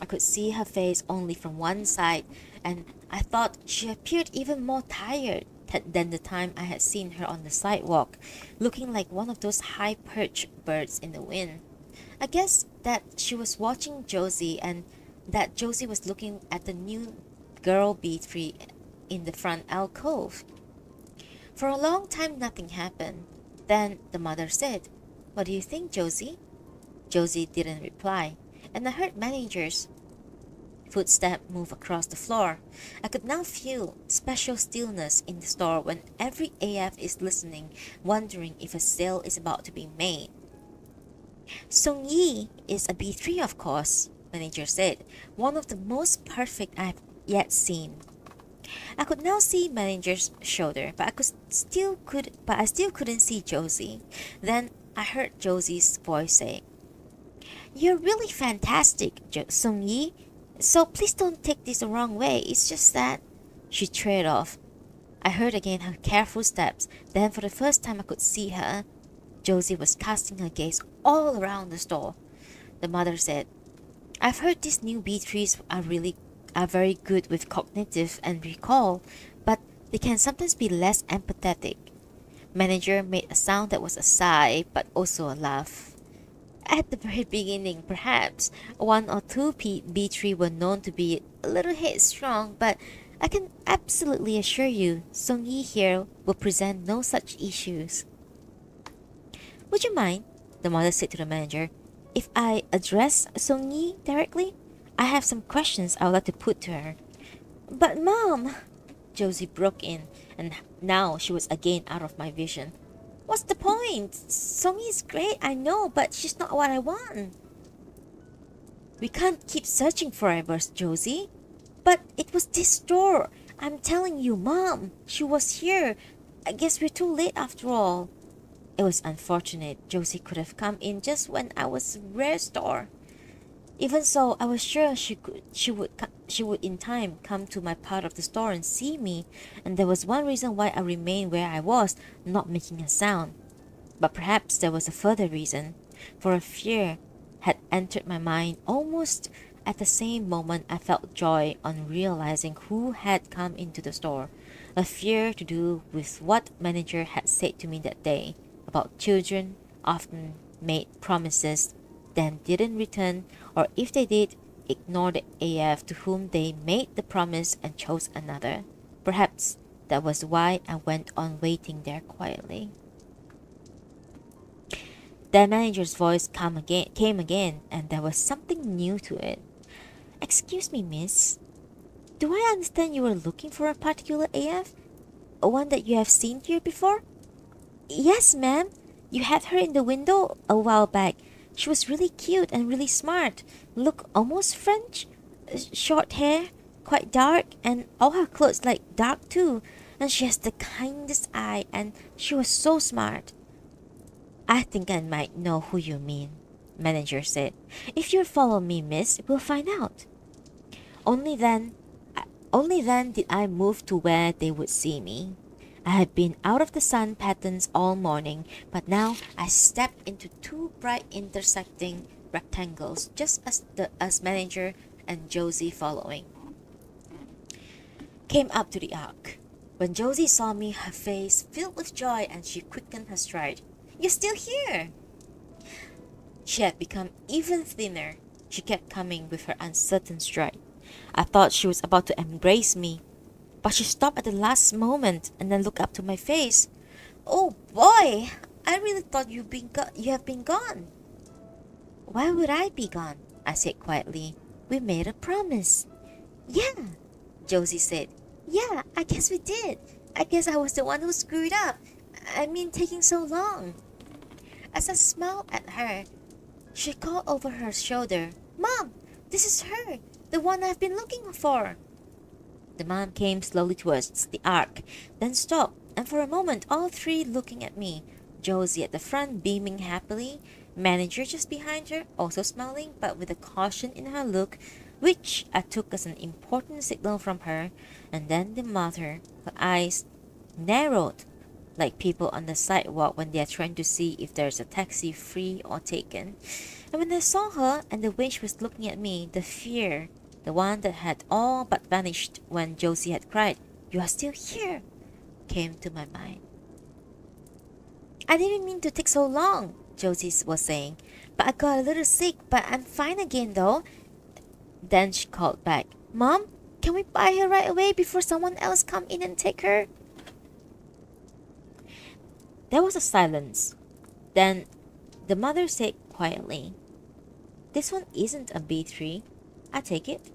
I could see her face only from one side, and I thought she appeared even more tired than the time I had seen her on the sidewalk, looking like one of those high-perched birds in the wind. I guess that she was watching Josie, and that Josie was looking at the new girl B3 in the front alcove. For a long time nothing happened. Then the mother said, "What do you think, Josie?" Josie didn't reply, and I heard manager's footstep move across the floor. I could now feel special stillness in the store when every AF is listening, wondering if a sale is about to be made. Sung Yi is a B3, of course, manager said, one of the most perfect I've yet seen. I could now see manager's shoulder, but I still couldn't see Josie. Then I heard Josie's voice say, "You're really fantastic, Sung Yi. So please don't take this the wrong way. It's just that..." She trailed off. I heard again her careful steps. Then for the first time I could see her. Josie was casting her gaze all around the store. The mother said, "I've heard these new B3s are very good with cognitive and recall, but they can sometimes be less empathetic." Manager made a sound that was a sigh, but also a laugh. At the very beginning, perhaps, 1 or 2 B3 were known to be a little headstrong, but I can absolutely assure you, Sung Yi here will present no such issues. "Would you mind," the mother said to the manager, "if I address Sung Yi directly? I have some questions I would like to put to her." "But Mom," Josie broke in, and now she was again out of my vision. "What's the point? Sung Yi is great, I know, but she's not what I want." "We can't keep searching forever, Josie." "But it was this store. I'm telling you, Mom. She was here. I guess we're too late after all." It was unfortunate. Josie could have come in just when I was in rare store. Even so, I was sure she would in time come to my part of the store and see me, and there was one reason why I remained where I was, not making a sound. But perhaps there was a further reason, for a fear had entered my mind almost at the same moment I felt joy on realizing who had come into the store. A fear to do with what manager had said to me that day about children often made promises, then didn't return, or if they did, ignored the AF to whom they made the promise and chose another. Perhaps that was why I went on waiting there quietly. The manager's voice came again, and there was something new to it. Excuse me, miss. Do I understand you were looking for a particular AF? One that you have seen here before? Yes, ma'am. You had her in the window a while back. She was really cute and really smart. Look almost French. Short hair, quite dark, and all her clothes like dark too. And she has the kindest eye, and she was so smart. I think I might know who you mean, manager said. If you'll follow me, miss, we'll find out. Only then, only then did I move to where they would see me. I had been out of the sun patterns all morning, but now I stepped into two bright intersecting rectangles, just as manager and Josie following came up to the arc. When Josie saw me, her face filled with joy, and she quickened her stride. You're still here! She had become even thinner. She kept coming with her uncertain stride. I thought she was about to embrace me, but she stopped at the last moment and then looked up to my face. Oh boy! I really thought you have been gone. Why would I be gone? I said quietly. We made a promise. Yeah, Josie said. Yeah, I guess we did. I guess I was the one who screwed up. I mean, taking so long. As I smiled at her, she called over her shoulder, Mom, this is her, the one I've been looking for. The mom came slowly towards the arc, then stopped, and for a moment all three looking at me. Josie at the front beaming happily, manager just behind her also smiling but with a caution in her look, which I took as an important signal from her, and then the mother, her eyes narrowed like people on the sidewalk when they are trying to see if there's a taxi free or taken. And when I saw her and the way she was looking at me, the fear, the one that had all but vanished when Josie had cried, You are still here, came to my mind. I didn't mean to take so long, Josie was saying, but I got a little sick, but I'm fine again though. Then she called back, Mom, can we buy her right away before someone else come in and take her? There was a silence. Then the mother said quietly, This one isn't a B3. I take it.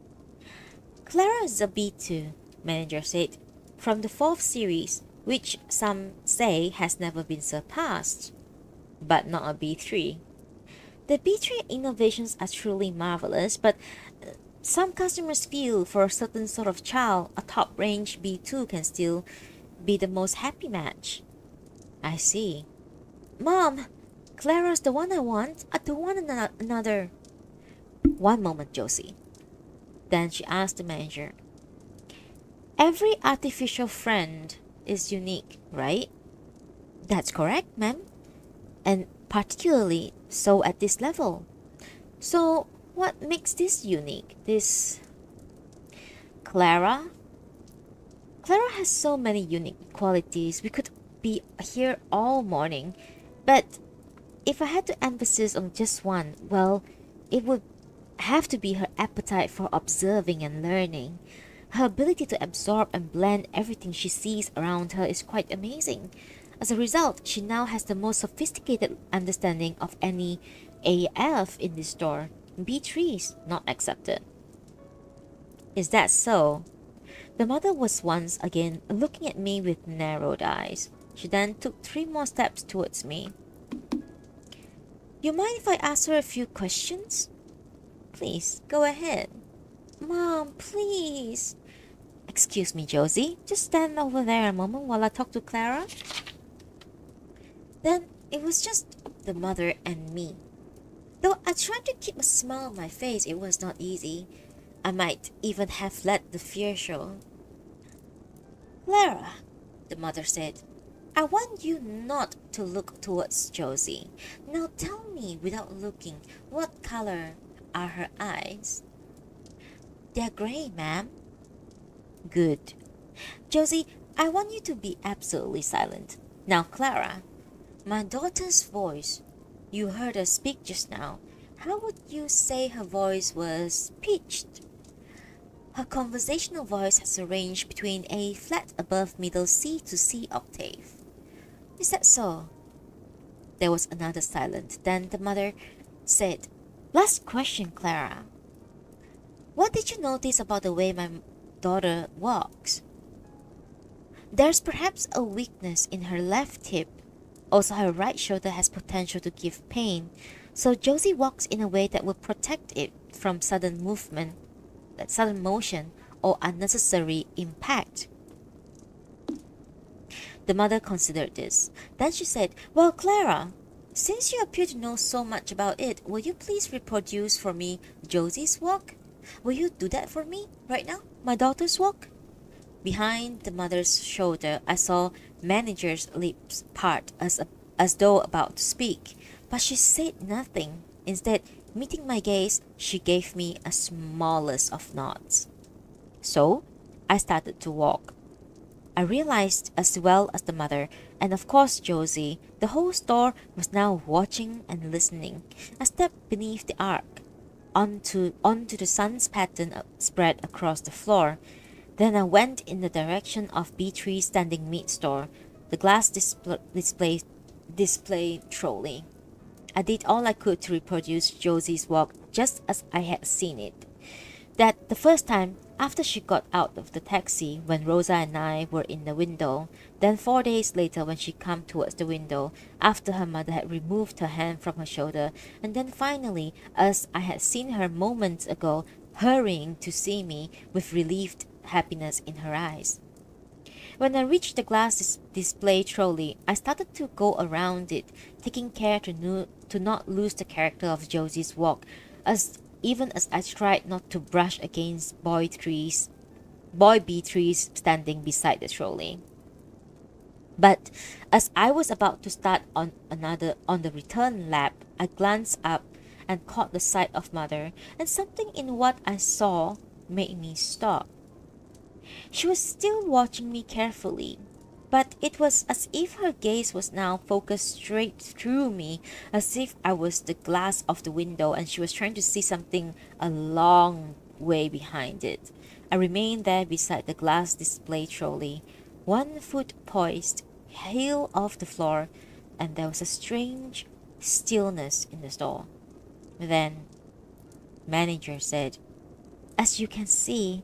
Klara is a B2, manager said, from the 4th series, which some say has never been surpassed, but not a B3. The B3 innovations are truly marvelous, but some customers feel for a certain sort of child, a top-range B2 can still be the most happy match. I see. Mom, Clara's the one I want. I don't want another. One moment, Josie. Then she asked the manager, Every artificial friend is unique, right? That's correct, ma'am. And particularly so at this level. So what makes this unique? This Klara? Klara has so many unique qualities. We could be here all morning. But if I had to emphasize on just one, well, it would have to be her appetite for observing and learning. Her ability to absorb and blend everything she sees around her is quite amazing. As a result, she now has the most sophisticated understanding of any AF in this store. B3s not accepted. Is that so? The mother was once again looking at me with narrowed eyes. She then took 3 more steps towards me. You mind if I ask her a few questions? Please, go ahead. Mom, please. Excuse me, Josie. Just stand over there a moment while I talk to Klara. Then it was just the mother and me. Though I tried to keep a smile on my face, it was not easy. I might even have let the fear show. Klara, the mother said, I want you not to look towards Josie. Now tell me without looking, what color are her eyes? They're gray, ma'am. Good. Josie, I want you to be absolutely silent. Now, Klara, my daughter's voice. You heard her speak just now. How would you say her voice was pitched? Her conversational voice has a range between a flat above middle C to C octave. Is that so? There was another silence. Then the mother said, Last question, Klara. What did you notice about the way my daughter walks? There's perhaps a weakness in her left hip. Also, her right shoulder has potential to give pain, so Josie walks in a way that will protect it from sudden motion, or unnecessary impact. The mother considered this. Then she said, Well, Klara, since you appear to know so much about it, will you please reproduce for me Josie's walk? Will you do that for me right now? My daughter's walk? Behind the mother's shoulder, I saw manager's lips part as though about to speak, but she said nothing. Instead, meeting my gaze, she gave me a smallest of nods. So, I started to walk. I realized, as well as the mother, and of course Josie, the whole store was now watching and listening. I stepped beneath the arc, onto the sun's pattern spread across the floor. Then I went in the direction of B3 standing meat store, the glass display trolley. I did all I could to reproduce Josie's walk just as I had seen it. That the first time after she got out of the taxi when Rosa and I were in the window, then 4 days later when she came towards the window after her mother had removed her hand from her shoulder, and then finally as I had seen her moments ago hurrying to see me with relieved happiness in her eyes. When I reached the glass display trolley, I started to go around it, taking care to not lose the character of Josie's walk, even as I tried not to brush against boy B3's standing beside the trolley. But as I was about to start on the return lap, I glanced up and caught the sight of mother, and something in what I saw made me stop. She was still watching me carefully, but it was as if her gaze was now focused straight through me, as if I was the glass of the window and she was trying to see something a long way behind it. I remained there beside the glass display trolley, 1 foot poised, heel off the floor, and there was a strange stillness in the store. Then, manager said, As you can see,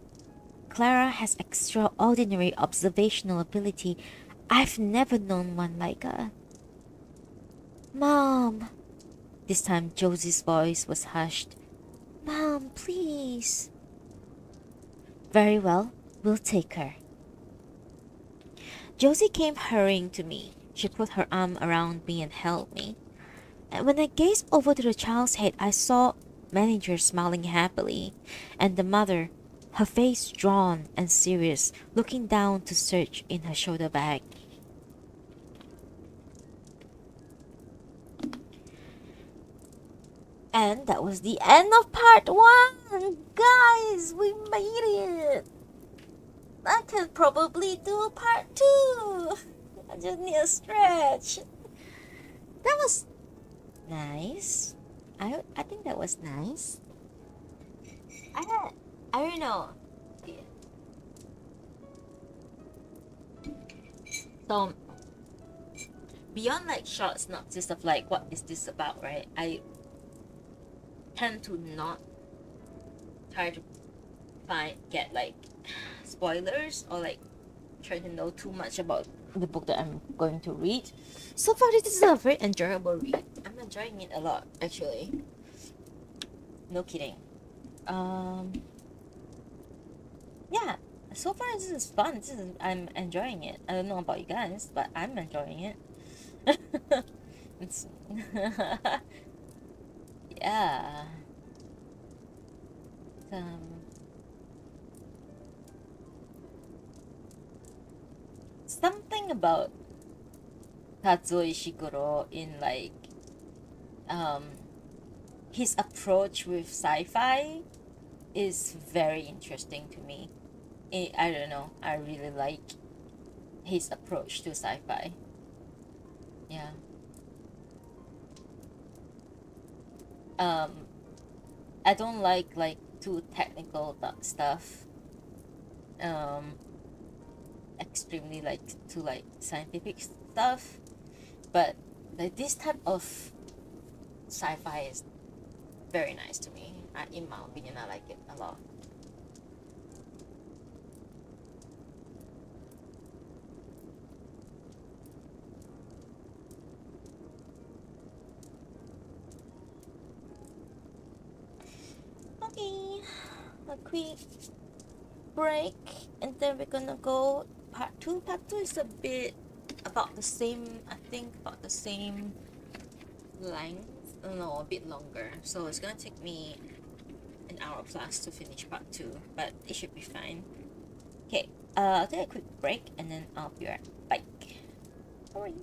Klara has extraordinary observational ability. I've never known one like her. Mom! This time Josie's voice was hushed. Mom, please. Very well, we'll take her. Josie came hurrying to me. She put her arm around me and held me. And when I gazed over to the child's head, I saw manager smiling happily, and the mother, her face drawn and serious, looking down to search in her shoulder bag. And that was the end of part 1! Guys, we made it! I can probably do part 2! I just need a stretch. That was nice. I think that was nice. I don't know. So beyond like short synopsis of like what is this about, right? I tend to not try to get like spoilers or like try to know too much about the book that I'm going to read. So far this is a very enjoyable read. I'm enjoying it a lot actually. No kidding. Yeah, so far this is fun. I'm enjoying it. I don't know about you guys, but I'm enjoying it. It's yeah. Something about Kazuo Ishiguro in like um his approach with sci-fi is very interesting to me. I don't know. I really like his approach to sci-fi. Yeah. Um, I don't like too technical stuff. Um, extremely like too like scientific stuff. But like this type of sci-fi is very nice to me. In my opinion, I like it a lot. Okay, a quick break, and then we're gonna go part two. Part two is a bit about the same. I think about the same length. No, a bit longer. So it's gonna take me an hour plus to finish part two, but it should be fine. Okay, I'll take a quick break and then I'll be right back. Bye.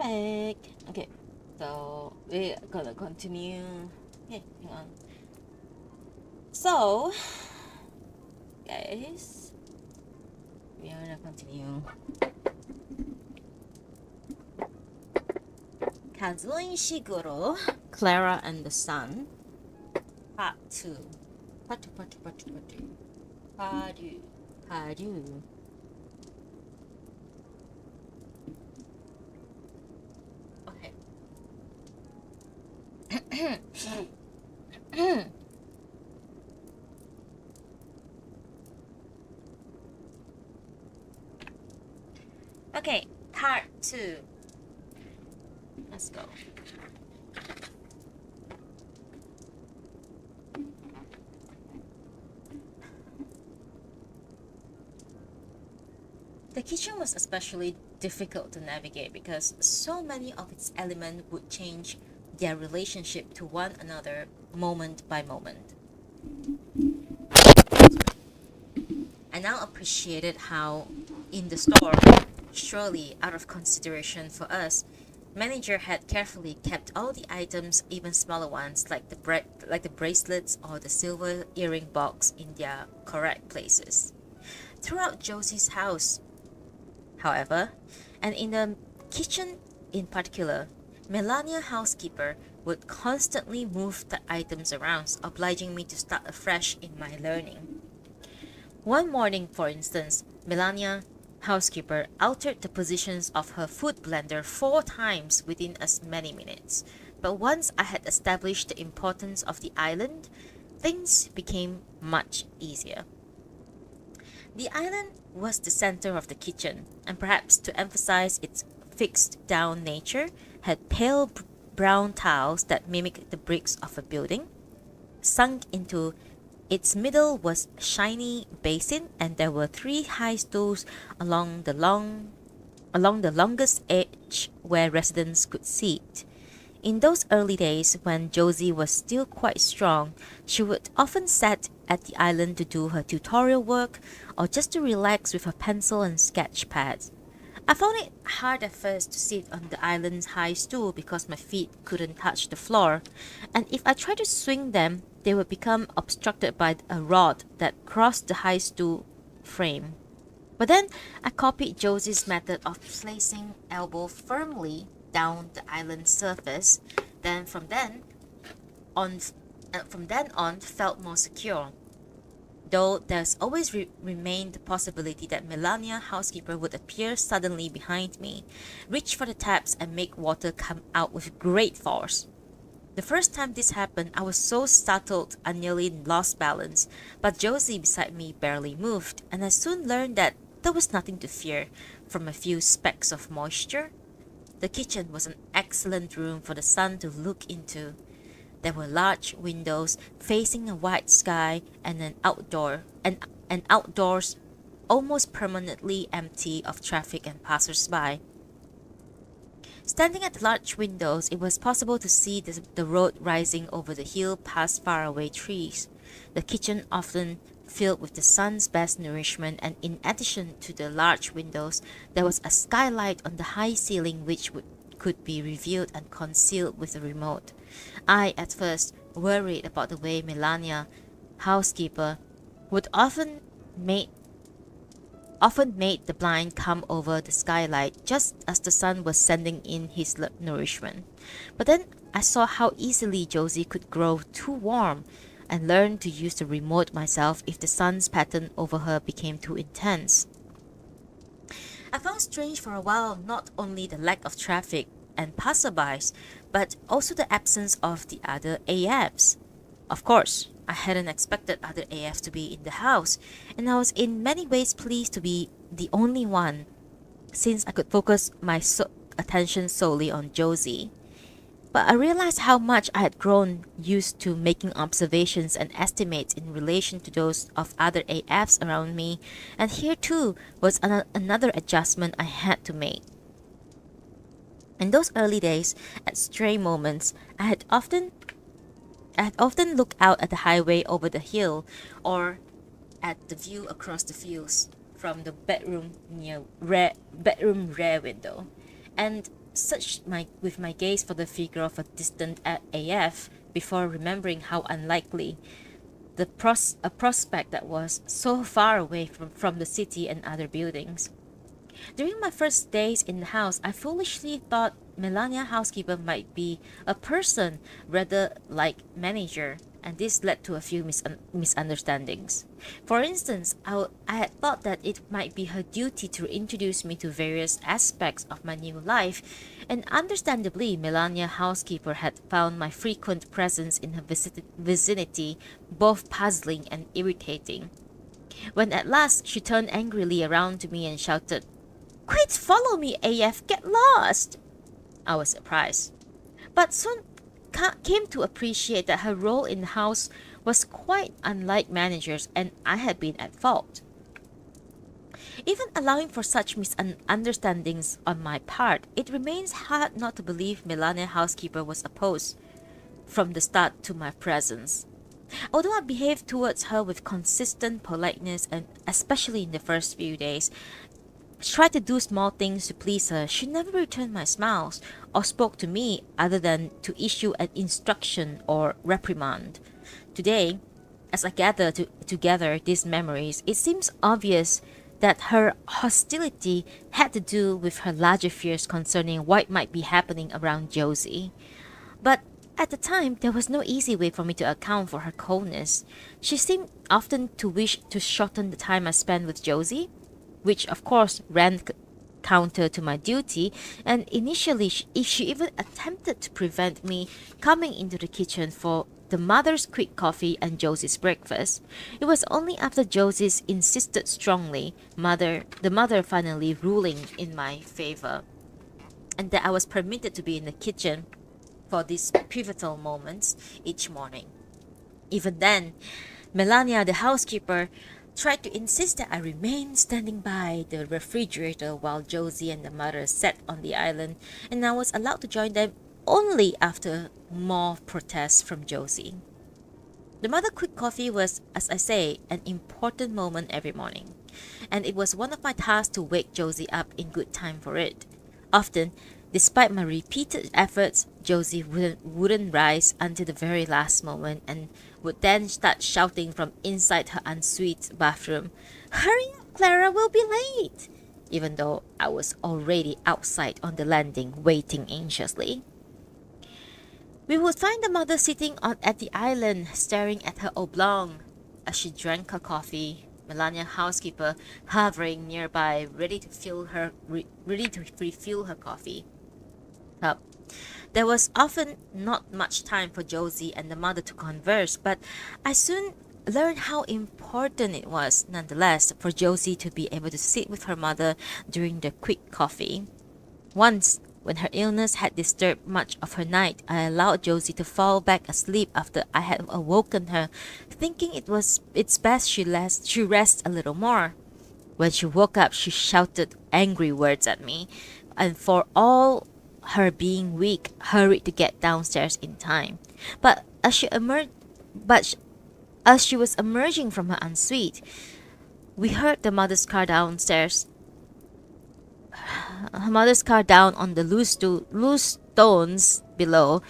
back. Okay, so we're gonna continue. Okay, hang on. So, guys, we are gonna continue. Kazuo and Ishiguro, Klara and the Sun, Part 2. Part 2, Part 2, Part 2, Part 2. Part 2, Part 2. Okay. Okay, Part 2. Let's go. The kitchen was especially difficult to navigate because so many of its elements would change their relationship to one another moment by moment. I now appreciated how, in the store, surely out of consideration for us, manager had carefully kept all the items, even smaller ones like the bracelets or the silver earring box, in their correct places. Throughout Josie's house, however, and in the kitchen in particular, Melania housekeeper would constantly move the items around, obliging me to start afresh in my learning. One morning, for instance, Melania, housekeeper, altered the positions of her food blender 4 times within as many minutes. But once I had established the importance of the island, things became much easier. The island was the center of the kitchen, and perhaps to emphasize its fixed down nature, had pale brown tiles that mimicked the bricks of a building. Sunk into its middle was a shiny basin, and there were 3 high stools along the longest edge where residents could sit. In those early days, when Josie was still quite strong, she would often sit at the island to do her tutorial work or just to relax with her pencil and sketch pad. I found it hard at first to sit on the island's high stool because my feet couldn't touch the floor, and if I tried to swing them, they would become obstructed by a rod that crossed the high stool frame. But then I copied Josie's method of placing elbow firmly down the island's surface. Then from then on felt more secure. Though there's always remained the possibility that Melania, housekeeper, would appear suddenly behind me, reach for the taps, and make water come out with great force. The first time this happened, I was so startled I nearly lost balance, but Josie beside me barely moved, and I soon learned that there was nothing to fear from a few specks of moisture. The kitchen was an excellent room for the sun to look into. There were large windows facing a wide sky and outdoors almost permanently empty of traffic and passers-by. Standing at the large windows, it was possible to see the road rising over the hill past faraway trees. The kitchen often filled with the sun's best nourishment, and in addition to the large windows, there was a skylight on the high ceiling which could be revealed and concealed with a remote. I, at first, worried about the way Melania, housekeeper, would often made the blind come over the skylight just as the sun was sending in his nourishment. But then I saw how easily Josie could grow too warm, and learned to use the remote myself if the sun's pattern over her became too intense. I found strange for a while not only the lack of traffic and passerbys, but also the absence of the other AFs. Of course, I hadn't expected other AFs to be in the house, and I was in many ways pleased to be the only one, since I could focus my attention solely on Josie. But I realized how much I had grown used to making observations and estimates in relation to those of other AFs around me, and here too was another adjustment I had to make. In those early days, at stray moments, I had often looked out at the highway over the hill, or at the view across the fields from the bedroom rear window, and searched with my gaze for the figure of a distant AF before remembering how unlikely a prospect that was so far away from the city and other buildings. During my first days in the house, I foolishly thought Melania housekeeper might be a person rather like manager, and this led to a few misunderstandings. For instance, I had thought that it might be her duty to introduce me to various aspects of my new life, and understandably, Melania housekeeper had found my frequent presence in her vicinity both puzzling and irritating. When at last she turned angrily around to me and shouted, "Quit follow me, AF, get lost!" I was surprised, but soon came to appreciate that her role in the house was quite unlike managers and I had been at fault. Even allowing for such misunderstandings on my part, it remains hard not to believe Melania housekeeper was opposed from the start to my presence. Although I behaved towards her with consistent politeness and especially in the first few days, tried to do small things to please her, she never returned my smiles or spoke to me other than to issue an instruction or reprimand. Today, as I gather together these memories, it seems obvious that her hostility had to do with her larger fears concerning what might be happening around Josie. But at the time, there was no easy way for me to account for her coldness. She seemed often to wish to shorten the time I spent with Josie, which of course ran counter to my duty, and initially if she even attempted to prevent me coming into the kitchen for the mother's quick coffee and Josie's breakfast. It was only after Josie's insisted strongly, the mother finally ruling in my favor, and that I was permitted to be in the kitchen for these pivotal moments each morning. Even then, Melania, the housekeeper, tried to insist that I remain standing by the refrigerator while Josie and the mother sat on the island, and I was allowed to join them only after more protests from Josie. The mother quick coffee was, as I say, an important moment every morning, and it was one of my tasks to wake Josie up in good time for it. Often, despite my repeated efforts, Josie wouldn't rise until the very last moment and would then start shouting from inside her ensuite bathroom, "Hurry up, Klara, we'll be late!" Even though I was already outside on the landing waiting anxiously. We would find the mother sitting at the island staring at her oblong as she drank her coffee, Melania housekeeper hovering nearby ready to refill her coffee cup. There was often not much time for Josie and the mother to converse, but I soon learned how important it was, nonetheless, for Josie to be able to sit with her mother during the quick coffee. Once, when her illness had disturbed much of her night, I allowed Josie to fall back asleep after I had awoken her, thinking it's best she rest a little more. When she woke up, she shouted angry words at me, and for all her being weak, hurried to get downstairs in time. But as she was emerging from her ensuite, we heard her mother's car down on the loose stones below,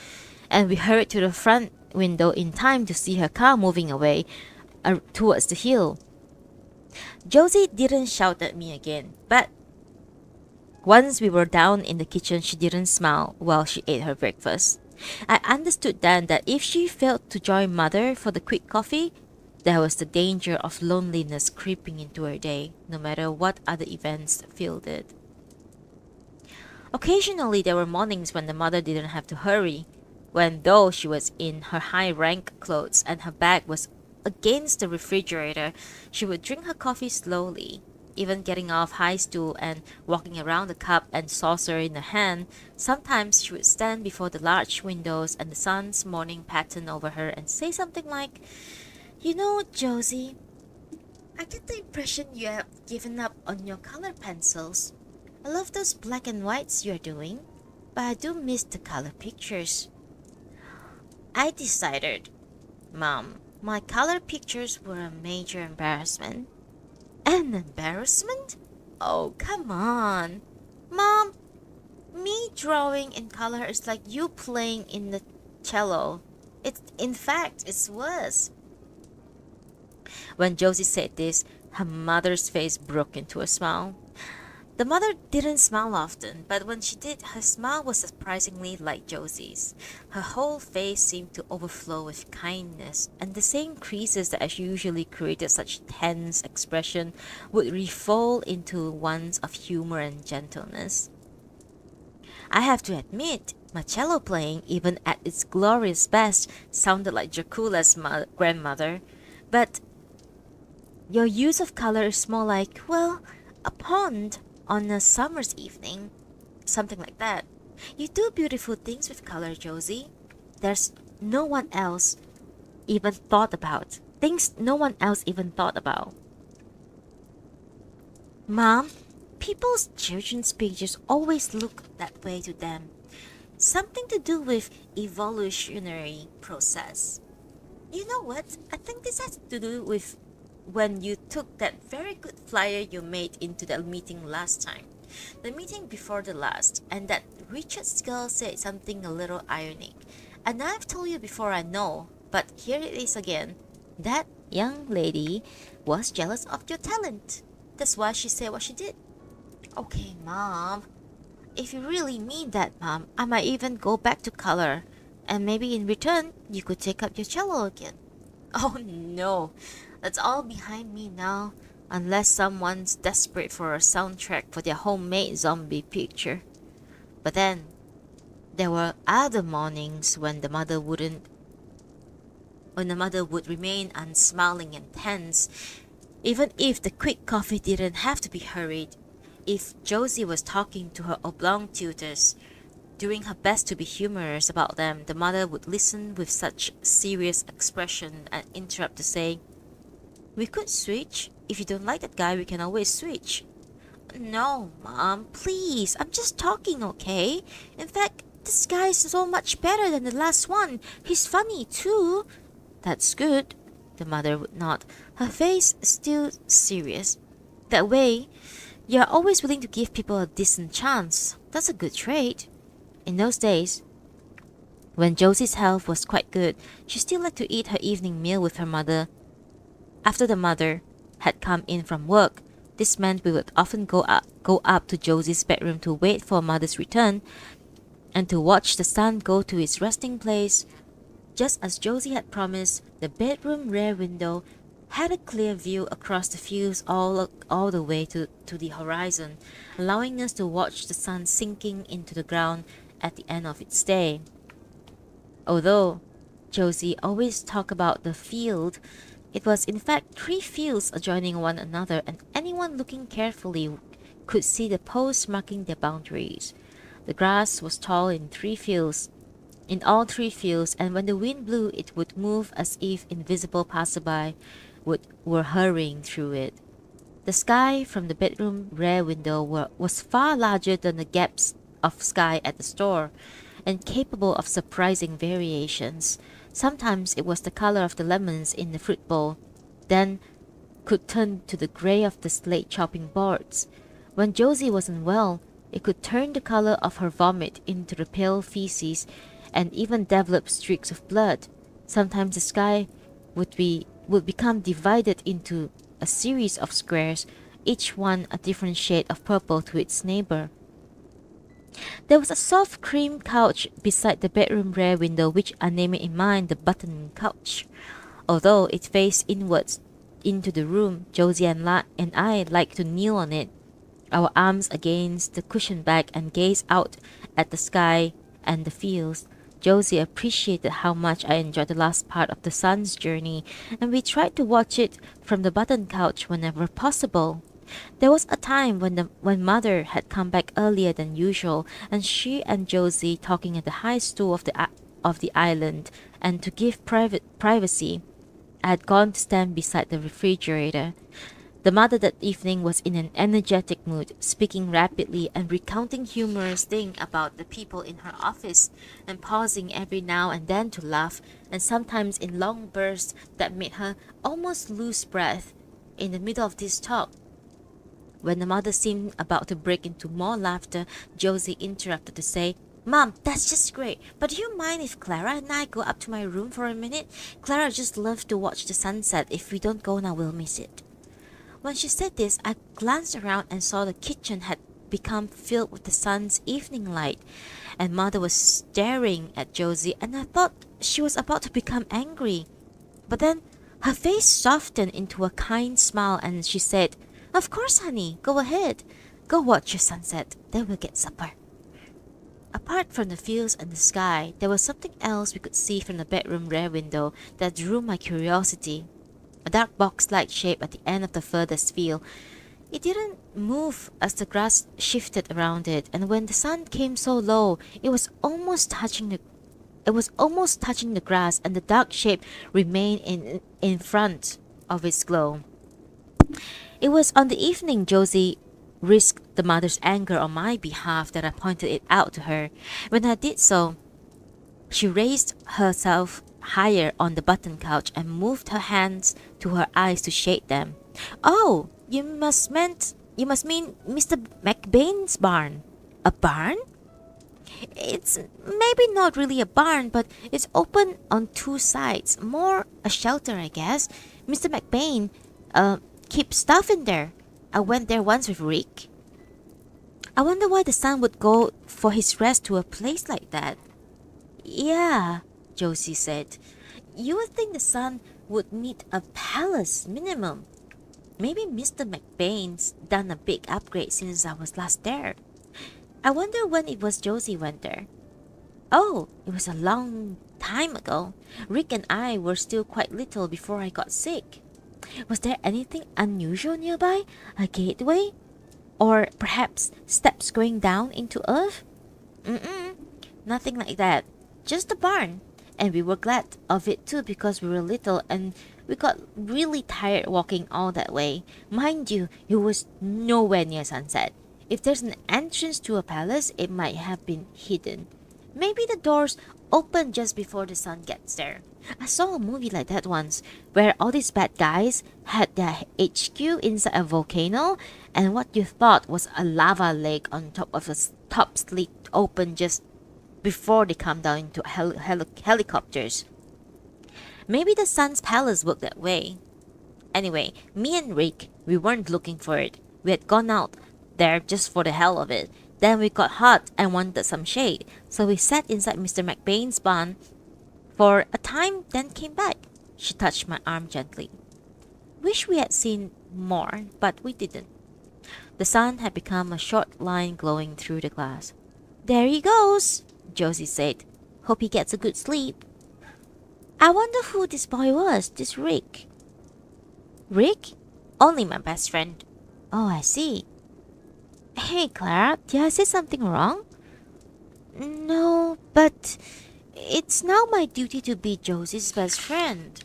and we hurried to the front window in time to see her car moving away towards the hill. Josie didn't shout at me again, but once we were down in the kitchen, she didn't smile while she ate her breakfast. I understood then that if she failed to join mother for the quick coffee, there was the danger of loneliness creeping into her day, no matter what other events filled it. Occasionally, there were mornings when the mother didn't have to hurry, when though she was in her high-rank clothes and her back was against the refrigerator, she would drink her coffee slowly, even getting off high stool and walking around the cup and saucer in her hand. Sometimes she would stand before the large windows and the sun's morning pattern over her and say something like, "You know, Josie, I get the impression you have given up on your color pencils. I love those black and whites you're doing, but I do miss the color pictures." I decided, Mom, my color pictures were a major embarrassment. An embarrassment? Oh, come on. Mom, Me drawing in color is like you playing in the cello. In fact, it's worse. When Josie said this, her mother's face broke into a smile. The mother didn't smile often, but when she did, her smile was surprisingly like Josie's. Her whole face seemed to overflow with kindness, and the same creases that usually created such tense expression would refold into ones of humor and gentleness. I have to admit, my cello playing, even at its glorious best, sounded like Dracula's grandmother. But your use of color is more like, well, a pond on a summer's evening. Something like that. You do beautiful things with color, Josie. There's no one else even thought about. Things no one else even thought about. Mom, people's children's pictures always look that way to them. Something to do with evolutionary process. You know what? I think this has to do with when you took that very good flyer you made into the meeting last time. The meeting before the last, and that Richard's girl said something a little ironic. And I've told you before I know, but here it is again. That young lady was jealous of your talent. That's why she said what she did. Okay, Mom. If you really mean that, Mom, I might even go back to color. And maybe in return, you could take up your cello again. Oh no, that's all behind me now, unless someone's desperate for a soundtrack for their homemade zombie picture. But then, there were other mornings when the mother would remain unsmiling and tense, even if the quick coffee didn't have to be hurried. If Josie was talking to her oblong tutors, doing her best to be humorous about them, the mother would listen with such serious expression and interrupt to say, "We could switch. If you don't like that guy, we can always switch." No, Mom, please. I'm just talking, okay? In fact, this guy's so much better than the last one. He's funny, too. That's good. The mother would nod, her face still serious. That way, you're always willing to give people a decent chance. That's a good trait. In those days, when Josie's health was quite good, she still liked to eat her evening meal with her mother. After the mother had come in from work, this meant we would often go up to Josie's bedroom to wait for mother's return and to watch the sun go to its resting place. Just as Josie had promised, the bedroom rear window had a clear view across the fields all the way to the horizon, allowing us to watch the sun sinking into the ground at the end of its day. Although Josie always talked about the field, it was in fact 3 fields adjoining one another, and anyone looking carefully could see the posts marking their boundaries. The grass was tall in all 3 fields, and when the wind blew, it would move as if invisible passerby were hurrying through it. The sky from the bedroom rear window was far larger than the gaps of sky at the store, and capable of surprising variations. Sometimes it was the color of the lemons in the fruit bowl, then could turn to the gray of the slate chopping boards. When Josie wasn't well, it could turn the color of her vomit into the pale feces and even develop streaks of blood. Sometimes the sky would become divided into a series of squares, each one a different shade of purple to its neighbor. There was a soft cream couch beside the bedroom rear window, which I named in mind the button couch. Although it faced inwards into the room, Josie and I liked to kneel on it, our arms against the cushion back, and gaze out at the sky and the fields. Josie appreciated how much I enjoyed the last part of the sun's journey, and we tried to watch it from the button couch whenever possible. There was a time when Mother had come back earlier than usual, and she and Josie talking at the high stool of the island, and to give privacy, I had gone to stand beside the refrigerator. The mother that evening was in an energetic mood, speaking rapidly and recounting humorous things about the people in her office, and pausing every now and then to laugh, and sometimes in long bursts that made her almost lose breath. In the middle of this talk, When the mother seemed about to break into more laughter, Josie interrupted to say, Mom, that's just great, but do you mind if Klara and I go up to my room for a minute? Klara just loves to watch the sunset. If we don't go now, we'll miss it. When she said this, I glanced around and saw the kitchen had become filled with the sun's evening light, and Mother was staring at Josie, and I thought she was about to become angry. But then her face softened into a kind smile, and she said, Of course, honey, go ahead. Go watch your sunset, then we'll get supper. Apart from the fields and the sky, there was something else we could see from the bedroom rear window that drew my curiosity. A dark box-like shape at the end of the furthest field. It didn't move as the grass shifted around it, and when the sun came so low, it was almost touching the grass, and the dark shape remained in front of its glow. It was on the evening Josie risked the mother's anger on my behalf that I pointed it out to her. When I did so, she raised herself higher on the button couch and moved her hands to her eyes to shade them. Oh, you must mean Mr. McBain's barn. A barn? It's maybe not really a barn, but it's open on two sides. More a shelter, I guess. Mr. McBain keeps stuff in there. I went there once with Rick. I wonder why the son would go for his rest to a place like that. Yeah, Josie said. You would think the son would need a palace minimum. Maybe Mr. McBain's done a big upgrade since I was last there. I wonder when it was Josie went there. Oh, it was a long time ago. Rick and I were still quite little before I got sick. Was there anything unusual nearby? A gateway? Or perhaps steps going down into earth? Nothing like that. Just a barn. And we were glad of it too because we were little and we got really tired walking all that way. Mind you, it was nowhere near sunset. If there's an entrance to a palace, it might have been hidden. Maybe the doors open just before the sun gets there. I saw a movie like that once, where all these bad guys had their HQ inside a volcano, and what you thought was a lava lake on top of a top slit open just before they come down into helicopters. Maybe the sun's palace worked that way. Anyway, me and Rick, we weren't looking for it. We had gone out there just for the hell of it. Then we got hot and wanted some shade, so we sat inside Mr. McBain's barn for a time, then came back. She touched my arm gently. Wish we had seen more, but we didn't. The sun had become a short line glowing through the glass. There he goes, Josie said. Hope he gets a good sleep. I wonder who this boy was, this Rick. Rick? Only my best friend. Oh, I see. Hey, Klara, did I say something wrong? No, but it's now my duty to be Josie's best friend.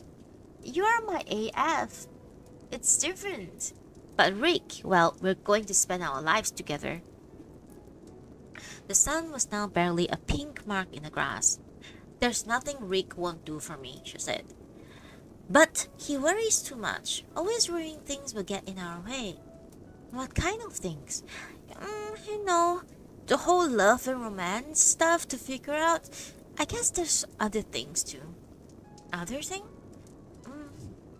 You're my AF. It's different. But Rick, well, we're going to spend our lives together. The sun was now barely a pink mark in the grass. There's nothing Rick won't do for me, she said. But he worries too much, always worrying things will get in our way. What kind of things? The whole love and romance stuff to figure out. I guess there's other things too. Other thing?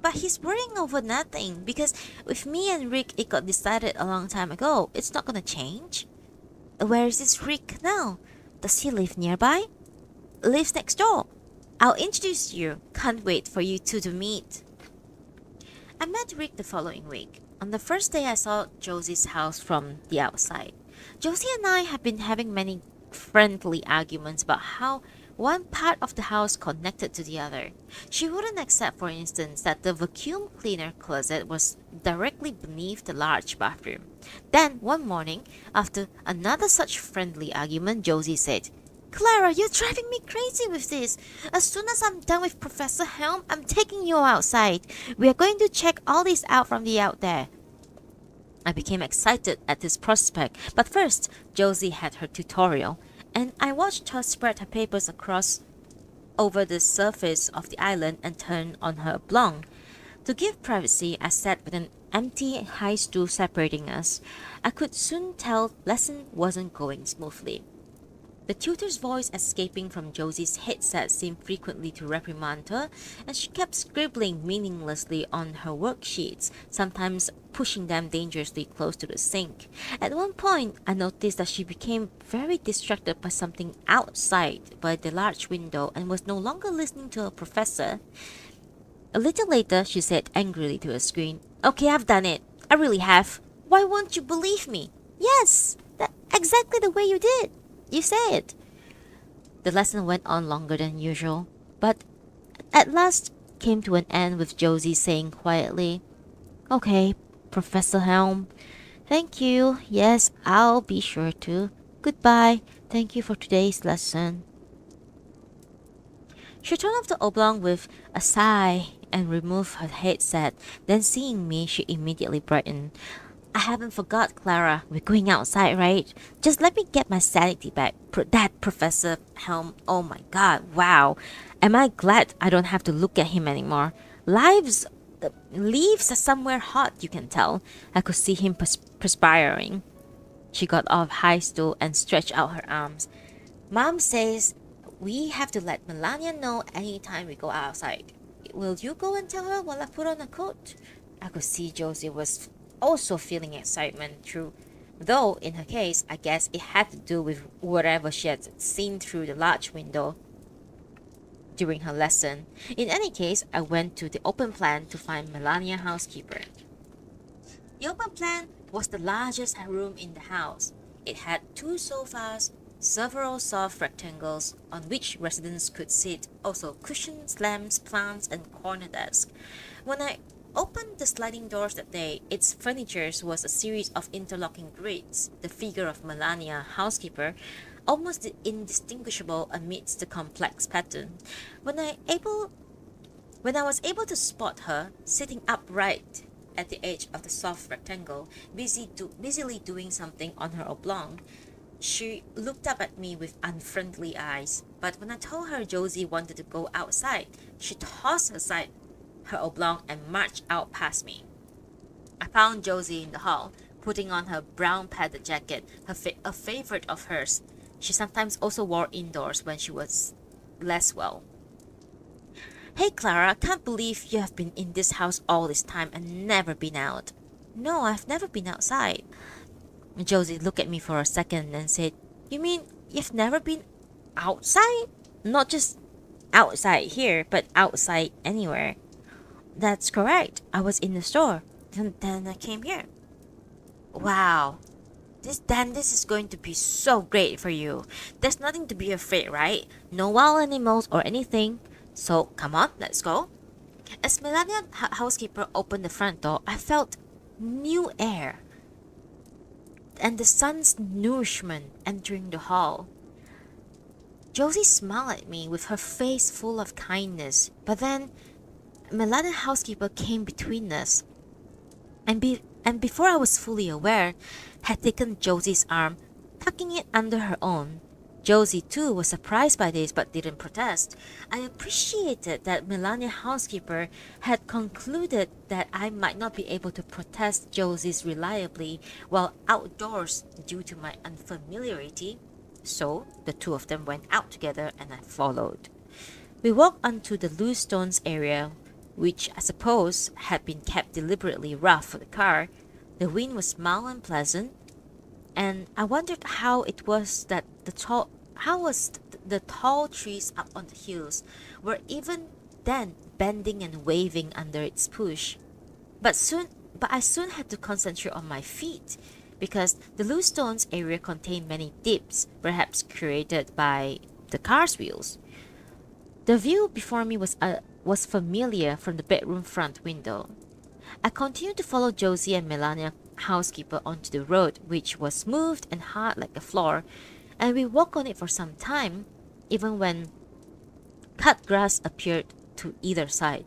But he's worrying over nothing because with me and Rick, it got decided a long time ago. It's not gonna change. Where is this Rick now? Does he live nearby? Lives next door. I'll introduce you. Can't wait for you two to meet. I met Rick the following week. On the first day I saw Josie's house from the outside. Josie and I have been having many friendly arguments about how one part of the house connected to the other. She wouldn't accept, for instance, that the vacuum cleaner closet was directly beneath the large bathroom. Then, one morning, after another such friendly argument, Josie said, Klara, you're driving me crazy with this. As soon as I'm done with Professor Helm, I'm taking you outside. We are going to check all this out from the out there. I became excited at this prospect, but first, Josie had her tutorial, and I watched her spread her papers across over the surface of the island and turn on her oblong. To give privacy, I sat with an empty high stool separating us. I could soon tell lesson wasn't going smoothly. The tutor's voice escaping from Josie's headset seemed frequently to reprimand her, and she kept scribbling meaninglessly on her worksheets, sometimes pushing them dangerously close to the sink. At one point, I noticed that she became very distracted by something outside by the large window and was no longer listening to her professor. A little later, she said angrily to her screen, "Okay, I've done it. I really have. Why won't you believe me?" "Yes, that exactly the way you did. You said." The lesson went on longer than usual, but at last came to an end with Josie saying quietly, "Okay, Professor Helm. Thank you. Yes, I'll be sure to. Goodbye. Thank you for today's lesson." She turned off the oblong with a sigh and removed her headset. Then seeing me, she immediately brightened. "I haven't forgot, Klara. We're going outside, right? Just let me get my sanity back. That Professor Helm, oh my god, wow. Am I glad I don't have to look at him anymore. Leaves are somewhere hot, you can tell." I could see him perspiring. She got off high stool and stretched out her arms. "Mom says we have to let Melania know anytime we go outside. Will you go and tell her while I put on a coat?" I could see Josie was also feeling excitement through, though in her case, I guess it had to do with whatever she had seen through the large window during her lesson. In any case, I went to the open plan to find Melania housekeeper. The open plan was the largest room in the house. It had 2 sofas, several soft rectangles on which residents could sit, also cushions, lamps, plants, and corner desk. When I opened the sliding doors that day, its furniture was a series of interlocking grids, the figure of Melania, housekeeper, almost indistinguishable amidst the complex pattern. When I was able to spot her sitting upright at the edge of the soft rectangle, busily doing something on her oblong, she looked up at me with unfriendly eyes. But when I told her Josie wanted to go outside, she tossed aside her oblong and marched out past me. I found Josie in the hall, putting on her brown padded jacket, a favorite of hers. She sometimes also wore indoors when she was less well. "Hey Klara, I can't believe you have been in this house all this time and never been out." "No, I've never been outside." Josie looked at me for a second and said, "You mean you've never been outside? Not just outside here, but outside anywhere?" "That's correct. I was in the store. Then I came here." "Wow. This is going to be so great for you. There's nothing to be afraid, right? No wild animals or anything. So come on, let's go." As Melania, housekeeper, opened the front door, I felt new air and the sun's nourishment entering the hall. Josie smiled at me with her face full of kindness, but then Melania, housekeeper, came between us, and before I was fully aware, had taken Josie's arm, tucking it under her own. Josie too was surprised by this but didn't protest. I appreciated that Melania, housekeeper, had concluded that I might not be able to protest Josie's reliably while outdoors due to my unfamiliarity. So the two of them went out together and I followed. We walked onto the loose stones area, which I suppose had been kept deliberately rough for the car. The wind was mild and pleasant, and I wondered how it was that the tall trees up on the hills were even then bending and waving under its push. But I soon had to concentrate on my feet, because the loose stones area contained many dips, perhaps created by the car's wheels. The view before me was familiar from the bedroom front window. I continued to follow Josie and Melania, housekeeper, onto the road, which was smooth and hard like a floor, and we walked on it for some time, even when cut grass appeared to either side.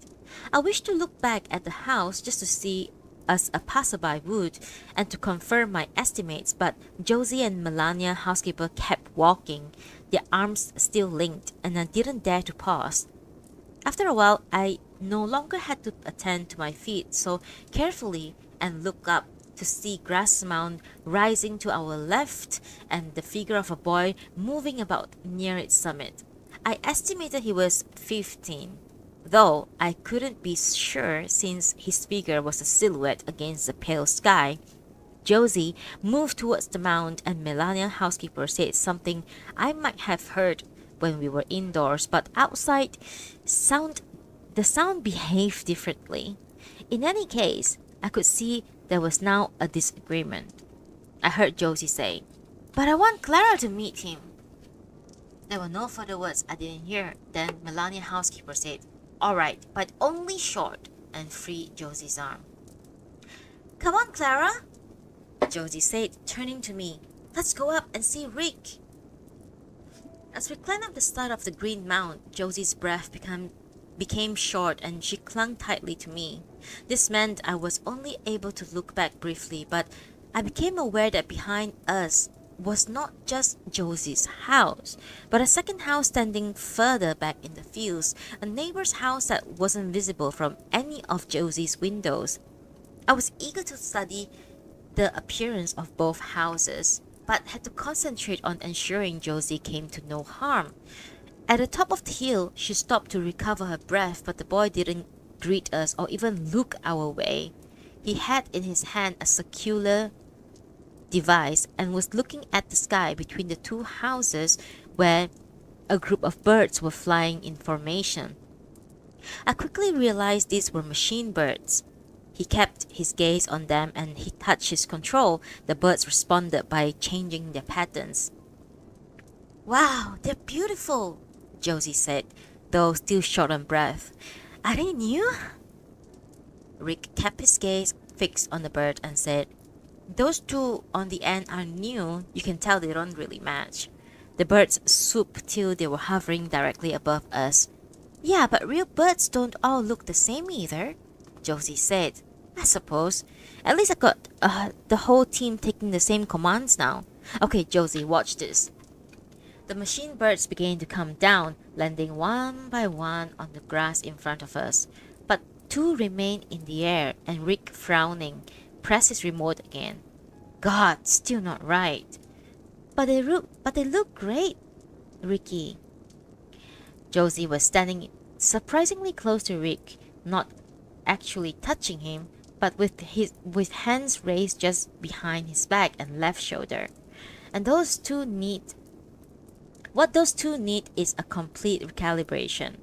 I wished to look back at the house just to see as a passerby would, and to confirm my estimates, but Josie and Melania, housekeeper, kept walking, their arms still linked, and I didn't dare to pause. After a while, I no longer had to attend to my feet, so carefully and looked up to see grass mound rising to our left and the figure of a boy moving about near its summit. I estimated he was 15, though I couldn't be sure since his figure was a silhouette against the pale sky. Josie moved towards the mound and Melania housekeeper said something I might have heard when we were indoors, but outside the sound behaved differently. In any case, I could see there was now a disagreement. I heard Josie say, "But I want Klara to meet him." There were no further words I didn't hear. Then Melania housekeeper said, "All right, but only short," and freed Josie's arm. "Come on, Klara," Josie said, turning to me. "Let's go up and see Rick." As we climbed up the side of the green mound, Josie's breath became short and she clung tightly to me. This meant I was only able to look back briefly, but I became aware that behind us was not just Josie's house, but a second house standing further back in the fields, a neighbor's house that wasn't visible from any of Josie's windows. I was eager to study the appearance of both houses, but had to concentrate on ensuring Josie came to no harm. At the top of the hill, she stopped to recover her breath, but the boy didn't greet us or even look our way. He had in his hand a circular device and was looking at the sky between the two houses where a group of birds were flying in formation. I quickly realized these were machine birds. He kept his gaze on them and he touched his control. The birds responded by changing their patterns. "Wow, they're beautiful," Josie said, though still short on breath. "Are they new?" Rick kept his gaze fixed on the bird and said, "Those two on the end are new. You can tell they don't really match." The birds swooped till they were hovering directly above us. "Yeah, but real birds don't all look the same either," Josie said. "I suppose. At least I got the whole team taking the same commands now. Okay, Josie, watch this." The machine birds began to come down, landing one by one on the grass in front of us. But two remained in the air, and Rick, frowning, pressed his remote again. "God, still not right." But they look great, Ricky." Josie was standing surprisingly close to Rick, not actually touching him, but with hands raised just behind his back and left shoulder. And what those two need is a complete recalibration.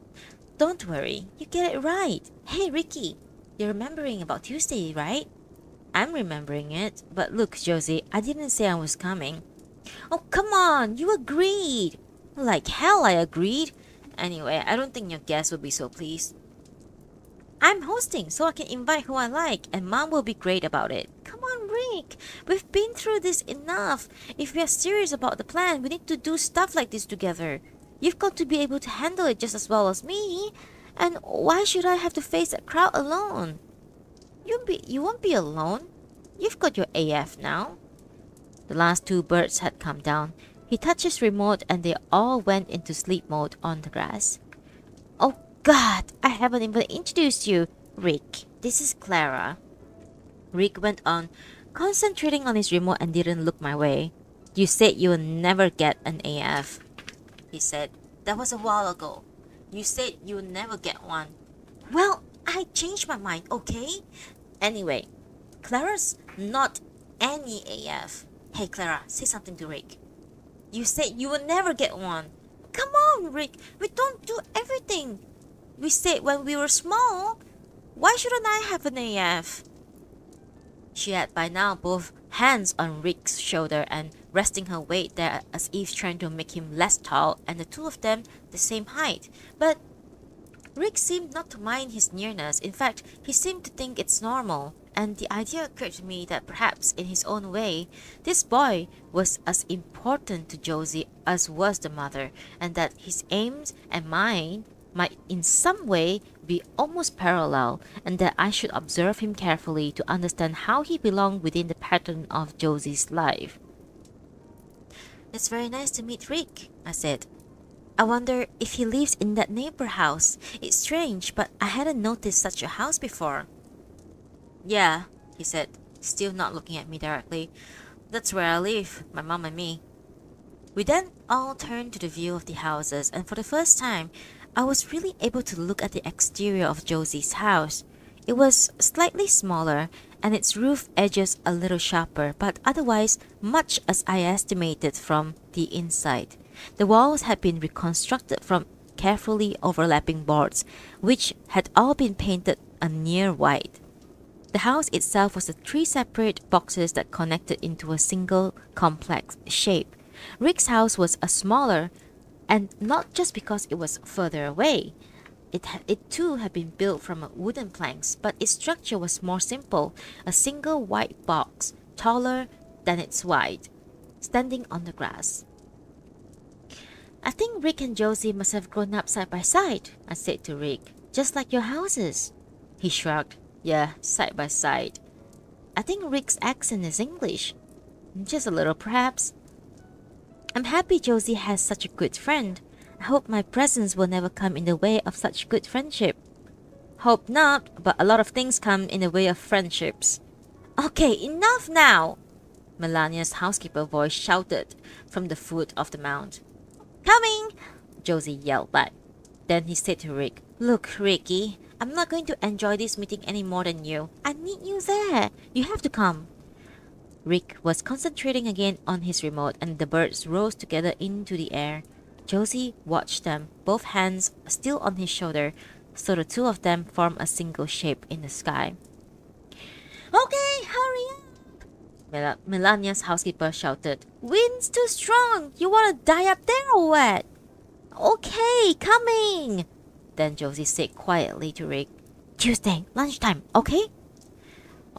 "Don't worry, you get it right. Hey, Ricky, you're remembering about Tuesday, right?" "I'm remembering it, but look, Josie, I didn't say I was coming." "Oh, come on, you agreed." "Like hell I agreed. Anyway, I don't think your guests will be so pleased." "I'm hosting, so I can invite who I like, and Mom will be great about it." "Come on, Rick. We've been through this enough. If we are serious about the plan, we need to do stuff like this together. You've got to be able to handle it just as well as me. And why should I have to face that crowd alone?" You won't be alone. You've got your AF now." The last two birds had come down. He touched his remote and they all went into sleep mode on the grass. "Oh God, I haven't even introduced you. Rick, this is Klara." Rick went on, concentrating on his remote and didn't look my way. "You said you would never get an AF," he said. "That was a while ago. You said you would never get one." "Well, I changed my mind, okay? Anyway, Klara's not any AF. Hey, Klara, say something to Rick." "You said you would never get one." "Come on, Rick. We don't do everything we said when we were small. Why shouldn't I have an AF?" She had by now both hands on Rick's shoulder and resting her weight there as if trying to make him less tall and the two of them the same height. But Rick seemed not to mind his nearness. In fact, he seemed to think it's normal. And the idea occurred to me that perhaps in his own way, this boy was as important to Josie as was the mother, and that his aims and mine might in some way be almost parallel, and that I should observe him carefully to understand how he belonged within the pattern of Josie's life. "It's very nice to meet Rick," I said. "I wonder if he lives in that neighbor house. It's strange, but I hadn't noticed such a house before." "Yeah, he said, still not looking at me directly. That's where I live, my mom and me. We then all turned to the view of the houses, and for the first time, I was really able to look at the exterior of Josie's house. It was slightly smaller, and its roof edges a little sharper, but otherwise much as I estimated from the inside. The walls had been reconstructed from carefully overlapping boards, which had all been painted a near white. The house itself was the three separate boxes that connected into a single complex shape. Rick's house was a smaller, and not just because it was further away. It too had been built from wooden planks, but its structure was more simple, a single white box, taller than its wide, standing on the grass. I think Rick and Josie must have grown up side by side, I said to Rick, just like your houses. He shrugged. Yeah, side by side. I think Rick's accent is English. Just a little, perhaps. I'm happy Josie has such a good friend. I hope my presence will never come in the way of such good friendship. Hope not, but a lot of things come in the way of friendships. Okay, enough now! Melania's housekeeper voice shouted from the foot of the mound. Coming! Josie yelled back. Then he said to Rick, Look, Ricky, I'm not going to enjoy this meeting any more than you. I need you there. You have to come. Rick was concentrating again on his remote, and the birds rose together into the air. Josie watched them, both hands still on his shoulder, so the two of them formed a single shape in the sky. Okay, hurry up! Melania's housekeeper shouted. Wind's too strong! You want to die up there or what? Okay, coming! Then Josie said quietly to Rick, Tuesday, lunchtime, okay?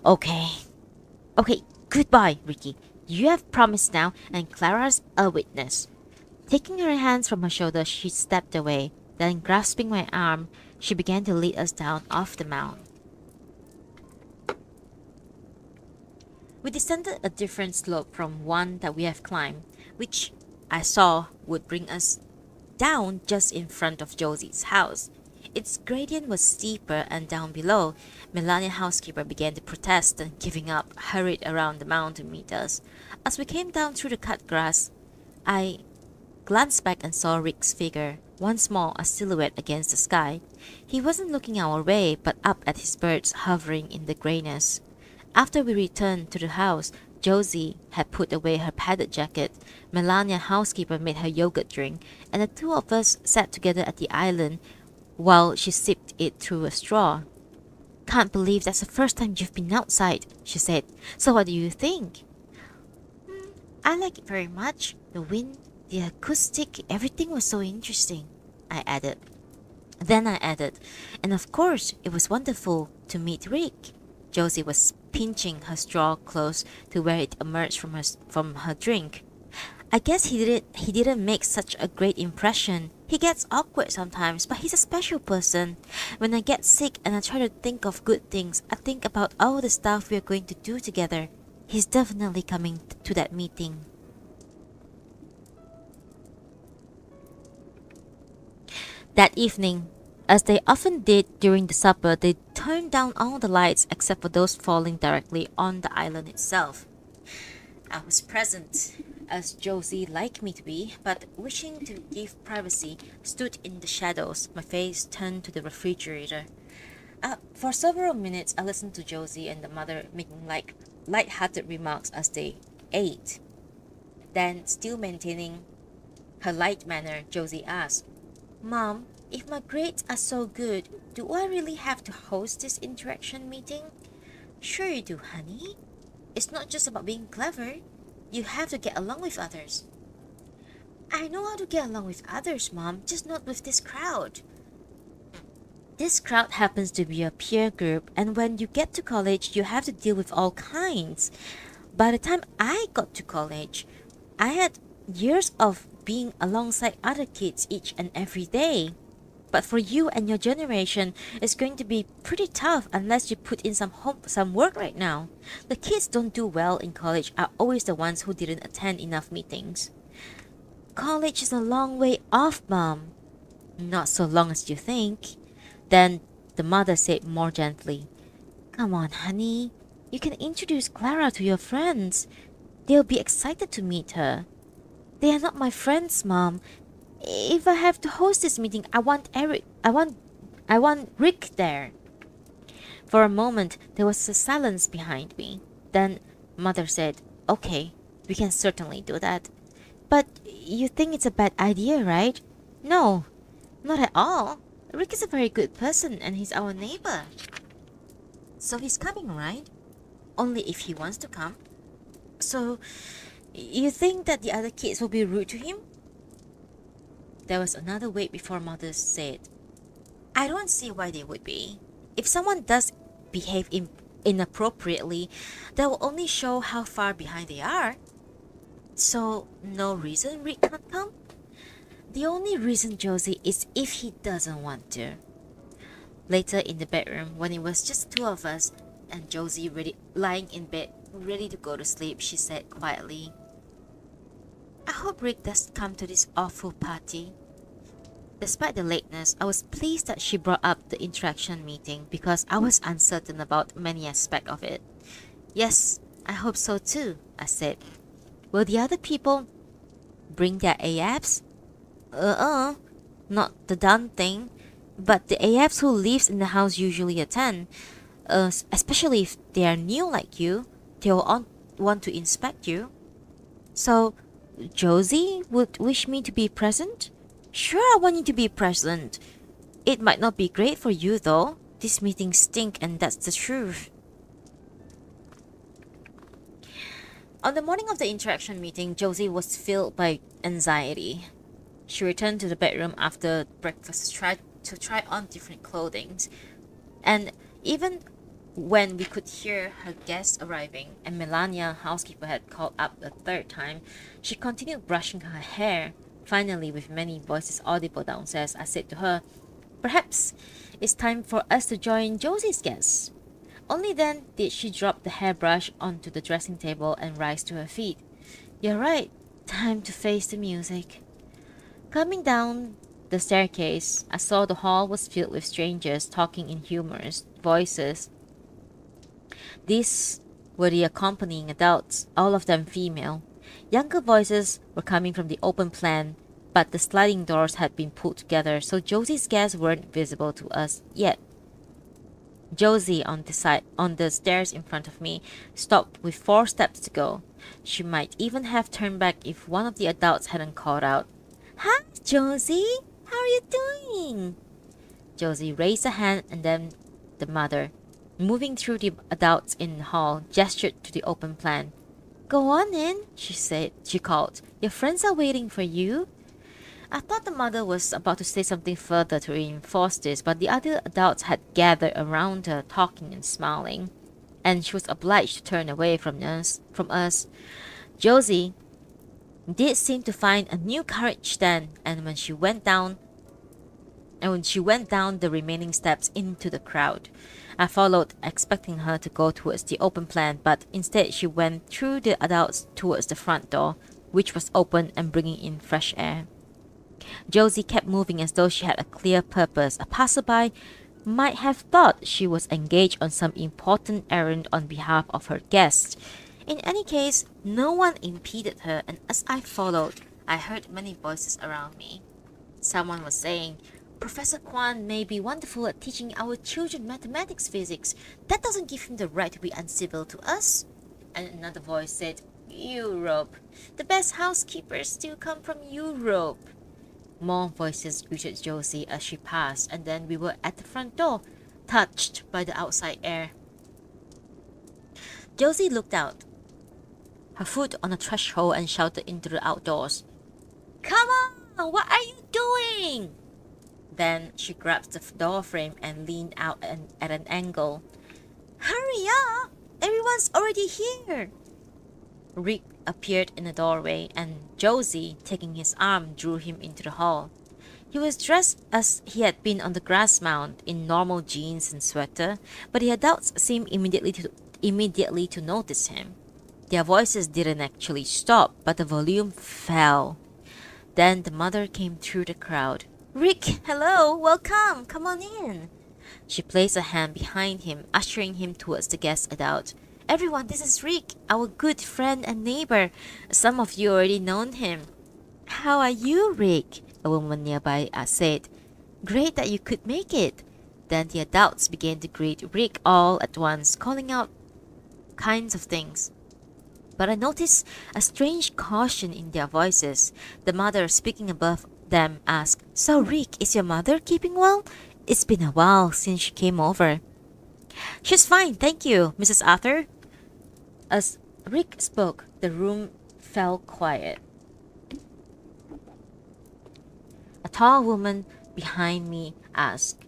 Okay. Okay, goodbye, Ricky. You have promised now, and Clara's a witness. Taking her hands from her shoulder, she stepped away. Then, grasping my arm, she began to lead us down off the mound. We descended a different slope from one that we have climbed, which I saw would bring us down just in front of Josie's house. Its gradient was steeper, and down below, Melania's housekeeper began to protest and, giving up, hurried around the mound to meet us. As we came down through the cut grass, I glanced back and saw Rick's figure, once more a silhouette against the sky. He wasn't looking our way, but up at his birds hovering in the grayness. After we returned to the house, Josie had put away her padded jacket, Melania's housekeeper made her yogurt drink, and the two of us sat together at the island while she sipped it through a straw. Can't believe that's the first time you've been outside, she said. So what do you think? I like it very much. The wind, the acoustic, everything was so interesting, I added. Then I added, and of course, it was wonderful to meet Rick. Josie was pinching her straw close to where it emerged from her drink. I guess he didn't make such a great impression. He gets awkward sometimes, but he's a special person. When I get sick and I try to think of good things, I think about all the stuff we're going to do together. He's definitely coming to that meeting. That evening, as they often did during the supper, they turned down all the lights except for those falling directly on the island itself. I was present, as Josie liked me to be, but wishing to give privacy, stood in the shadows, my face turned to the refrigerator. For several minutes, I listened to Josie and the mother making light-hearted remarks as they ate. Then, still maintaining her light manner, Josie asked, Mom, if my grades are so good, do I really have to host this interaction meeting? Sure you do, honey. It's not just about being clever. You have to get along with others. I know how to get along with others, Mom, just not with this crowd. This crowd happens to be a peer group, and when you get to college, you have to deal with all kinds. By the time I got to college, I had years of being alongside other kids each and every day. But for you and your generation, it's going to be pretty tough unless you put in some work right now. The kids don't do well in college are always the ones who didn't attend enough meetings. College is a long way off, Mom. Not so long as you think. Then the mother said more gently, Come on, honey. You can introduce Klara to your friends. They'll be excited to meet her. They are not my friends, Mom. If I have to host this meeting, I want Rick there. For a moment, there was a silence behind me. Then Mother said, "Okay, we can certainly do that. But you think it's a bad idea, right?" "No, not at all. Rick is a very good person and he's our neighbor." So he's coming, right? Only if he wants to come. "So, you think that the other kids will be rude to him?" There was another wait before Mother said, I don't see why they would be. If someone does behave inappropriately, that will only show how far behind they are. So, no reason Rick can't come? "The only reason, Josie, is if he doesn't want to." Later in the bedroom, when it was just the two of us and Josie lying in bed, ready to go to sleep, she said quietly, I hope Rick does come to this awful party. Despite the lateness, I was pleased that she brought up the interaction meeting because I was uncertain about many aspects of it. "Yes, I hope so too," I said. "Will the other people bring their AFs?" Not the darn thing. But the AFs who lives in the house usually attend. Especially if they are new like you. They'll want to inspect you." "So, Josie would wish me to be present?" "Sure, I want you to be present. It might not be great for you though. These meetings stink and that's the truth." On the morning of the interaction meeting, Josie was filled by anxiety. She returned to the bedroom after breakfast to try on different clothing. And even when we could hear her guests arriving and Melania, housekeeper, had called up a third time, she continued brushing her hair. Finally, with many voices audible downstairs, I said to her, "Perhaps it's time for us to join Josie's guests." Only then did she drop the hairbrush onto the dressing table and rise to her feet. "You're right. Time to face the music." Coming down the staircase, I saw the hall was filled with strangers talking in humorous voices. These were the accompanying adults, all of them female. Younger voices were coming from the open plan, but the sliding doors had been pulled together, so Josie's guests weren't visible to us yet. Josie, on the stairs in front of me, stopped with 4 steps to go. She might even have turned back if one of the adults hadn't called out, "Hi, Josie! How are you doing?" Josie raised a hand and then the mother, moving through the adults in the hall, gestured to the open plan. "Go on in," she said. She called. "Your friends are waiting for you." I thought the mother was about to say something further to reinforce this, but the other adults had gathered around her, talking and smiling, and she was obliged to turn away from us. Josie did seem to find a new courage then, and when she went down the remaining steps into the crowd, I followed, expecting her to go towards the open plan, but instead she went through the adults towards the front door, which was open and bringing in fresh air. Josie kept moving as though she had a clear purpose. A passerby might have thought she was engaged on some important errand on behalf of her guests. In any case, no one impeded her, and as I followed, I heard many voices around me. Someone was saying, "Professor Kwan may be wonderful at teaching our children mathematics, physics. That doesn't give him the right to be uncivil to us." And another voice said, "Europe. The best housekeepers still come from Europe." More voices greeted Josie as she passed, and then we were at the front door, touched by the outside air. Josie looked out, her foot on the threshold, and shouted into the outdoors, "Come on! What are you doing?" Then she grabbed the door frame and leaned out at an angle. "Hurry up! Everyone's already here!" Rick appeared in the doorway, and Josie, taking his arm, drew him into the hall. He was dressed as he had been on the grass mound, in normal jeans and sweater, but the adults seemed immediately to notice him. Their voices didn't actually stop, but the volume fell. Then the mother came through the crowd. "Rick, hello, welcome, come on in." She placed a hand behind him, ushering him towards the guest adult. Everyone, this is Rick, our good friend and neighbor. Some of you already known him. How are you, Rick? A woman nearby said. Great that you could make it. Then the adults began to greet Rick all at once, calling out kinds of things. But I noticed a strange caution in their voices. The mother speaking above them asked, So Rick, is your mother keeping well? It's been a while since she came over. She's fine, thank you, Mrs. Arthur. As Rick spoke, the room fell quiet. A tall woman behind me asked,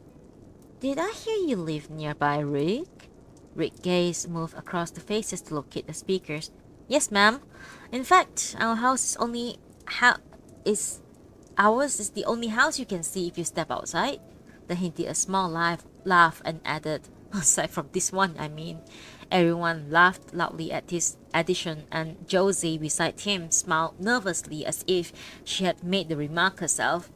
Did I hear you live nearby, Rick? Rick's gaze moved across the faces to locate the speakers. Yes, ma'am. In fact, our house is only ours is the only house you can see if you step outside. Then he did a small laugh and added, aside from this one, I mean. Everyone laughed loudly at his addition, and Josie beside him smiled nervously as if she had made the remark herself.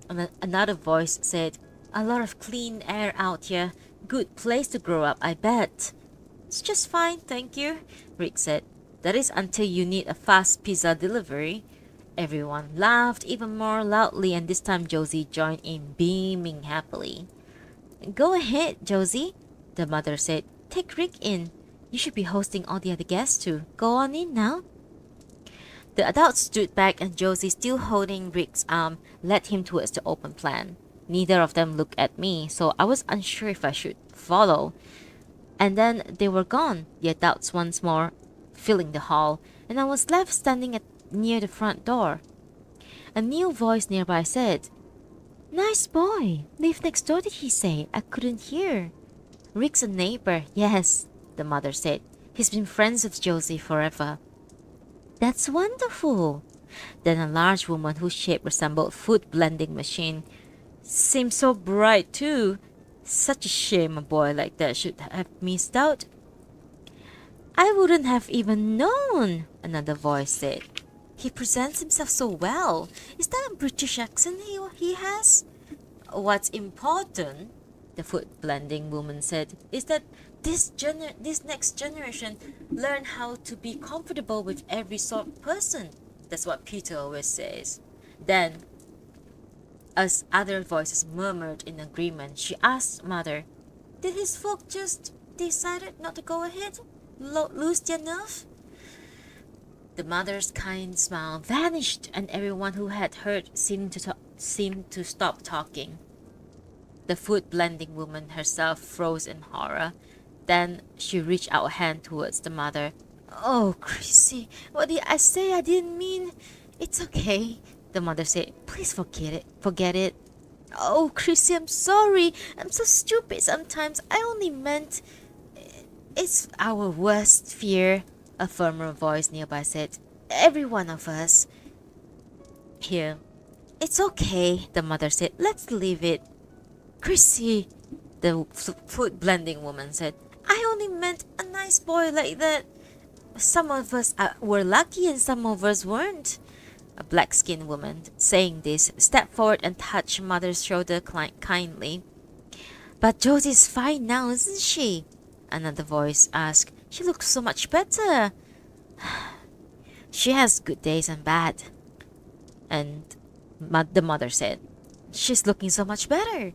And another voice said, A lot of clean air out here. Good place to grow up, I bet. It's just fine, thank you, Rick said. That is until you need a fast pizza delivery. Everyone laughed even more loudly, and this time Josie joined in, beaming happily. Go ahead, Josie, the mother said. Take Rick in. You should be hosting all the other guests too. Go on in now. The adults stood back, and Josie, still holding Rick's arm, led him towards the open plan. Neither of them looked at me, so I was unsure if I should follow. And then they were gone, the adults once more filling the hall, and I was left standing near the front door. A new voice nearby said, Nice boy. Live next door, did he say? I couldn't hear. Rick's a neighbor, yes, the mother said. He's been friends with Josie forever. That's wonderful. Then a large woman whose shape resembled a food blending machine. Seemed so bright too. Such a shame a boy like that should have missed out. I wouldn't have even known, another voice said. He presents himself so well. Is that a British accent he has? What's important, the food blending woman said, is that this next generation learn how to be comfortable with every sort of person. That's what Peter always says. Then, as other voices murmured in agreement, she asked Mother, Did his folk just decided not to go ahead? Lose their nerve? The mother's kind smile vanished, and everyone who had heard seemed to stop talking. The food blending woman herself froze in horror. Then she reached out a hand towards the mother. Oh, Chrissy, what did I say? I didn't mean. It's okay, the mother said. Please forget it. Oh, Chrissy, I'm sorry. I'm so stupid sometimes. I only meant. It's our worst fear, a firmer voice nearby said. Every one of us. Here. It's okay, the mother said. Let's leave it. Chrissy, the food blending woman said. I only meant a nice boy like that. Some of us were lucky and some of us weren't. A black-skinned woman, saying this, stepped forward and touched Mother's shoulder kindly. But Josie's fine now, isn't she? Another voice asked. She looks so much better. She has good days and bad. And the mother said, She's looking so much better.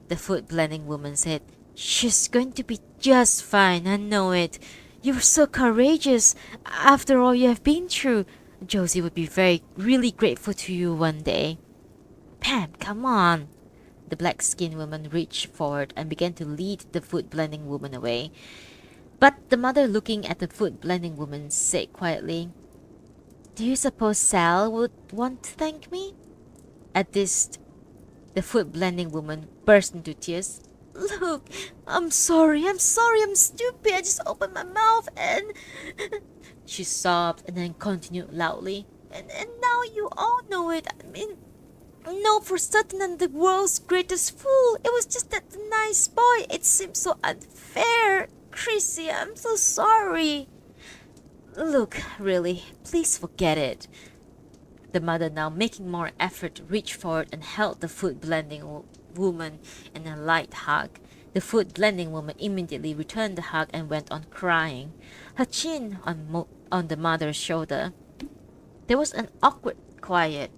The food blending woman said, She's going to be just fine, I know it. You're so courageous. After all you have been through, Josie would be really grateful to you one day. Pam, come on. The black-skinned woman reached forward and began to lead the food blending woman away. But the mother, looking at the food blending woman, said quietly, Do you suppose Sal would want to thank me? At this, the food blending woman burst into tears. Look, I'm sorry, I'm stupid. I just opened my mouth and... She sobbed and then continued loudly. And now you all know it. I mean, know for certain I'm the world's greatest fool. It was just that nice boy. It seems so unfair. Chrissy, I'm so sorry. Look, really, please forget it. The mother, now making more effort, reached forward and held the food blending woman in a light hug. The food blending woman immediately returned the hug and went on crying, her chin on the mother's shoulder. There was an awkward quiet,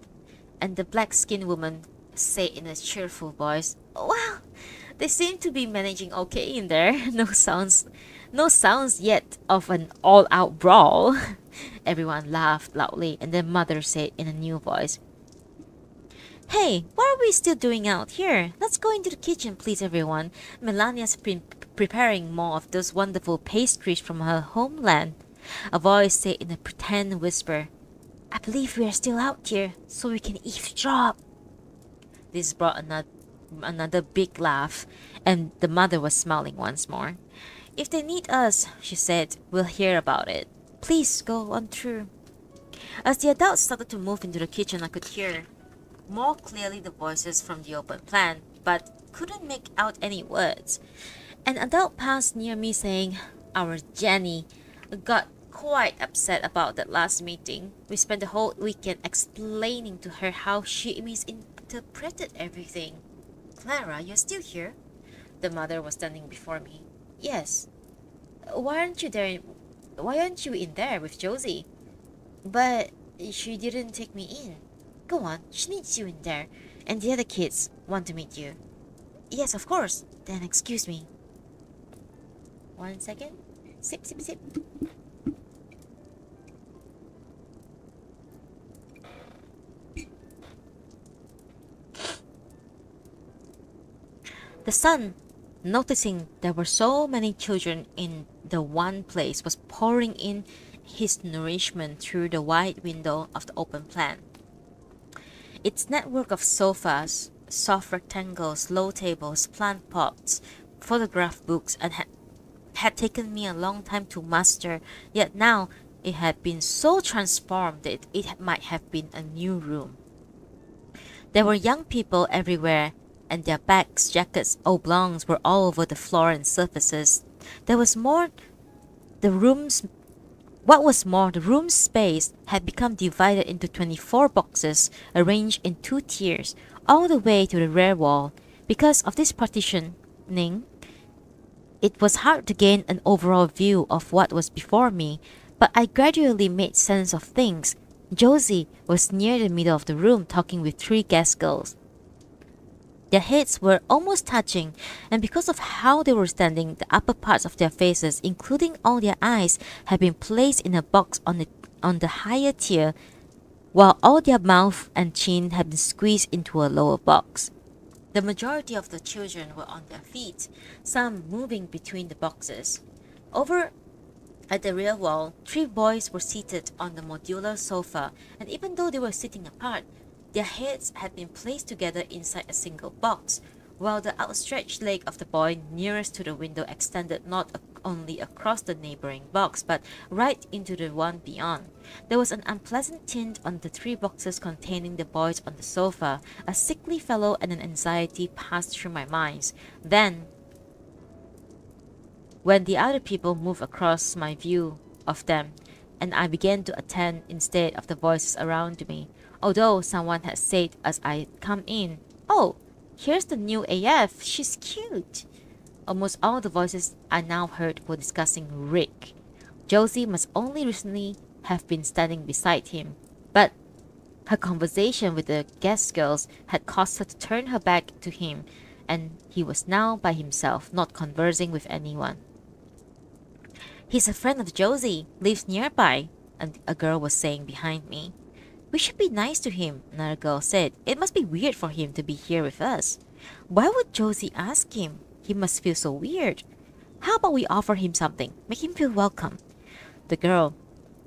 and the black-skinned woman said in a cheerful voice, "Well, they seem to be managing okay in there. No sounds yet of an all-out brawl." Everyone laughed loudly, and the mother said in a new voice, "Hey, what are we still doing out here? Let's go into the kitchen, please, everyone. Melania's been preparing more of those wonderful pastries from her homeland." A voice said in a pretend whisper, "I believe we are still out here, so we can eavesdrop." This brought another big laugh, and the mother was smiling once more. "If they need us," she said, "we'll hear about it. Please go on through." As the adults started to move into the kitchen, I could hear more clearly the voices from the open plan, but couldn't make out any words. An adult passed near me saying, "Our Jenny got quite upset about that last meeting. We spent the whole weekend explaining to her how she misinterpreted everything." "Klara, you're still here?" The mother was standing before me. "Yes." Why aren't you in there with Josie?" "But she didn't take me in." "Go on, she needs you in there, and the other kids want to meet you." "Yes, of course." "Then excuse me." 1 second. Sip, sip, sip. The son, noticing there were so many children in the one place, was pouring in his nourishment through the wide window of the open plan. Its network of sofas, soft rectangles, low tables, plant pots, photograph books, and had taken me a long time to master, yet now it had been so transformed that it might have been a new room. There were young people everywhere, and their bags, jackets, oblongs were all over the floor and surfaces. There was more. The room's What was more, the room's space had become divided into 24 boxes arranged in 2 tiers, all the way to the rear wall. Because of this partitioning, it was hard to gain an overall view of what was before me, but I gradually made sense of things. Josie was near the middle of the room talking with 3 guest girls. Their heads were almost touching, and because of how they were standing, the upper parts of their faces, including all their eyes, had been placed in a box on the higher tier, while all their mouth and chin had been squeezed into a lower box. The majority of the children were on their feet, some moving between the boxes. Over at the rear wall, 3 boys were seated on the modular sofa, and even though they were sitting apart, their heads had been placed together inside a single box, while the outstretched leg of the boy nearest to the window extended not only across the neighboring box, but right into the one beyond. There was an unpleasant tint on the 3 boxes containing the boys on the sofa. A sickly fellow and an anxiety passed through my mind. Then, when the other people moved across my view of them, and I began to attend instead of the voices around me, although someone had said as I come in, "Oh, here's the new AF, she's cute." Almost all the voices I now heard were discussing Rick. Josie must only recently have been standing beside him, but her conversation with the guest girls had caused her to turn her back to him, and he was now by himself, not conversing with anyone. "He's a friend of Josie, lives nearby," and a girl was saying behind me. "We should be nice to him," another girl said. "It must be weird for him to be here with us." "Why would Josie ask him? He must feel so weird." "How about we offer him something, make him feel welcome?" The girl,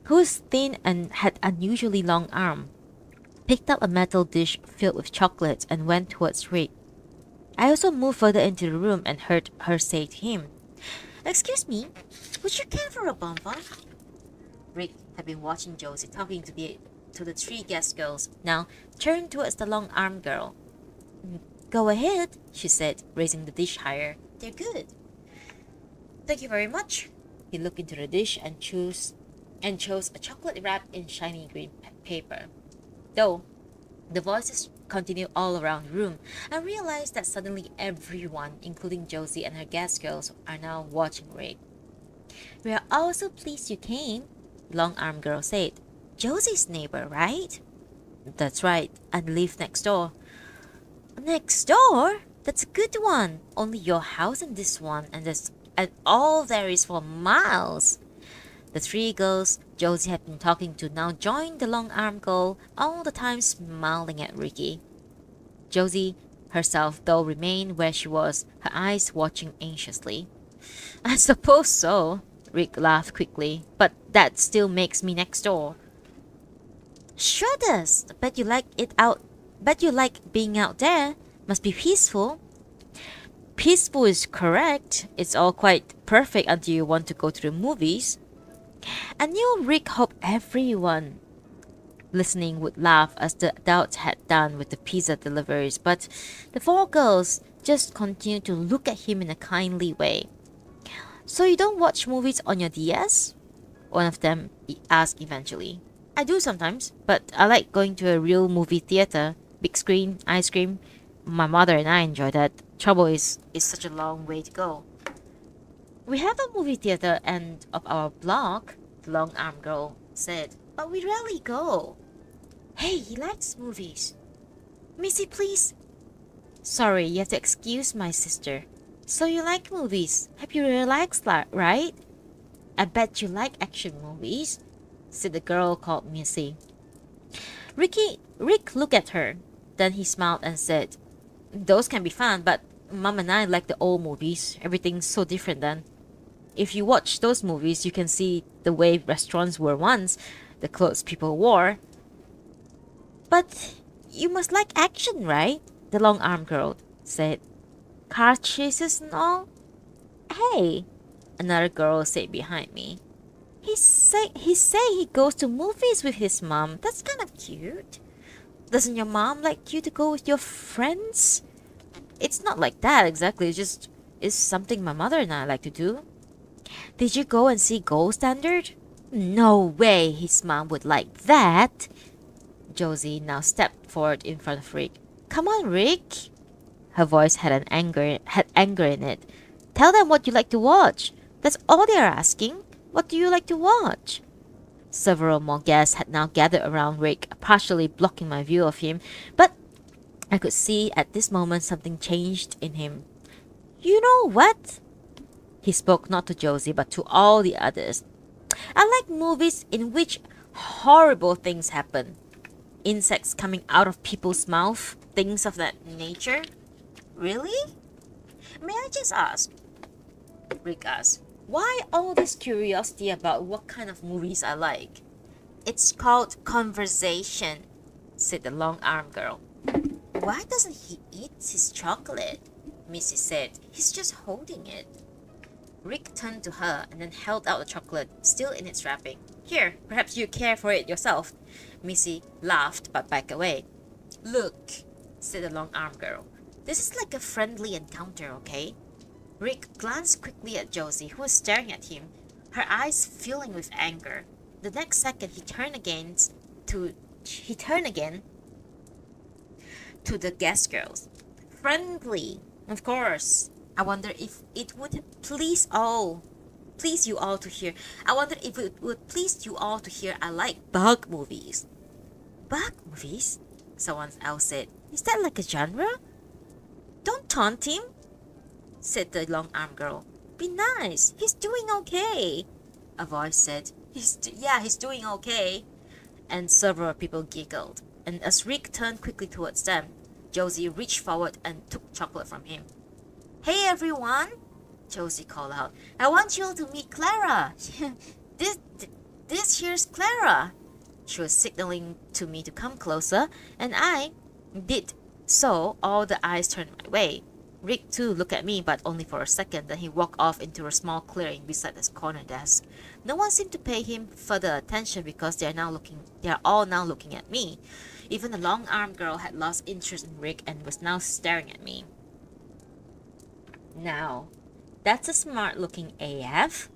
who was thin and had unusually long arms, picked up a metal dish filled with chocolates and went towards Rick. I also moved further into the room and heard her say to him, "Excuse me, would you care for a bonbon?" Rick had been watching Josie talking to the 3 guest girls, now turned towards the long-armed girl. "Go ahead," she said, raising the dish higher. "They're good." "Thank you very much." He looked into the dish and chose a chocolate wrapped in shiny green paper. Though the voices continued all around the room. I realized that suddenly everyone, including Josie and her guest girls, are now watching Rick. We are all so pleased you came, Long Arm Girl said. Josie's neighbor, right? That's right, and live next door. Next door? That's a good one. Only your house and this one, and all there is for miles. The three girls Josie had been talking to now joined the long arm girl, all the time smiling at Ricky. Josie herself, though, remained where she was, her eyes watching anxiously. I suppose so, Rick laughed quickly, but that still makes me next door. Sure does. Bet you like it out. Bet you like being out there. Must be peaceful. Peaceful is correct. It's all quite perfect until you want to go to the movies. I knew Rick hoped everyone listening would laugh as the adults had done with the pizza deliveries, but the four girls just continued to look at him in a kindly way. So you don't watch movies on your DS? One of them asked eventually. I do sometimes, but I like going to a real movie theater. Big screen, ice cream. My mother and I enjoy that. Trouble is, it's such a long way to go. We have a movie theater end of our block, the long arm girl said, but we rarely go. Hey, he likes movies. Missy, please. Sorry, you have to excuse my sister. So you like movies? Have you relaxed, right? I bet you like action movies, said the girl called Missy. Rick looked at her. Then he smiled and said, those can be fun, but Mom and I like the old movies. Everything's so different then. If you watch those movies, you can see the way restaurants were once, the clothes people wore. But you must like action, right? The long arm girl said. Car chases and all? Hey, another girl said behind me. He say he goes to movies with his mom. That's kind of cute. Doesn't your mom like you to go with your friends? It's not like that exactly. It's something my mother and I like to do. Did you go and see Gold Standard? No way his mom would like that. Josie now stepped forward in front of Rick. Come on, Rick. Her voice had anger in it. Tell them what you like to watch. That's all they are asking. What do you like to watch? Several more guests had now gathered around Rick, partially blocking my view of him, but I could see at this moment something changed in him. You know what? He spoke not to Josie but to all the others. I like movies in which horrible things happen. Insects coming out of people's mouth, things of that nature. Really? May I just ask? Rick asked. Why all this curiosity about what kind of movies I like? It's called conversation, said the long arm girl. Why doesn't he eat his chocolate? Missy said. He's just holding it. Rick turned to her and then held out the chocolate, still in its wrapping. Here, perhaps you care for it yourself. Missy laughed but backed away. Look, said the long arm girl. This is like a friendly encounter, okay? Rick glanced quickly at Josie, who was staring at him, her eyes filling with anger. The next second, he turned again to the guest girls. Friendly, of course. I wonder if it would please you all to hear. I wonder if it would please you all to hear I like bug movies. Bug movies? Someone else said. Is that like a genre? Don't taunt him, said the long arm girl. Be nice. He's doing okay. A voice said. He's doing okay. And several people giggled. And as Rick turned quickly towards them, Josie reached forward and took chocolate from him. Hey everyone, Josie called out. I want you all to meet Klara. This here's Klara. She was signaling to me to come closer, and I did so. All the eyes turned my way. Rick too looked at me, but only for a second. Then he walked off into a small clearing beside his corner desk. No one seemed to pay him further attention because they are all now looking at me. Even the long-armed girl had lost interest in Rick and was now staring at me. Now, that's a smart-looking AF,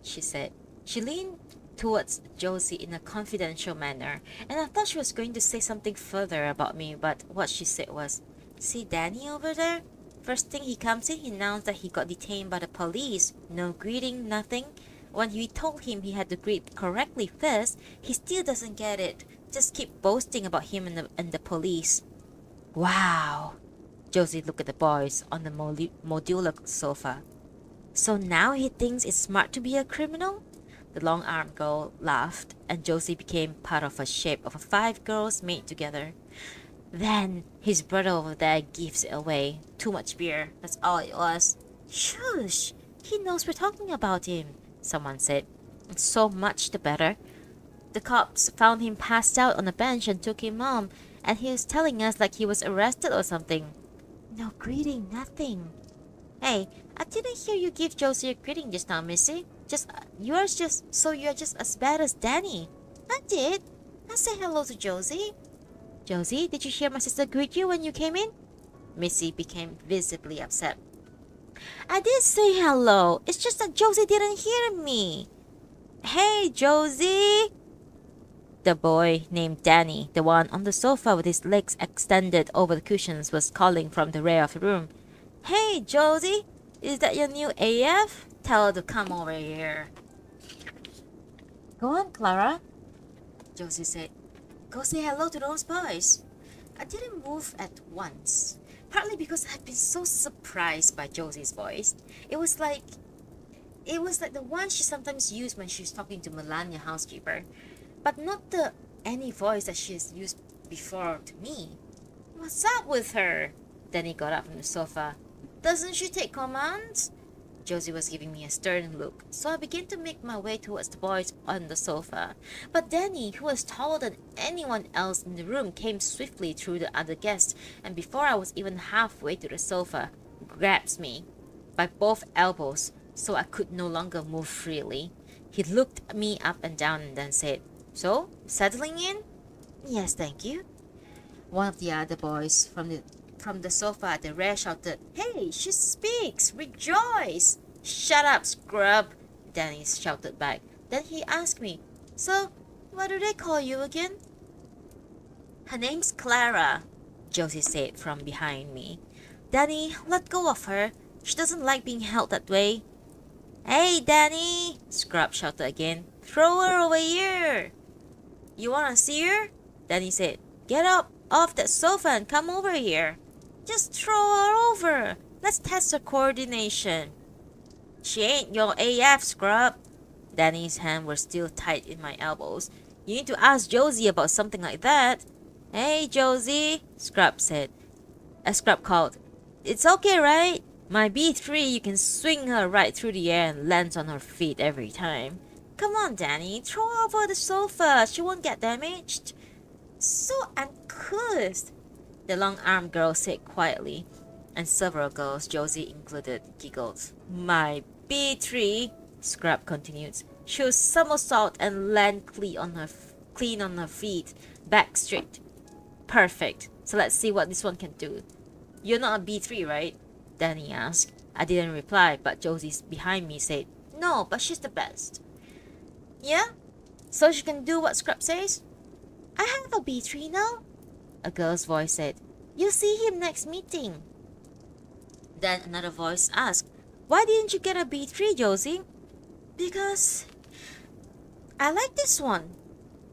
she said. She leaned towards Josie in a confidential manner, and I thought she was going to say something further about me, but what she said was, "See Danny over there? First thing he comes in, he announced that he got detained by the police. No greeting, nothing. When we told him he had to greet correctly first, he still doesn't get it. Just keep boasting about him and the police." Wow. Josie looked at the boys on the modular sofa. "So now he thinks it's smart to be a criminal?" The long-armed girl laughed, and Josie became part of a shape of 5 girls made together. "Then his brother over there gives it away. Too much beer. That's all it was." "Shush! He knows we're talking about him," someone said. "So much the better. The cops found him passed out on a bench and took him home, and he was telling us like he was arrested or something." "No greeting, nothing." "Hey, I didn't hear you give Josie a greeting just now, Missy. You're just as bad as Danny." "I did. I said hello to Josie." "Josie, did you hear my sister greet you when you came in?" Missy became visibly upset. "I did say hello. It's just that Josie didn't hear me." "Hey, Josie!" The boy named Danny, the one on the sofa with his legs extended over the cushions, was calling from the rear of the room. "Hey, Josie! Is that your new AF? Tell her to come over here." "Go on, Klara," Josie said. "Go say hello to those boys." I didn't move at once, partly because I'd been so surprised by Josie's voice. It was like the one she sometimes used when she was talking to Melania housekeeper, but not the any voice that she has used before to me. "What's up with her?" Danny got up from the sofa. "Doesn't she take commands?" Josie was giving me a stern look, so I began to make my way towards the boys on the sofa. But Danny, who was taller than anyone else in the room, came swiftly through the other guests, and before I was even halfway to the sofa, grabs me by both elbows so I could no longer move freely. He looked me up and down and then said, "So, settling in?" "Yes, thank you." One of the other boys from the sofa at the rear shouted, "Hey, she speaks! Rejoice!" "Shut up, scrub!" Danny shouted back. Then he asked me, "So, what do they call you again?" "Her name's Klara," Josie said from behind me. "Danny, let go of her. She doesn't like being held that way." "Hey, Danny!" Scrub shouted again. "Throw her over here!" "You wanna see her?" Danny said. "Get up off that sofa and come over here." "Just throw her over. Let's test her coordination." "She ain't your AF, scrub." Danny's hands were still tight in my elbows. "You need to ask Josie about something like that." "Hey, Josie," Scrub said. Scrub called. "It's okay, right? My B3, you can swing her right through the air and lands on her feet every time." "Come on, Danny, throw her over the sofa. She won't get damaged." "So uncouth," the long-armed girl said quietly, and several girls, Josie included, giggled. "My B3," Scrub continued, "she'll somersault and land clean on her feet, back straight. Perfect. So let's see what this one can do." "You're not a B3, right?" Danny asked. I didn't reply, but Josie behind me said, "No, but she's the best." "Yeah? So she can do what Scrub says?" "I have a B3 now," a girl's voice said. "You'll see him next meeting." Then another voice asked, "Why didn't you get a B3, Josie?" "Because I like this one,"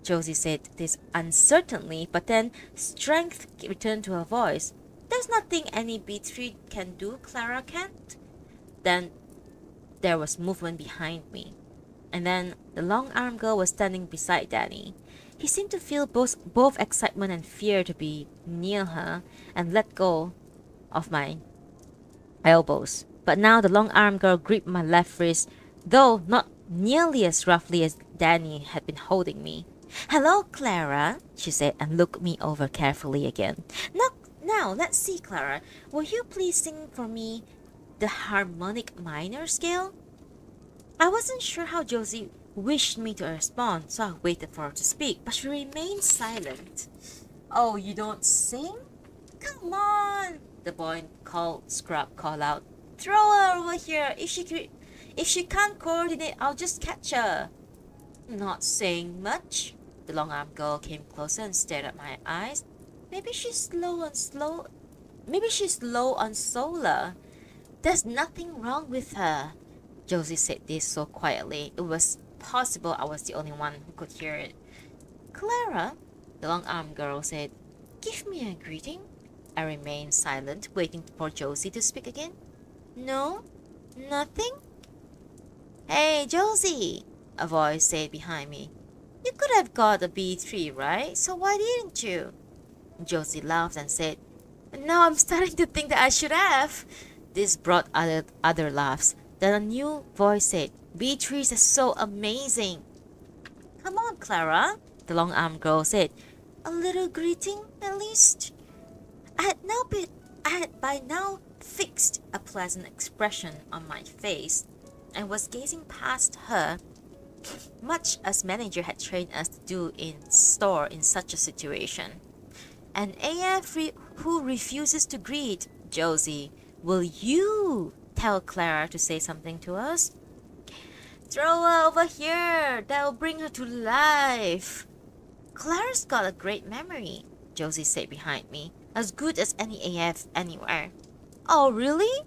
Josie said this uncertainly, but then strength returned to her voice. "There's nothing any B3 can do Klara can't." Then there was movement behind me, and then the long-armed girl was standing beside Danny. He seemed to feel both excitement and fear to be near her, and let go of my elbows. But now the long-armed girl gripped my left wrist, though not nearly as roughly as Danny had been holding me. "Hello, Klara," she said, and looked me over carefully again. Now, let's see, Klara. Will you please sing for me the harmonic minor scale?" I wasn't sure how Josie wished me to respond, so I waited for her to speak, but she remained silent. "Oh, you don't sing? Come on!" the boy called Scrub called out. "Throw her over here. If she can't coordinate, I'll just catch her." Not saying much. The long-armed girl came closer and stared at my eyes. Maybe she's Maybe she's low on solar. There's nothing wrong with her. Josie said this so quietly, it was possible I was the only one who could hear it. Klara, the long-armed girl said, give me a greeting. I remained silent, waiting for Josie to speak again. No? Nothing? Hey, Josie, a voice said behind me. You could have got a B3, right? So why didn't you? Josie laughed and said, now I'm starting to think that I should have. This brought other laughs. Then a new voice said, B3s are so amazing. Come on, Klara, the long-armed girl said. A little greeting, at least. I had by now fixed a pleasant expression on my face and was gazing past her, much as manager had trained us to do in store in such a situation. An who refuses to greet Josie. Will you tell Klara to say something to us? Throw her over here. That'll bring her to life. Klara's got a great memory, Josie said behind me. As good as any AF anywhere. Oh, really?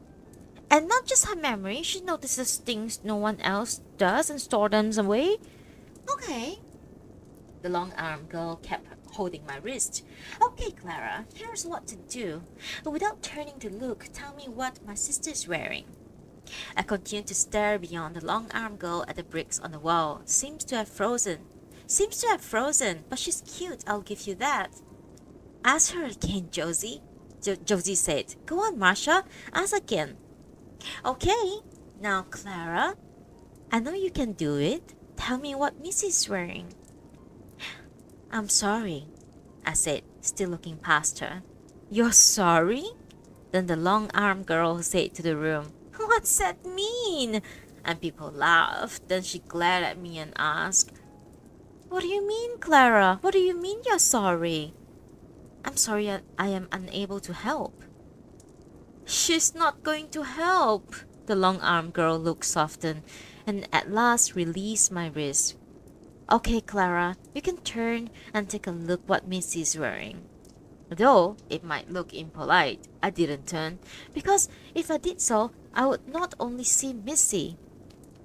And not just her memory, she notices things no one else does and stores them away? Okay. The long-armed girl kept holding my wrist. Okay, Klara, here's what to do. But without turning to look, tell me what my sister's wearing. I continued to stare beyond the long-armed girl at the bricks on the wall. Seems to have frozen, but she's cute, I'll give you that. Ask her again, Josie. Josie said. Go on, Marsha. Ask again. Okay. Now, Klara, I know you can do it. Tell me what Missy's wearing. I'm sorry, I said, still looking past her. You're sorry? Then the long-armed girl said to the room, What's that mean? And people laughed. Then she glared at me and asked, What do you mean, Klara? What do you mean you're sorry? I'm sorry I am unable to help. She's not going to help. The long-armed girl looked softened and at last released my wrist. Okay, Klara, you can turn and take a look what Missy's wearing. Though it might look impolite, I didn't turn, because if I did so, I would not only see Missy.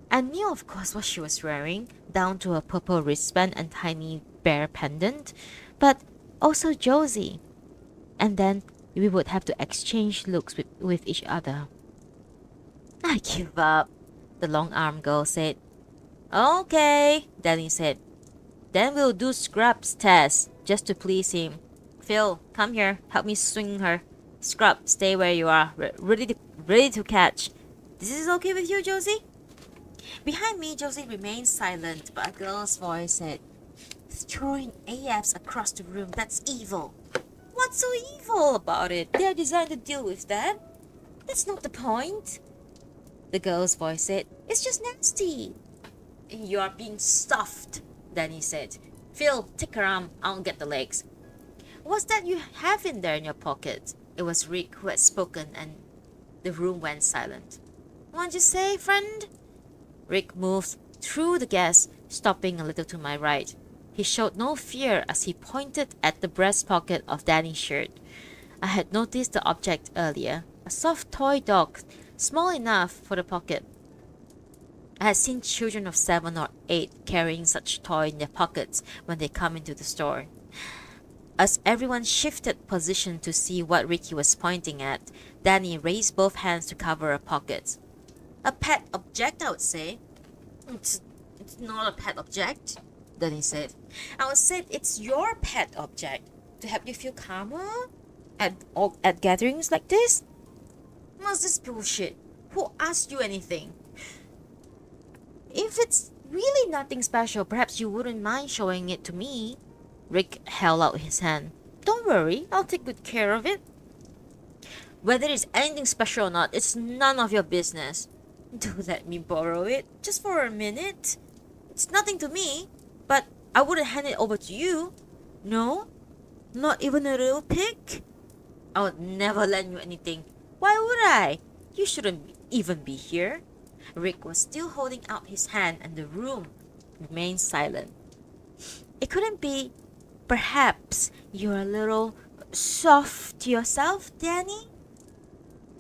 I knew, of course, what she was wearing, down to her purple wristband and tiny bear pendant, but also Josie. And then we would have to exchange looks with each other. I give up, the long-armed girl said. Okay, Danny said. Then we'll do Scrub's test, just to please him. Phil, come here, help me swing her. Scrub, stay where you are, ready to catch. This is okay with you, Josie? Behind me, Josie remained silent, but a girl's voice said, Throwing AFs across the room, that's evil. What's so evil about it? They're designed to deal with that. That's not the point. The girl's voice said, It's just nasty. You're being stuffed, Danny said. Phil, take her arm, I'll get the legs. What's that you have in there in your pocket? It was Rick who had spoken, and the room went silent. What'd you say, friend? Rick moved through the gas, stopping a little to my right. He showed no fear as he pointed at the breast pocket of Danny's shirt. I had noticed the object earlier, a soft toy dog, small enough for the pocket. I had seen children of 7 or 8 carrying such toy in their pockets when they come into the store. As everyone shifted position to see what Ricky was pointing at, Danny raised both hands to cover her pockets. A pet object, I would say. It's not a pet object, Danny said. I would say it's your pet object to help you feel calmer at gatherings like this. What's this bullshit? Who asked you anything? If it's really nothing special, perhaps you wouldn't mind showing it to me. Rick held out his hand. Don't worry, I'll take good care of it. Whether it's anything special or not, it's none of your business. Do let me borrow it, just for a minute. It's nothing to me, but I wouldn't hand it over to you. No? Not even a little pig? I would never lend you anything. Why would I? You shouldn't even be here. Rick was still holding out his hand and the room remained silent. It couldn't be. Perhaps you're a little soft to yourself, Danny?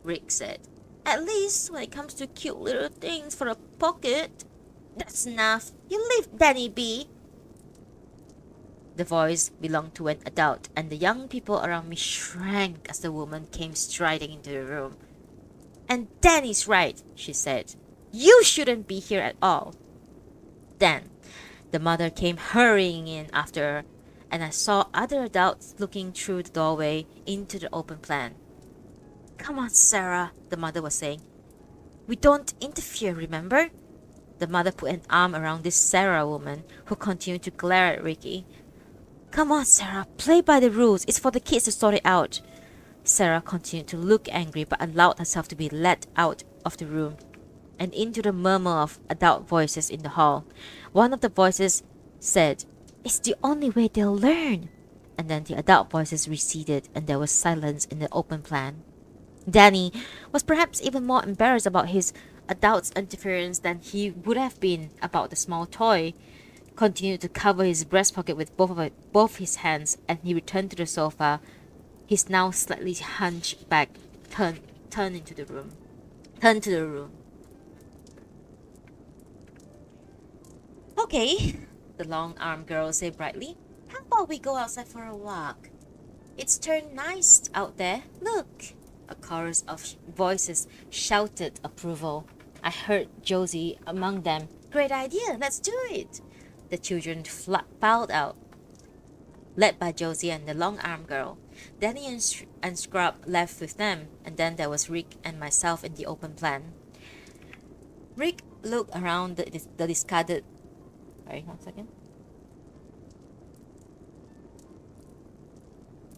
Rick said. At least when it comes to cute little things for a pocket. That's enough. You leave Danny be. The voice belonged to an adult, and the young people around me shrank as the woman came striding into the room. And Danny's right, she said. You shouldn't be here at all. Then, the mother came hurrying in after her, and I saw other adults looking through the doorway into the open plan. Come on, Sarah, the mother was saying. We don't interfere, remember? The mother put an arm around this Sarah woman, who continued to glare at Ricky. Come on, Sarah, play by the rules. It's for the kids to sort it out. Sarah continued to look angry but allowed herself to be led out of the room and into the murmur of adult voices in the hall. One of the voices said, It's the only way they'll learn. And then the adult voices receded and there was silence in the open plan. Danny was perhaps even more embarrassed about his adult's interference than he would have been about the small toy. Continued to cover his breast pocket with both his hands, and he returned to the sofa, his now slightly hunched back turned to the room. Okay, the long-armed girl said brightly. How about we go outside for a walk? It's turned nice out there. Look! A chorus of voices shouted approval. I heard Josie among them. Great idea, let's do it! The children filed out, led by Josie and the long-armed girl. Danny and Scrub left with them, and then there was Rick and myself in the open plan. Rick looked around the discarded... Sorry, 1 second.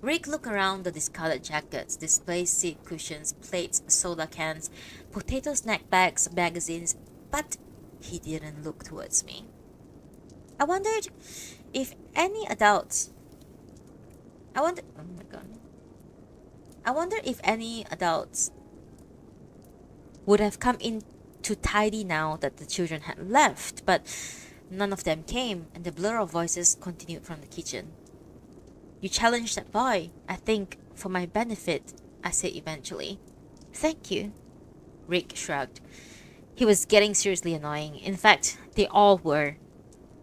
Rick looked around the discarded jackets, display seat cushions, plates, soda cans, potato snack bags, magazines, but he didn't look towards me. I wondered if any adults... I wonder if any adults would have come in to tidy now that the children had left, but none of them came, and the blur of voices continued from the kitchen. You challenged that boy, I think, for my benefit, I said eventually. Thank you. Rick shrugged. He was getting seriously annoying. In fact, they all were.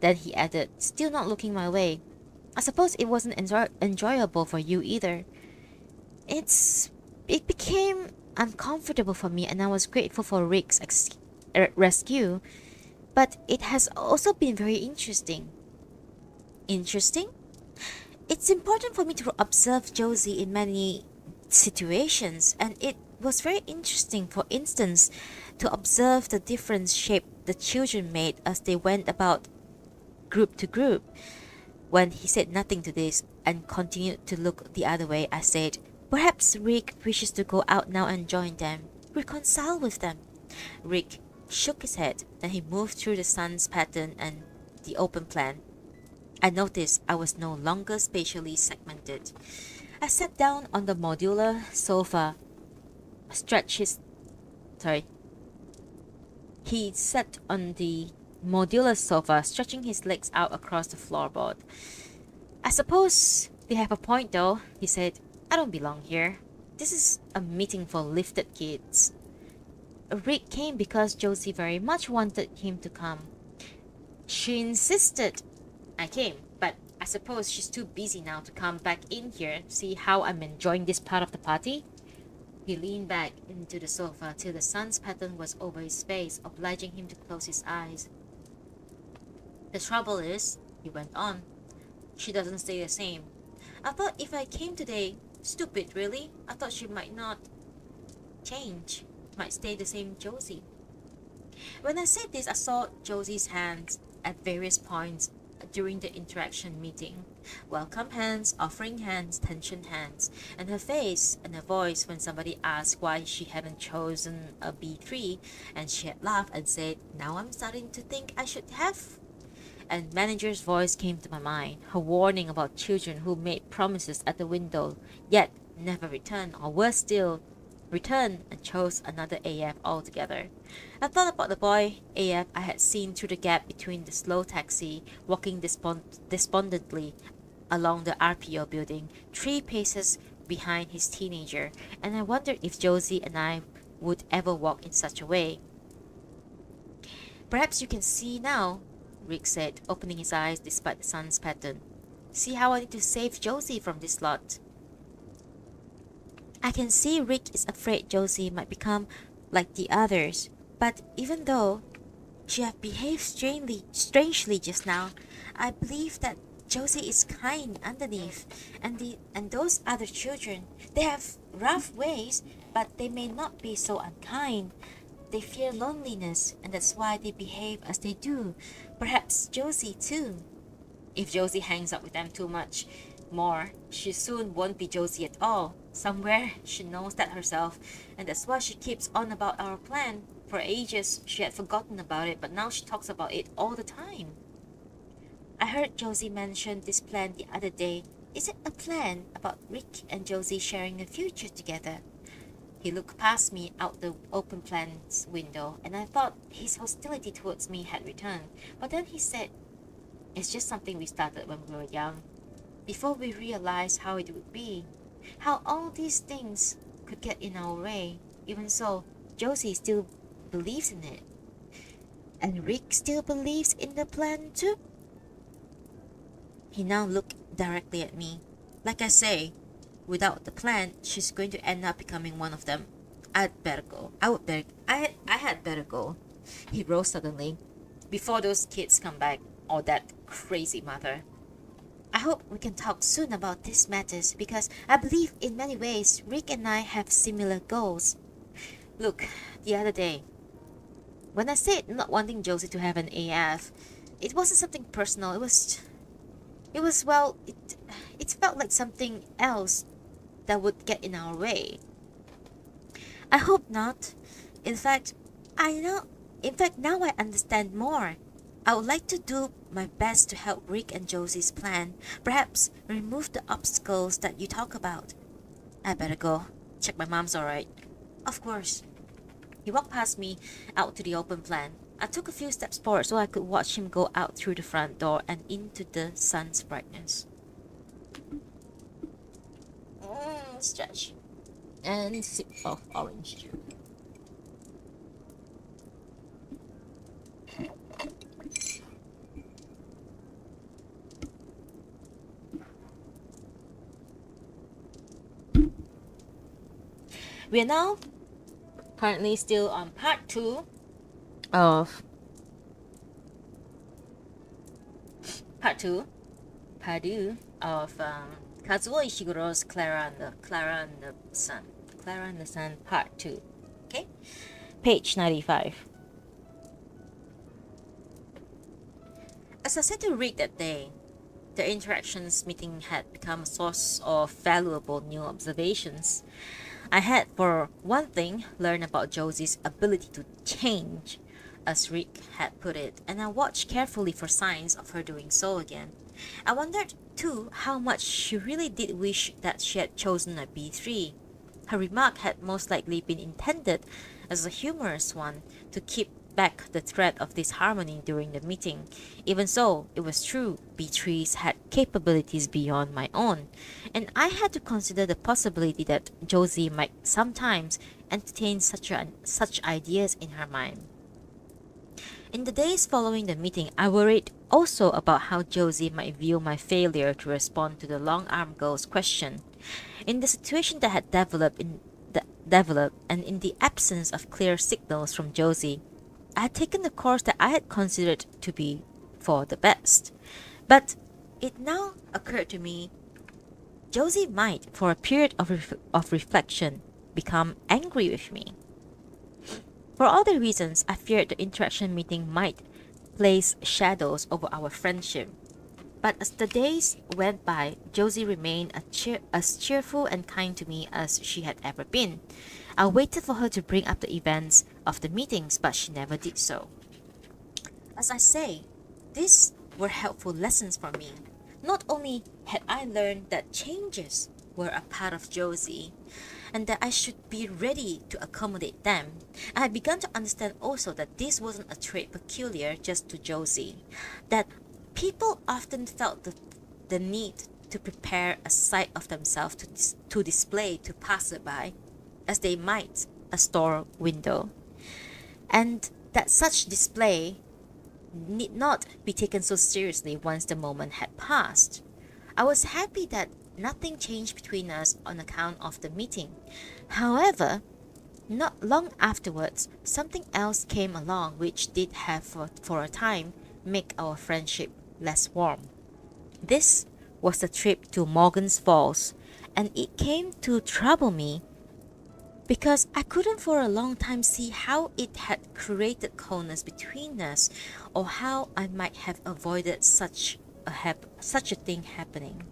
Then he added, still not looking my way. I suppose it wasn't enjoyable for you either. It became uncomfortable for me, and I was grateful for Rick's rescue. But it has also been very interesting. Interesting? It's important for me to observe Josie in many situations, and it was very interesting, for instance, to observe the different shape the children made as they went about group to group. When he said nothing to this and continued to look the other way, I said, perhaps Rick wishes to go out now and join them, reconcile with them. Rick shook his head, then he moved through the sun's pattern and the open plan. I noticed I was no longer spatially segmented. I sat down on the modular sofa, He sat on the modular sofa, stretching his legs out across the floorboard. I suppose they have a point though, he said. I don't belong here. This is a meeting for lifted kids. Rick came because Josie very much wanted him to come. She insisted I came, but I suppose she's too busy now to come back in here to see how I'm enjoying this part of the party. He leaned back into the sofa till the sun's pattern was over his face, obliging him to close his eyes. The trouble is, he went on, she doesn't stay the same. I thought if I came today, stupid really, I thought she might not change, might stay the same Josie. When I said this, I saw Josie's hands at various points during the interaction meeting. Welcome hands, offering hands, tension hands, and her face and her voice when somebody asked why she hadn't chosen a B3, and she had laughed and said, now I'm starting to think I should have. And manager's voice came to my mind, her warning about children who made promises at the window, yet never returned, or worse still, returned and chose another AF altogether. I thought about the boy AF I had seen through the gap between the slow taxi, walking despondently along the RPO building, 3 paces behind his teenager, and I wondered if Josie and I would ever walk in such a way. Perhaps you can see now, Rick said, opening his eyes despite the sun's pattern. See how I need to save Josie from this lot. I can see Rick is afraid Josie might become like the others, but even though she had behaved strangely just now, I believe that Josie is kind underneath, and those other children, they have rough ways, but they may not be so unkind. They fear loneliness, and that's why they behave as they do. Perhaps Josie too. If Josie hangs out with them too much more, she soon won't be Josie at all. Somewhere she knows that herself, and that's why she keeps on about our plan. For ages she had forgotten about it, but now she talks about it all the time. I heard Josie mention this plan the other day. Is it a plan about Rick and Josie sharing a future together? He looked past me out the open plan's window, and I thought his hostility towards me had returned. But then he said, it's just something we started when we were young, before we realized how it would be, how all these things could get in our way. Even so, Josie still believes in it. And Rick still believes in the plan too? He now looked directly at me. Like I say, without the plan, she's going to end up becoming one of them. I'd better go. I had better go. He rose suddenly. Before those kids come back, or that crazy mother. I hope we can talk soon about these matters, because I believe in many ways Rick and I have similar goals. Look, the other day, when I said not wanting Josie to have an AF, it wasn't something personal. It felt like something else that would get in our way. I hope not. In fact, now I understand more. I would like to do my best to help Rick and Josie's plan. Perhaps remove the obstacles that you talk about. I better go. Check my mom's alright. Of course. He walked past me out to the open plan. I took a few steps forward so I could watch him go out through the front door and into the sun's brightness. Stretch. And sip of orange juice. We are now currently still on part 2 of part 2 of Kazuo Ishiguro's Klara and the Sun part 2. Okay? Page 95. As I said to Rick that day, the interactions meeting had become a source of valuable new observations. I had, for one thing, learned about Josie's ability to change, as Rick had put it, and I watched carefully for signs of her doing so again. I wondered, too, how much she really did wish that she had chosen a B3. Her remark had most likely been intended as a humorous one to keep back the threat of disharmony during the meeting. Even so, it was true, B3s had capabilities beyond my own, and I had to consider the possibility that Josie might sometimes entertain such ideas in her mind. In the days following the meeting, I worried also about how Josie might view my failure to respond to the long-armed girl's question. In the situation that had developed and in the absence of clear signals from Josie, I had taken the course that I had considered to be for the best. But it now occurred to me, Josie might, for a period of reflection, become angry with me. For all the reasons, I feared the interaction meeting might place shadows over our friendship. But as the days went by, Josie remained as cheerful and kind to me as she had ever been. I waited for her to bring up the events of the meetings, but she never did so. As I say, these were helpful lessons for me. Not only had I learned that changes were a part of Josie, and that I should be ready to accommodate them. I had begun to understand also that this wasn't a trait peculiar just to Josie, that people often felt the need to prepare a side of themselves to display to passerby, as they might a store window, and that such display need not be taken so seriously once the moment had passed. I was happy that nothing changed between us on account of the meeting. However, not long afterwards, something else came along which did have for a time make our friendship less warm. This was the trip to Morgan's Falls, and it came to trouble me because I couldn't for a long time see how it had created coldness between us, or how I might have avoided such a thing happening.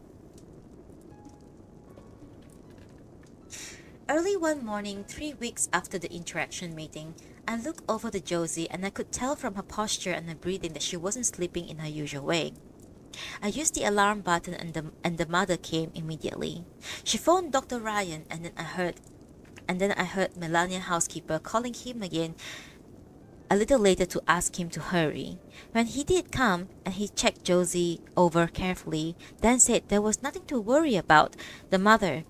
Early one morning, 3 weeks after the interaction meeting, I looked over to Josie and I could tell from her posture and her breathing that she wasn't sleeping in her usual way. I used the alarm button and the mother came immediately. She phoned Dr. Ryan and then I heard Melania housekeeper calling him again a little later to ask him to hurry. When he did come and he checked Josie over carefully, then said there was nothing to worry about, the mother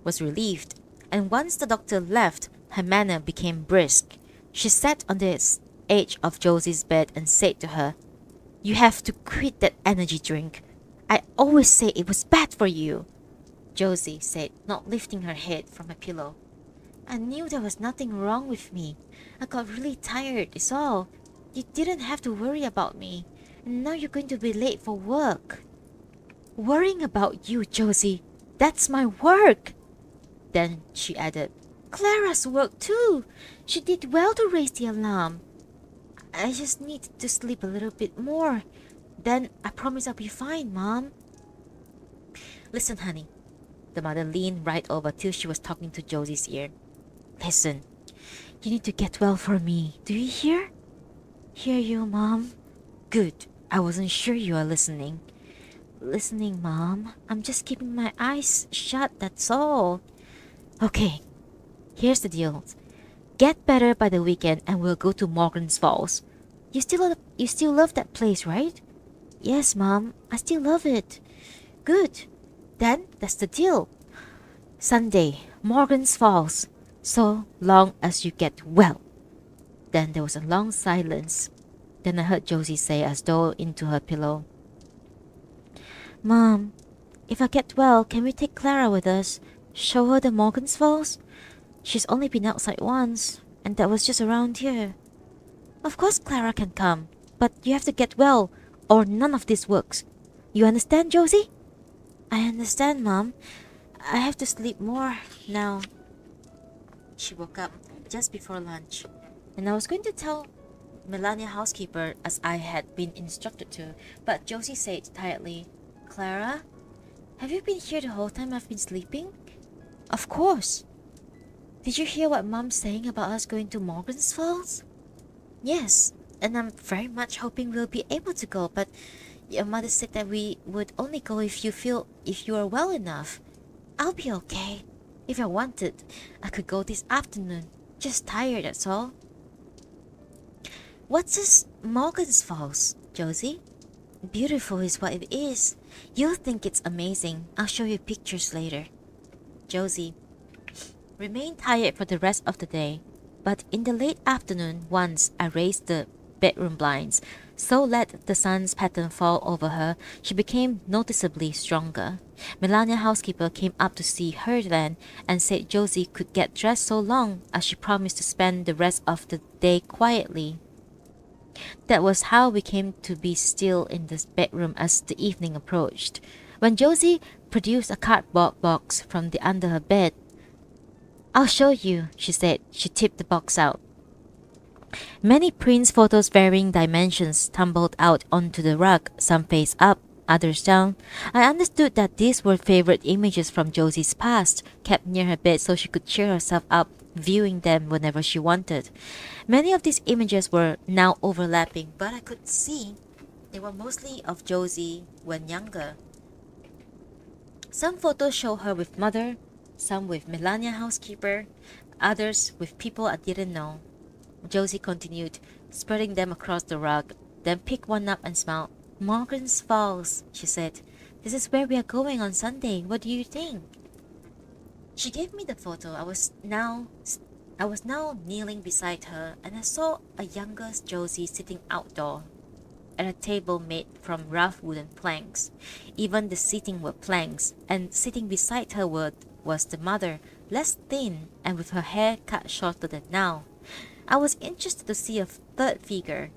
was relieved, and once the doctor left, her manner became brisk. She sat on the edge of Josie's bed and said to her, "You have to quit that energy drink. I always say it was bad for you." Josie said, not lifting her head from her pillow. "I knew there was nothing wrong with me. I got really tired, is all. You didn't have to worry about me. And now you're going to be late for work." "Worrying about you, Josie. That's my work." Then she added, "Clara's work too. She did well to raise the alarm. I just need to sleep a little bit more. Then I promise I'll be fine, Mom." "Listen, honey." The mother leaned right over till she was talking to Josie's ear. "Listen, you need to get well for me. Do you hear?" "Hear you, Mom." "Good. I wasn't sure you are listening." "Listening, Mom. I'm just keeping my eyes shut, that's all." "Okay, here's the deal. Get better by the weekend and we'll go to Morgan's Falls. You still love that place, right?" "Yes, Mom. I still love it." "Good. Then that's the deal. Sunday, Morgan's Falls. So long as you get well." Then there was a long silence. Then I heard Josie say, as though into her pillow, "Mom, if I get well, can we take Klara with us? Show her the Morgan's Falls? She's only been outside once, and that was just around here." "Of course Klara can come, but you have to get well, or none of this works. You understand, Josie?" "I understand, Mom. I have to sleep more now." She woke up just before lunch, and I was going to tell Melania housekeeper as I had been instructed to, but Josie said tiredly, "Klara, have you been here the whole time I've been sleeping?" "Of course." "Did you hear what Mom's saying about us going to Morgan's Falls?" "Yes, and I'm very much hoping we'll be able to go, but your mother said that we would only go if you are well enough." "I'll be okay. If I wanted, I could go this afternoon. Just tired, that's all." "What's this Morgan's Falls, Josie?" "Beautiful is what it is. You'll think it's amazing. I'll show you pictures later." Josie remained tired for the rest of the day, but in the late afternoon, once I raised the bedroom blinds, so let the sun's pattern fall over her, she became noticeably stronger. Melania housekeeper came up to see her then, and said Josie could get dressed so long as she promised to spend the rest of the day quietly. That was how we came to be still in this bedroom as the evening approached. When Josie produced a cardboard box from under her bed, "I'll show you," she said. She tipped the box out. Many prints, photos varying dimensions, tumbled out onto the rug, some face up, others down. I understood that these were favorite images from Josie's past, kept near her bed so she could cheer herself up, viewing them whenever she wanted. Many of these images were now overlapping, but I could see they were mostly of Josie when younger. Some photos show her with mother, some with Melania housekeeper, others with people I didn't know. Josie continued, spreading them across the rug, then picked one up and smiled. Morgan's Falls, she said. This is where we are going on Sunday. What do you think? She gave me the photo. I was now kneeling beside her, and I saw a younger Josie sitting outdoor at a table made from rough wooden planks. Even the seating were planks, and sitting beside her was the mother, less thin and with her hair cut shorter than now. I was interested to see a third figure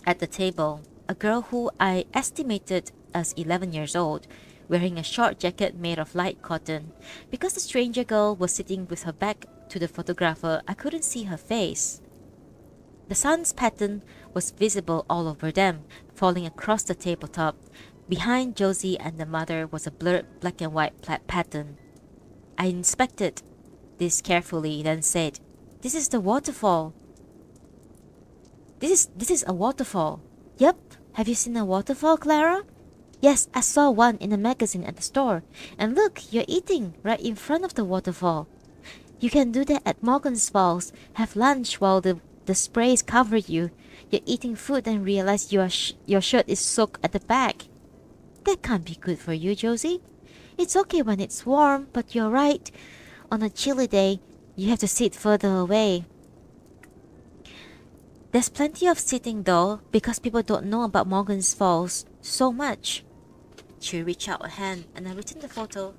at the table, a girl who I estimated as 11 years old, wearing a short jacket made of light cotton. Because the stranger girl was sitting with her back to the photographer, I couldn't see her face. The sun's pattern was visible all over them, falling across the tabletop. Behind Josie and the mother was a blurred black and white pattern. I inspected this carefully, then said, This is the waterfall. This is a waterfall. Yep. Have you seen a waterfall, Klara? Yes, I saw one in a magazine at the store. And look, you're eating right in front of the waterfall. You can do that at Morgan's Falls. Have lunch while the sprays cover you. You're eating food and realize your shirt is soaked at the back. That can't be good for you, Josie. It's okay when it's warm, but you're right. On a chilly day, you have to sit further away. There's plenty of sitting though, because people don't know about Morgan's Falls so much. She reached out a hand and I returned the photo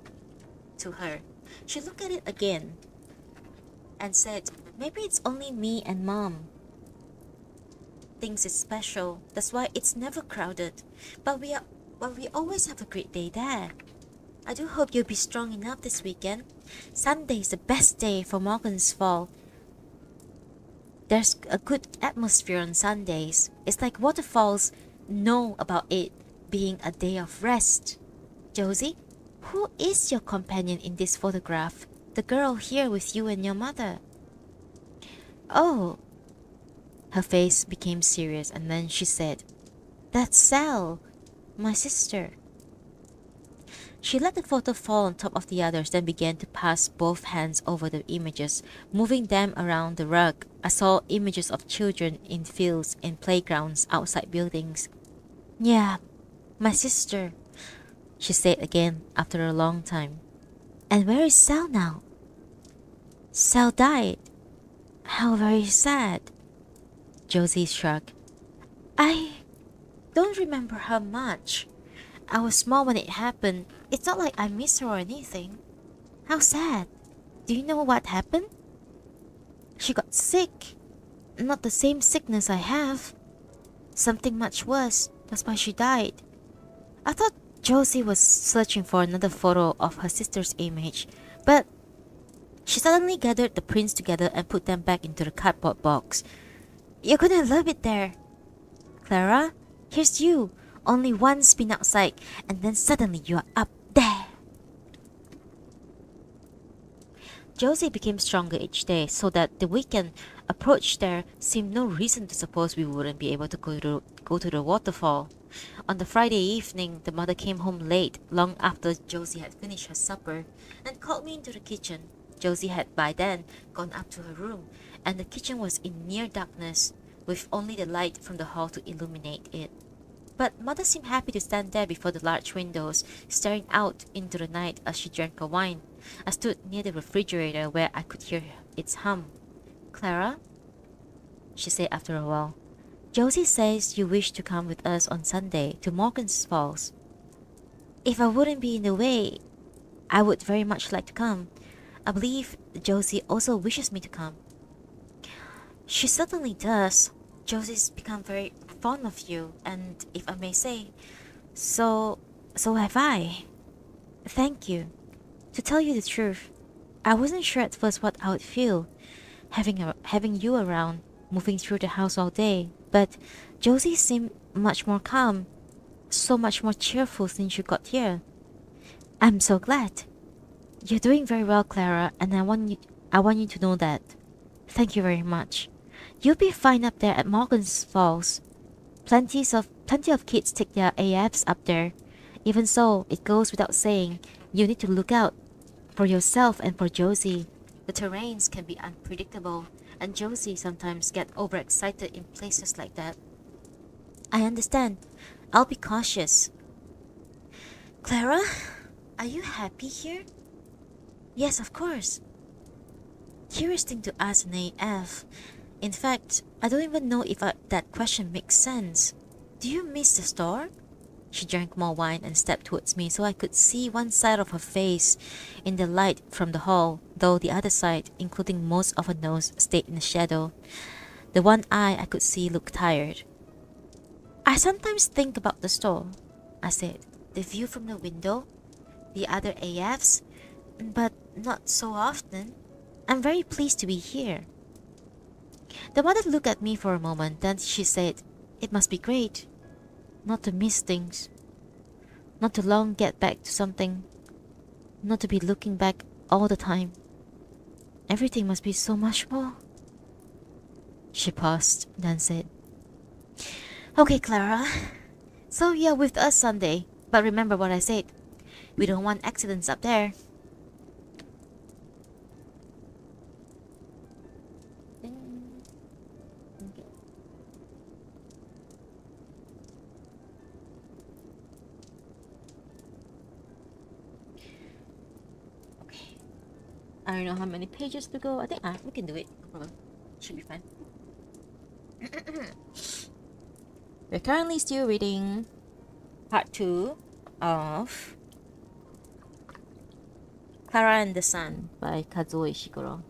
to her. She looked at it again and said, Maybe it's only me and Mom. Thinks it's special. That's why it's never crowded. But we always have a great day there. I do hope you'll be strong enough this weekend. Sunday is the best day for Morgan's Fall. There's a good atmosphere on Sundays. It's like waterfalls know about it being a day of rest. Josie, who is your companion in this photograph? The girl here with you and your mother. Oh. Her face became serious and then she said, That's Sal, my sister. She let the photo fall on top of the others, then began to pass both hands over the images, moving them around the rug. I saw images of children in fields and playgrounds outside buildings. Yeah, my sister, she said again after a long time. And where is Sal now? Sal died. How very sad. Josie shrugged. I don't remember her much. I was small when it happened. It's not like I miss her or anything. How sad. Do you know what happened? She got sick. Not the same sickness I have. Something much worse. That's why she died. I thought Josie was searching for another photo of her sister's image, but she suddenly gathered the prints together and put them back into the cardboard box. You're gonna love it there. Klara, here's you. Only one spin outside, and then suddenly you are up there. Josie became stronger each day, so that the weekend approached there seemed no reason to suppose we wouldn't be able to go to the waterfall. On the Friday evening, the mother came home late, long after Josie had finished her supper, and called me into the kitchen. Josie had by then gone up to her room, and the kitchen was in near darkness, with only the light from the hall to illuminate it. But Mother seemed happy to stand there before the large windows, staring out into the night as she drank her wine. I stood near the refrigerator where I could hear its hum. Klara, she said after a while, Josie says you wish to come with us on Sunday to Morgan's Falls. If I wouldn't be in the way, I would very much like to come. I believe Josie also wishes me to come. She certainly does. Josie's become very fond of you, and if I may say, so have I. Thank you. To tell you the truth, I wasn't sure at first what I would feel, having you around, moving through the house all day, but Josie seemed much more calm, so much more cheerful since you got here. I'm so glad. You're doing very well, Klara, and I want you to know that. Thank you very much. You'll be fine up there at Morgan's Falls. Plenty of kids take their AFs up there. Even so, it goes without saying, you need to look out. For yourself and for Josie. The terrains can be unpredictable, and Josie sometimes get overexcited in places like that. I understand. I'll be cautious. Klara, are you happy here? Yes, of course. Curious thing to ask an AF. In fact, I don't even know if that question makes sense. Do you miss the store? She drank more wine and stepped towards me so I could see one side of her face in the light from the hall, though the other side, including most of her nose, stayed in the shadow. The one eye I could see looked tired. I sometimes think about the store, I said. The view from the window, the other AFs, but not so often. I'm very pleased to be here. The mother looked at me for a moment, then she said, It must be great. Not to miss things. Not to long get back to something. Not to be looking back all the time. Everything must be so much more. She paused, then said, Okay, Klara. So you're with us Sunday, but remember what I said. We don't want accidents up there. I don't know how many pages to go. I think we can do it. No problem. Should be fine. We're currently still reading part 2 of Klara and the Sun by Kazuo Ishiguro.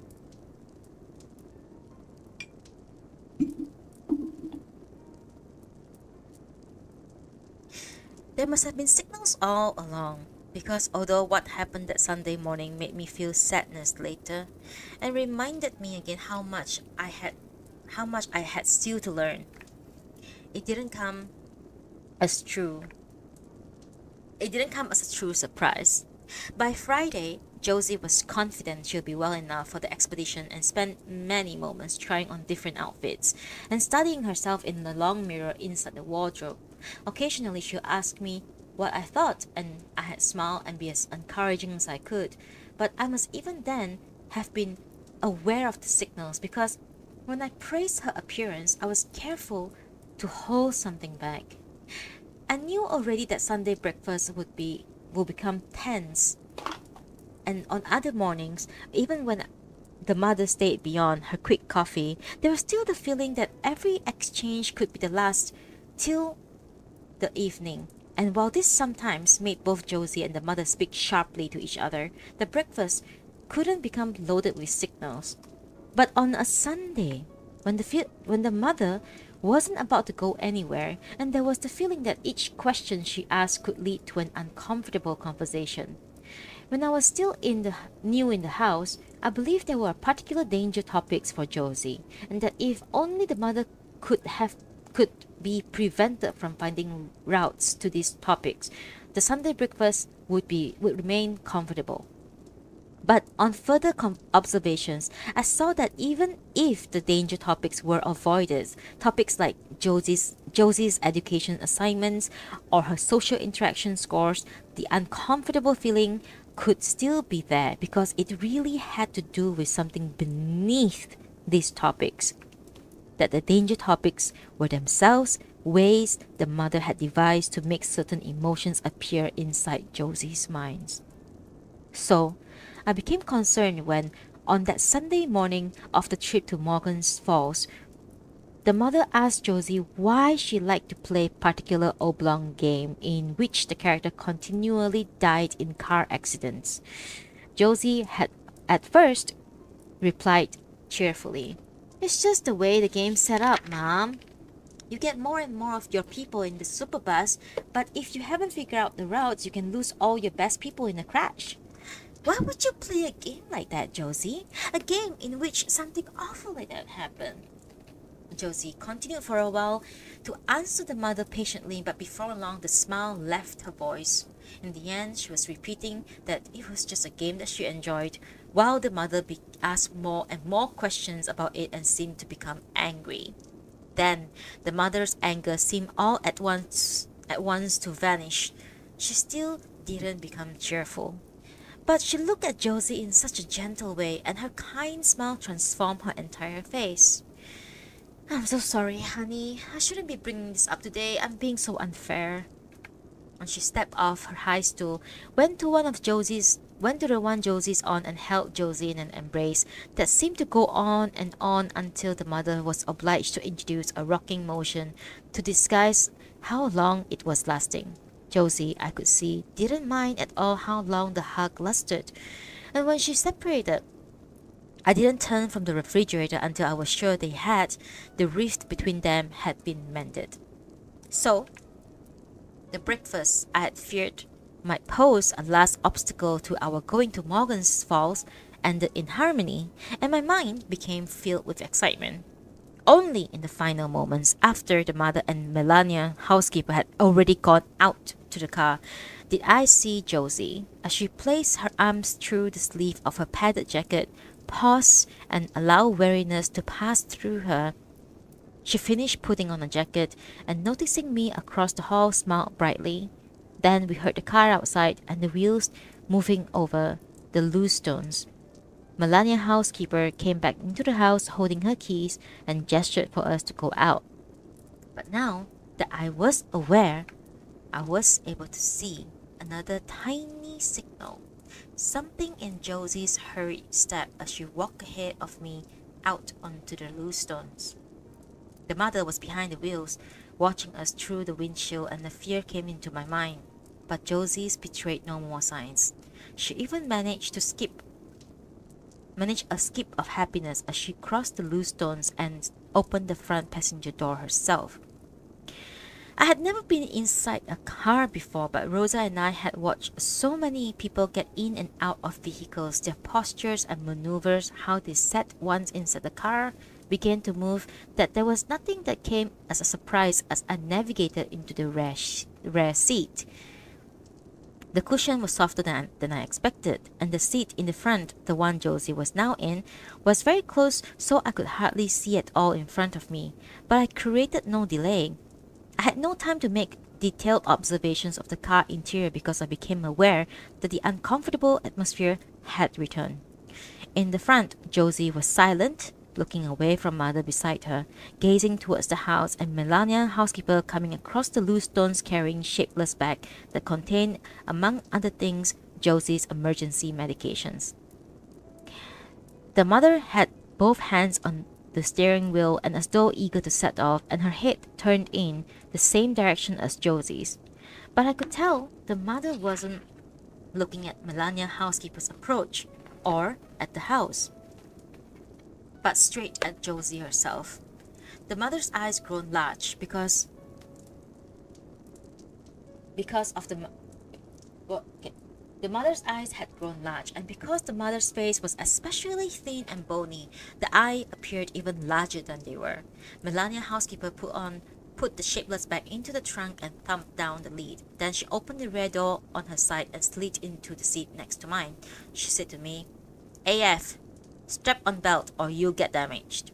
There must have been signals all along, because although what happened that Sunday morning made me feel sadness later, and reminded me again how much I had still to learn, it didn't come as true. It didn't come as a true surprise. By Friday, Josie was confident she'll be well enough for the expedition and spent many moments trying on different outfits and studying herself in the long mirror inside the wardrobe. Occasionally, she'll ask me what I thought, and I had smiled and be as encouraging as I could. But I must even then have been aware of the signals, because when I praised her appearance, I was careful to hold something back. I knew already that Sunday breakfast will become tense, and on other mornings, even when the mother stayed beyond her quick coffee, there was still the feeling that every exchange could be the last till the evening. And while this sometimes made both Josie and the mother speak sharply to each other, the breakfast couldn't become loaded with signals. But on a Sunday, when the mother wasn't about to go anywhere, and there was the feeling that each question she asked could lead to an uncomfortable conversation. When I was still new in the house, I believed there were particular danger topics for Josie, and that if only the mother could be prevented from finding routes to these topics, the Sunday breakfast would remain comfortable. But on further observations, I saw that even if the danger topics were avoided, topics like Josie's education assignments or her social interaction scores, the uncomfortable feeling could still be there, because it really had to do with something beneath these topics. That the danger topics were themselves ways the mother had devised to make certain emotions appear inside Josie's mind. So, I became concerned when, on that Sunday morning of the trip to Morgan's Falls, the mother asked Josie why she liked to play a particular oblong game in which the character continually died in car accidents. Josie had at first replied cheerfully, It's just the way the game's set up, Mom. You get more and more of your people in the super bus, but if you haven't figured out the routes, you can lose all your best people in a crash. Why would you play a game like that, Josie? A game in which something awful like that happened. Josie continued for a while to answer the mother patiently, but before long the smile left her voice. In the end, she was repeating that it was just a game that she enjoyed, while the mother asked more and more questions about it and seemed to become angry. Then the mother's anger seemed all at once to vanish. She still didn't become cheerful. But she looked at Josie in such a gentle way, and her kind smile transformed her entire face. I'm so sorry, honey. I shouldn't be bringing this up today. I'm being so unfair. And she stepped off her high stool, went to the one Josie's on and held Josie in an embrace that seemed to go on until the mother was obliged to introduce a rocking motion to disguise how long it was lasting. Josie, I could see, didn't mind at all how long the hug lasted, and when she separated, I didn't turn from the refrigerator until I was sure the rift between them had been mended. So, the breakfast I had feared might pose a last obstacle to our going to Morgan's Falls ended in harmony, and my mind became filled with excitement. Only in the final moments, after the mother and Melania, housekeeper, had already gone out to the car, did I see Josie, as she placed her arms through the sleeve of her padded jacket, pause and allow weariness to pass through her. She finished putting on a jacket and, noticing me across the hall, smiled brightly. Then we heard the car outside and the wheels moving over the loose stones. Melania, housekeeper, came back into the house holding her keys and gestured for us to go out. But now that I was aware, I was able to see another tiny signal. Something in Josie's hurried step as she walked ahead of me out onto the loose stones. The mother was behind the wheels, watching us through the windshield, and the fear came into my mind. But Josie's betrayed no more signs. She even managed a skip of happiness as she crossed the loose stones and opened the front passenger door herself. I had never been inside a car before, but Rosa and I had watched so many people get in and out of vehicles, their postures and maneuvers, how they sat once inside the car, began to move, that there was nothing that came as a surprise as I navigated into the rear seat. The cushion was softer than I expected, and the seat in the front, the one Josie was now in, was very close, so I could hardly see at all in front of me. But I created no delay. I had no time to make detailed observations of the car interior because I became aware that the uncomfortable atmosphere had returned. In the front, Josie was silent, looking away from mother beside her, gazing towards the house, and Melania, housekeeper, coming across the loose stones carrying shapeless bag that contained, among other things, Josie's emergency medications. The mother had both hands on the steering wheel and as though eager to set off, and her head turned in the same direction as Josie's. But I could tell the mother wasn't looking at Melania, housekeeper's approach, or at the house, but straight at Josie herself. The mother's eyes grown large because of the mother's eyes had grown large, and because the mother's face was especially thin and bony, the eye appeared even larger than they were. Melania, housekeeper, put the shapeless bag into the trunk and thumped down the lid. Then she opened the rear door on her side and slid into the seat next to mine. She said to me, "AF, strap on belt or you'll get damaged."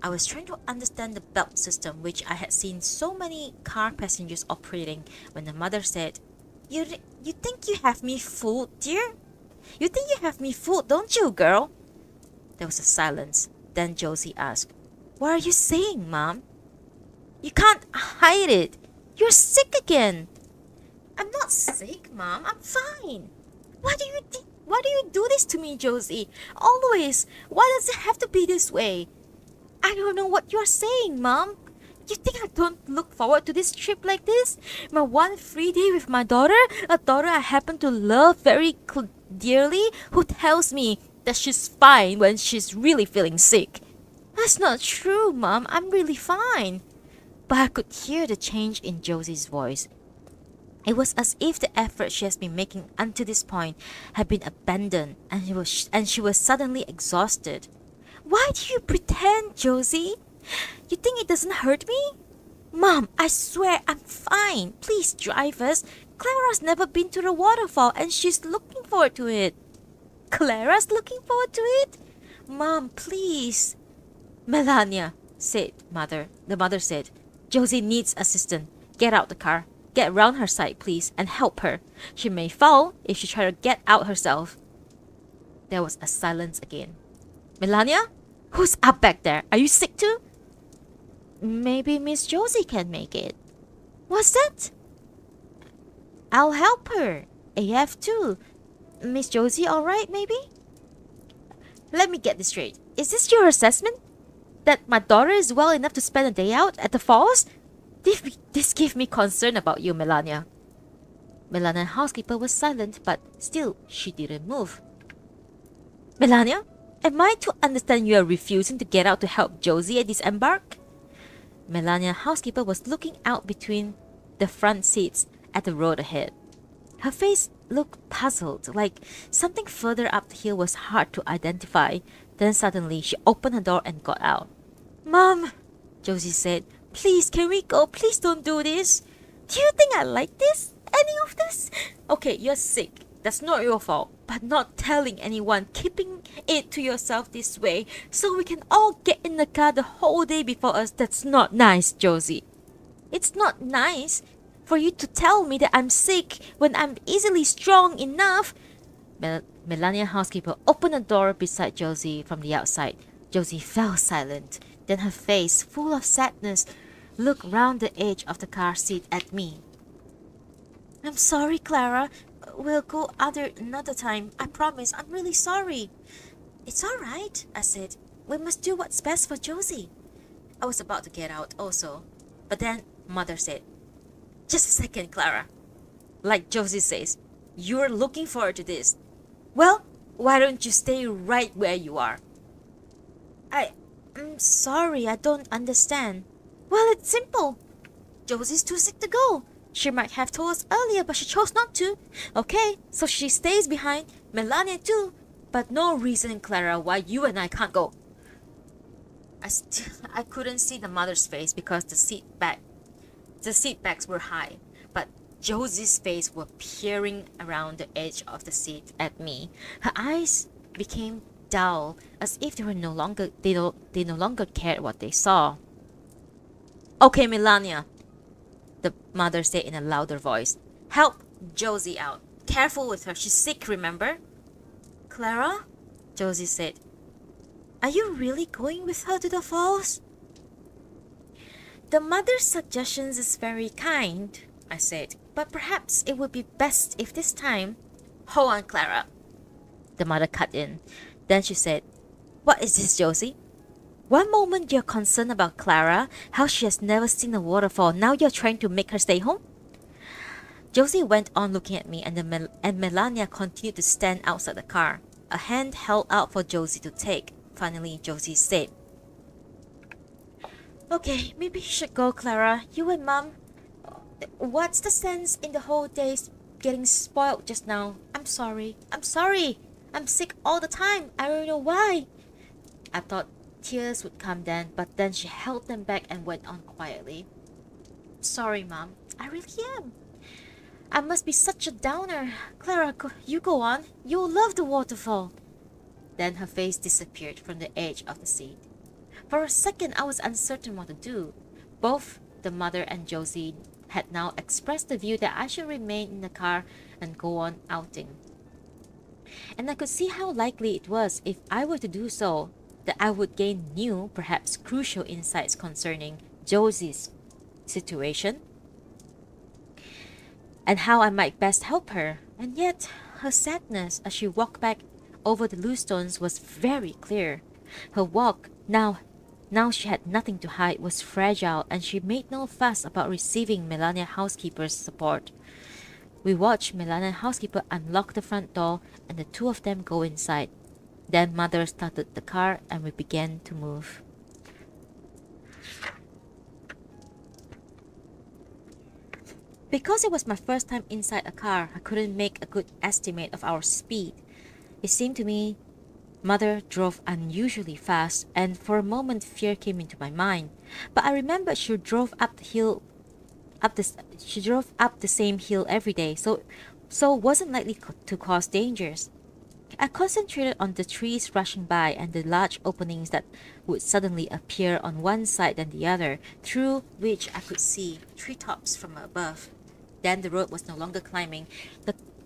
I was trying to understand the belt system, which I had seen so many car passengers operating, when the mother said, You think you have me fooled, dear? You think you have me fooled, don't you, girl?" There was a silence. Then Josie asked, "What are you saying, Mom?" "You can't hide it. You're sick again." "I'm not sick, Mom. I'm fine." Why do you do this to me, Josie? Always. Why does it have to be this way?" "I don't know what you're saying, Mom. You think I don't look forward to this trip like this? My one free day with my daughter, a daughter I happen to love very dearly, who tells me that she's fine when she's really feeling sick." "That's not true, Mom. I'm really fine." But I could hear the change in Josie's voice. It was as if the effort she has been making until this point had been abandoned, and she was suddenly exhausted. "Why do you pretend, Josie? You think it doesn't hurt me?" "Mom, I swear I'm fine. Please drive us. Clara's never been to the waterfall and she's looking forward to it." "Clara's looking forward to it?" "Mom, please." "Melania," said mother. The mother said, "Josie needs assistance. Get out the car." Get round her side, please, and help her. She may fall if she tries to get out herself." There was a silence again. "Melania? Who's up back there? Are you sick too?" "Maybe Miss Josie can make it." "What's that?" "I'll help her. AF too. Miss Josie alright, maybe?" "Let me get this straight. Is this your assessment? That my daughter is well enough to spend a day out at the falls? This gives me concern about you, Melania." Melania's housekeeper was silent, but still she didn't move. "Melania, am I to understand you are refusing to get out to help Josie at disembark?" Melania's housekeeper was looking out between the front seats at the road ahead. Her face looked puzzled, like something further up the hill was hard to identify. Then suddenly she opened her door and got out. "Mom," Josie said, "please, can we go? Please don't do this. Do you think I like this? Any of this? Okay, you're sick. That's not your fault. But not telling anyone, keeping it to yourself this way, so we can all get in the car the whole day before us, that's not nice, Josie." "It's not nice for you to tell me that I'm sick when I'm easily strong enough." Melania's housekeeper opened the door beside Josie from the outside. Josie fell silent. Then her face, full of sadness, looked round the edge of the car seat at me. "I'm sorry, Klara. We'll go another time. I promise. I'm really sorry." "It's all right," I said. "We must do what's best for Josie." I was about to get out also. But then Mother said, "Just a second, Klara. Like Josie says, you're looking forward to this. Well, why don't you stay right where you are?" I'm sorry, I don't understand." "Well, it's simple. Josie's too sick to go. She might have told us earlier, but she chose not to. Okay, so she stays behind. Melania too. But no reason, Klara, why you and I can't go." I couldn't see the mother's face because the seat backs were high, but Josie's face was peering around the edge of the seat at me. Her eyes became dull, as if they no longer cared what they saw. "Okay, Melania," the mother said in a louder voice. "Help Josie out. Careful with her. She's sick, remember?" "Klara?" Josie said. "Are you really going with her to the falls?" "The mother's suggestions is very kind," I said, "but perhaps it would be best if this time—" "Hold on, Klara," the mother cut in. Then she said, "What is this, Josie? One moment you're concerned about Klara, how she has never seen a waterfall. Now you're trying to make her stay home?" Josie went on looking at me, and Melania continued to stand outside the car, a hand held out for Josie to take. Finally, Josie said, "Okay, maybe you should go, Klara. You and Mom. What's the sense in the whole day's getting spoiled just now? I'm sorry. I'm sorry. I'm sick all the time. I don't know why." I thought tears would come then, but then she held them back and went on quietly. "Sorry, Mom. I really am. I must be such a downer. Klara, you go on. You'll love the waterfall." Then her face disappeared from the edge of the seat. For a second, I was uncertain what to do. Both the mother and Josie had now expressed the view that I should remain in the car and go on outing. And I could see how likely it was, if I were to do so, that I would gain new, perhaps crucial insights concerning Josie's situation and how I might best help her. And yet, her sadness as she walked back over the loose stones was very clear. Her walk, now she had nothing to hide, was fragile, and she made no fuss about receiving Melania's housekeeper's support. We watched Melania's housekeeper unlock the front door and the two of them go inside. Then Mother started the car and we began to move. Because it was my first time inside a car, I couldn't make a good estimate of our speed. It seemed to me Mother drove unusually fast, and for a moment fear came into my mind. But I remembered she drove up the same hill every day, so wasn't likely to cause dangers. I concentrated on the trees rushing by and the large openings that would suddenly appear on one side and the other, through which I could see treetops from above. Then the road was no longer climbing.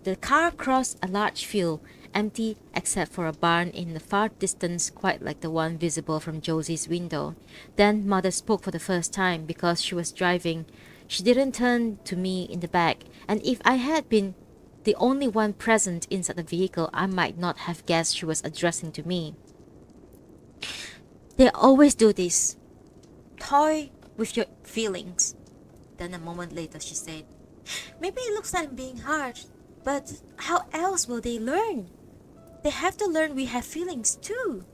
The car crossed a large field, empty except for a barn in the far distance, quite like the one visible from Josie's window. Then Mother spoke for the first time because she was driving. She didn't turn to me in the back, and if I had been the only one present inside the vehicle, I might not have guessed she was addressing to me. They always do this. Toy with your feelings. Then a moment later she said, maybe it looks like I'm being hard, but how else will they learn? They have to learn we have feelings too.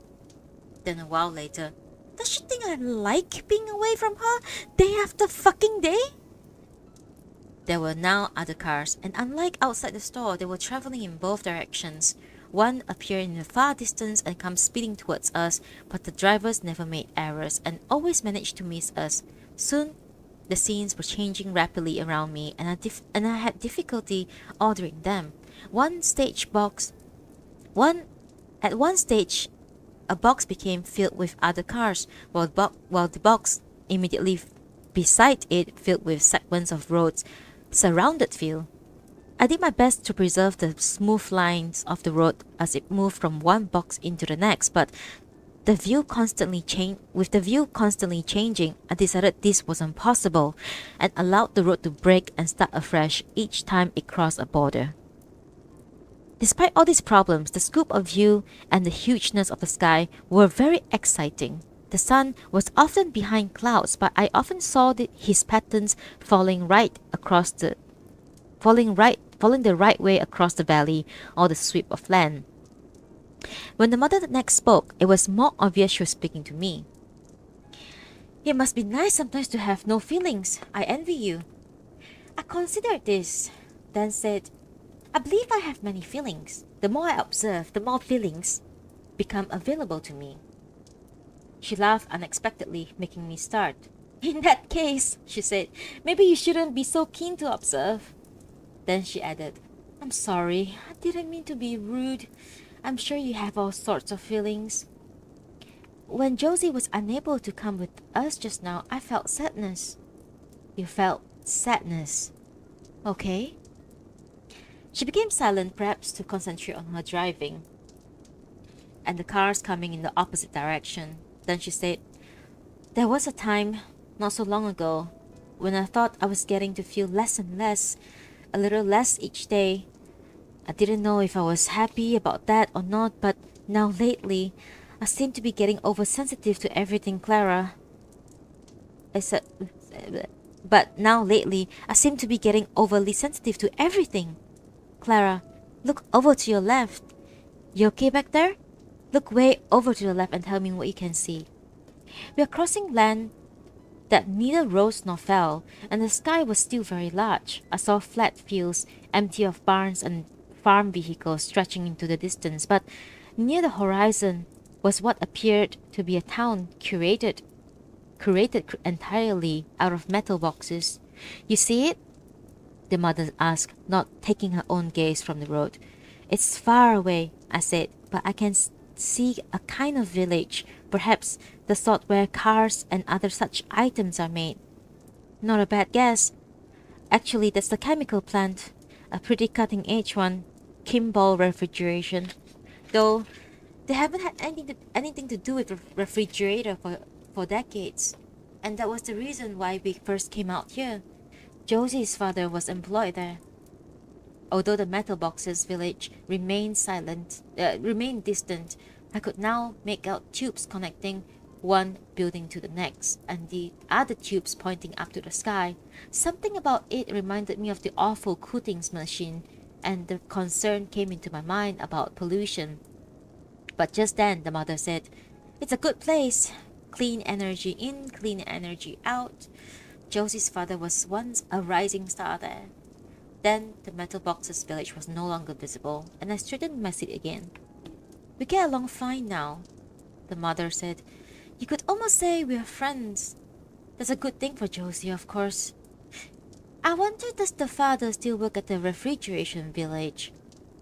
Then a while later, does she think I like being away from her day after fucking day? There were now other cars, and unlike outside the store, they were traveling in both directions. One appeared in the far distance and come speeding towards us, but the drivers never made errors and always managed to miss us. Soon, the scenes were changing rapidly around me, and I had difficulty ordering them. At one stage, a box became filled with other cars, while the box immediately beside it filled with segments of roads surrounded field. I did my best to preserve the smooth lines of the road as it moved from one box into the next, but with the view constantly changing, I decided this was impossible and allowed the road to break and start afresh each time it crossed a border. Despite all these problems, the scope of view and the hugeness of the sky were very exciting. The sun was often behind clouds, but I often saw his patterns falling the right way across the valley or the sweep of land. When the mother next spoke, it was more obvious she was speaking to me. It must be nice sometimes to have no feelings. I envy you. I considered this, then said, I believe I have many feelings. The more I observe, the more feelings become available to me. She laughed unexpectedly, making me start. In that case, she said, maybe you shouldn't be so keen to observe. Then she added, I'm sorry, I didn't mean to be rude. I'm sure you have all sorts of feelings. When Josie was unable to come with us just now, I felt sadness. You felt sadness. Okay. She became silent, perhaps to concentrate on her driving and the cars coming in the opposite direction. Then she said, there was a time, not so long ago, when I thought I was getting to feel less and less, a little less each day. I didn't know if I was happy about that or not, but now lately, I seem to be getting oversensitive to everything, Klara. But now lately, I seem to be getting overly sensitive to everything. Klara, look over to your left. You okay back there? Look way over to the left and tell me what you can see. We are crossing land that neither rose nor fell, and the sky was still very large. I saw flat fields, empty of barns and farm vehicles stretching into the distance, but near the horizon was what appeared to be a town curated entirely out of metal boxes. You see it? The mother asked, not taking her own gaze from the road. It's far away, I said, but I can see a kind of village, perhaps the sort where cars and other such items are made. Not a bad guess. Actually, that's the chemical plant, a pretty cutting-edge one, Kimball refrigeration. Though they haven't had anything to do with refrigerator for decades, and that was the reason why we first came out here. Josie's father was employed there. Although the metal boxes village remained distant, I could now make out tubes connecting one building to the next, and the other tubes pointing up to the sky. Something about it reminded me of the awful Cootings machine, and the concern came into my mind about pollution. But just then the mother said, it's a good place. Clean energy in, clean energy out. Josie's father was once a rising star there. Then the metal boxes village was no longer visible, and I straightened my seat again. We get along fine now, the mother said. You could almost say we're friends. That's a good thing for Josie, of course. I wonder, does the father still work at the refrigeration village?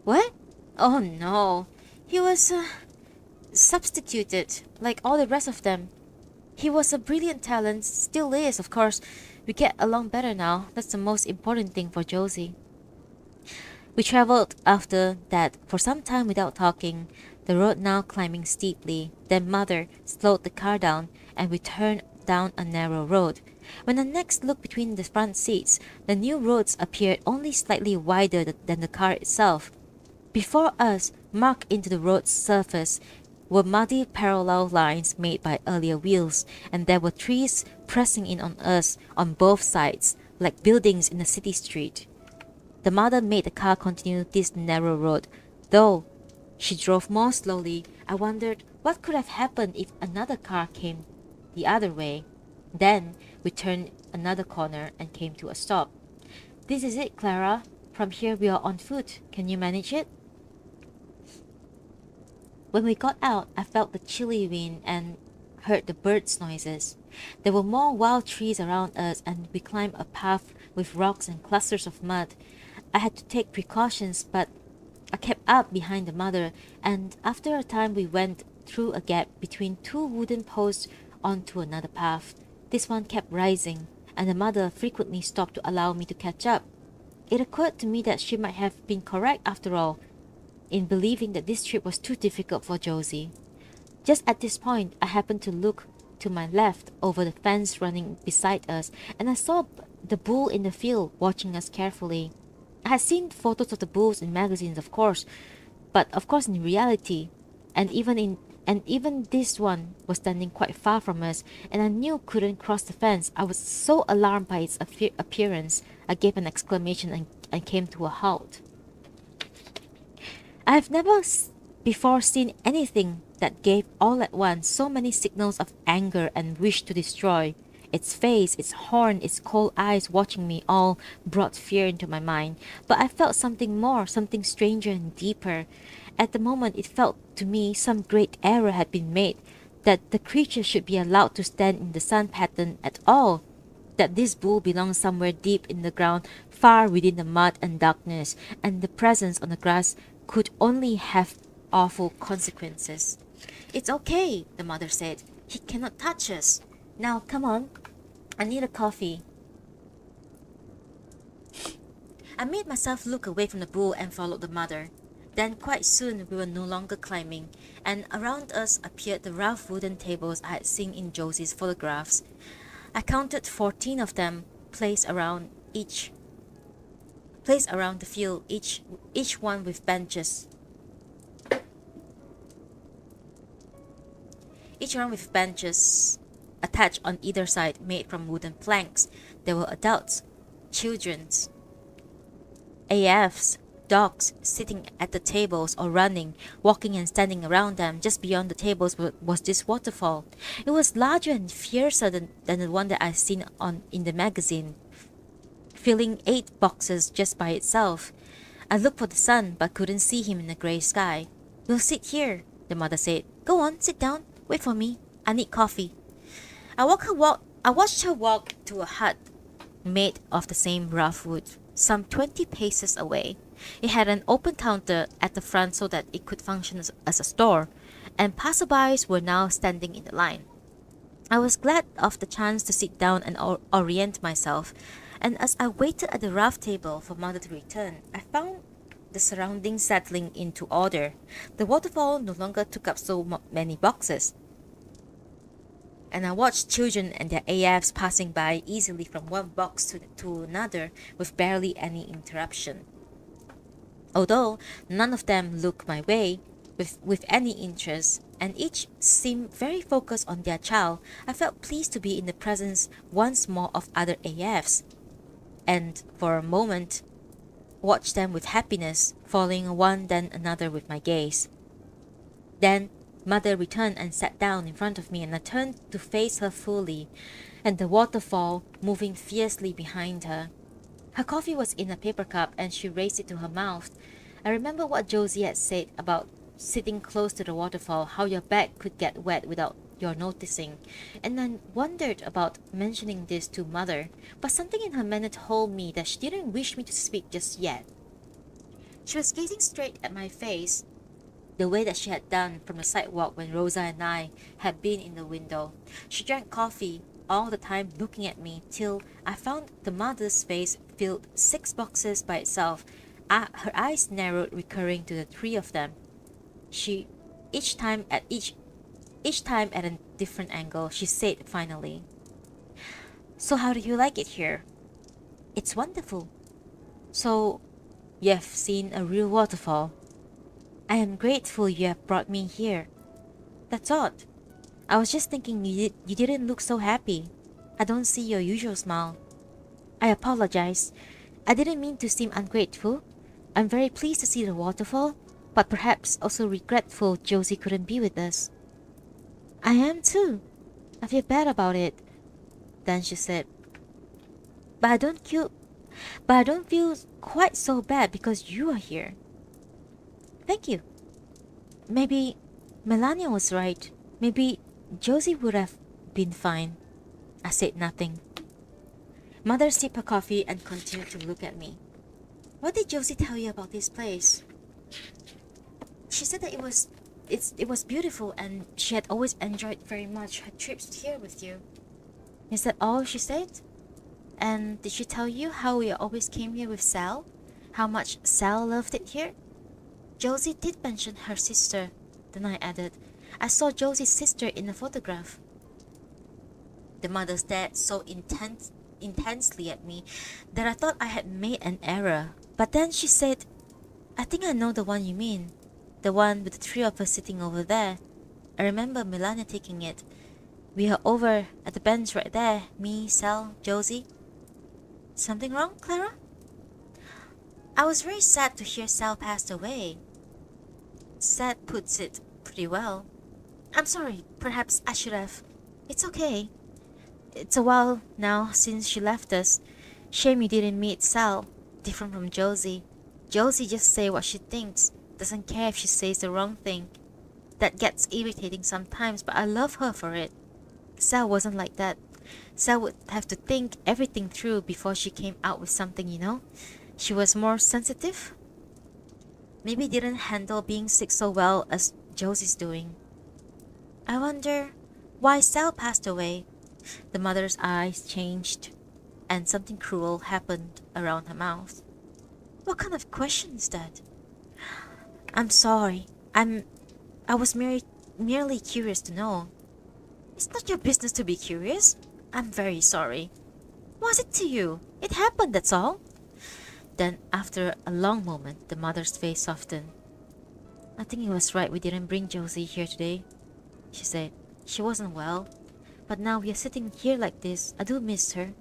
What? Oh no, he was substituted, like all the rest of them. He was a brilliant talent, still is, of course. We get along better now. That's the most important thing for Josie. We traveled after that for some time without talking, the road now climbing steeply. Then Mother slowed the car down and we turned down a narrow road. When I next looked between the front seats, the new roads appeared only slightly wider than the car itself. Before us, marked into the road's surface, were muddy parallel lines made by earlier wheels, and there were trees pressing in on us on both sides, like buildings in a city street. The mother made the car continue this narrow road. Though she drove more slowly, I wondered what could have happened if another car came the other way. Then we turned another corner and came to a stop. This is it, Klara. From here we are on foot. Can you manage it? When we got out, I felt the chilly wind and heard the birds' noises. There were more wild trees around us, and we climbed a path with rocks and clusters of mud. I had to take precautions, but I kept up behind the mother, and after a time we went through a gap between two wooden posts onto another path. This one kept rising, and the mother frequently stopped to allow me to catch up. It occurred to me that she might have been correct after all, in believing that this trip was too difficult for Josie. Just at this point, I happened to look to my left over the fence running beside us, and I saw the bull in the field watching us carefully. I had seen photos of the bulls in magazines, of course, but of course in reality, and even this one was standing quite far from us, and I knew couldn't cross the fence. I was so alarmed by its appearance, I gave an exclamation and came to a halt. I have never before seen anything that gave all at once so many signals of anger and wish to destroy. Its face, its horn, its cold eyes watching me all brought fear into my mind. But I felt something more, something stranger and deeper. At the moment it felt to me some great error had been made, that the creature should be allowed to stand in the sun pattern at all, that this bull belonged somewhere deep in the ground, far within the mud and darkness, and the presence on the grass could only have awful consequences. It's okay, the mother said. He cannot touch us. Now, come on. I need a coffee. I made myself look away from the bull and followed the mother. Then quite soon we were no longer climbing, and around us appeared the rough wooden tables I had seen in Josie's photographs. I counted 14 of them placed around the field, each one with benches. Each one with benches attached on either side, made from wooden planks. There were adults, children, AFs, dogs sitting at the tables or running, walking and standing around them. Just beyond the tables was this waterfall. It was larger and fiercer than the one that I'd seen in the magazine, filling 8 boxes just by itself. I looked for the sun, but couldn't see him in the grey sky. We'll sit here, the mother said. Go on, sit down. Wait for me. I need coffee. I watched her walk to a hut made of the same rough wood, some 20 paces away. It had an open counter at the front so that it could function as a store, and passerbys were now standing in the line. I was glad of the chance to sit down and orient myself, and as I waited at the rough table for mother to return, I found the surroundings settling into order. The waterfall no longer took up so many boxes, and I watched children and their AFs passing by easily from one box to another with barely any interruption. Although none of them looked my way with any interest, and each seemed very focused on their child, I felt pleased to be in the presence once more of other AFs, and for a moment watched them with happiness, following one then another with my gaze. Then mother returned and sat down in front of me, and I turned to face her fully, and the waterfall moving fiercely behind her. Her coffee was in a paper cup, and she raised it to her mouth. I remember what Josie had said about sitting close to the waterfall, how your back could get wet without your noticing, and I wondered about mentioning this to mother, but something in her manner told me that she didn't wish me to speak just yet. She was gazing straight at my face, the way that she had done from the sidewalk when Rosa and I had been in the window. She drank coffee all the time looking at me till I found the mother's face filled 6 boxes by itself. Her eyes narrowed, recurring to the three of them. She each time at a different angle, she said finally, "So how do you like it here?" "It's wonderful." "So you've seen a real waterfall?" "I am grateful you have brought me here." "That's odd. I was just thinking you didn't look so happy. I don't see your usual smile." "I apologize. I didn't mean to seem ungrateful. I'm very pleased to see the waterfall, but perhaps also regretful Josie couldn't be with us." "I am too. I feel bad about it." Then she said, But I don't feel quite so bad because you are here." "Thank you. Maybe Melania was right. Maybe Josie would have been fine." I said nothing. Mother sipped her coffee and continued to look at me. "What did Josie tell you about this place?" "She said that it was beautiful and she had always enjoyed very much her trips here with you." "Is that all she said? And did she tell you how we always came here with Sal? How much Sal loved it here?" "Josie did mention her sister." Then I added, "I saw Josie's sister in a photograph." The mother stared so intensely at me that I thought I had made an error. But then she said, "I think I know the one you mean. The one with the three of us sitting over there. I remember Melania taking it. We are over at the bench right there. Me, Sal, Josie." "Something wrong, Klara?" "I was very sad to hear Sal passed away." "Sad puts it pretty well. I'm sorry, perhaps I should have. It's okay. It's a while now since she left us. Shame you didn't meet Sal. Different from Josie. Josie just say what she thinks. Doesn't care if she says the wrong thing. That gets irritating sometimes, but I love her for it. Sal wasn't like that. Sal would have to think everything through before she came out with something, you know. She was more sensitive. Maybe didn't handle being sick so well as Josie's doing." "I wonder why Sal passed away." The mother's eyes changed, and something cruel happened around her mouth. "What kind of question is that?" "I'm sorry. I was merely curious to know." "It's not your business to be curious. I'm very sorry." "What's it to you? It happened, that's all." Then, after a long moment, the mother's face softened. "I think it was right we didn't bring Josie here today," she said. "She wasn't well. But now we are sitting here like this. I do miss her."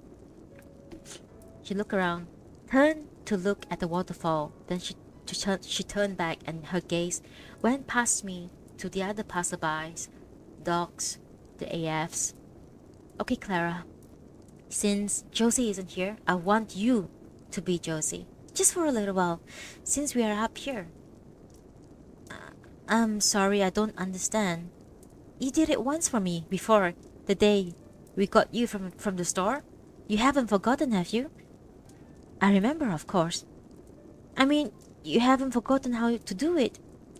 She looked around, turned to look at the waterfall. Then she turned back and her gaze went past me to the other passerbys, dogs, the AFs. "Okay, Klara. Since Josie isn't here, I want you to be Josie. Just for a little while, since we are up here." I'm sorry, I don't understand." "You did it once for me, before, the day we got you from the store. You haven't forgotten, have you?" "I remember, of course." "I mean, you haven't forgotten how to do it.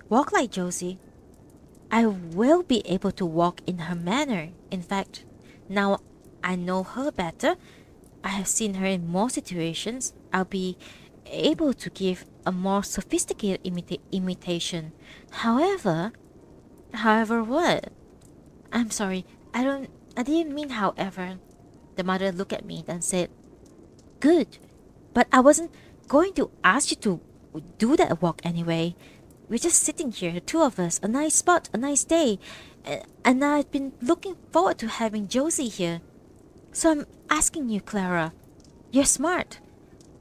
Walk like Josie." "I will be able to walk in her manner. In fact, now I know her better, I have seen her in more situations, I'll be able to give a more sophisticated imitation. However..." "However what?" "I'm sorry, I didn't mean however." The mother looked at me, then said, "Good, but I wasn't going to ask you to do that walk anyway. We're just sitting here, the two of us, a nice spot, a nice day, and I've been looking forward to having Josie here. So I'm asking you, Klara, you're smart.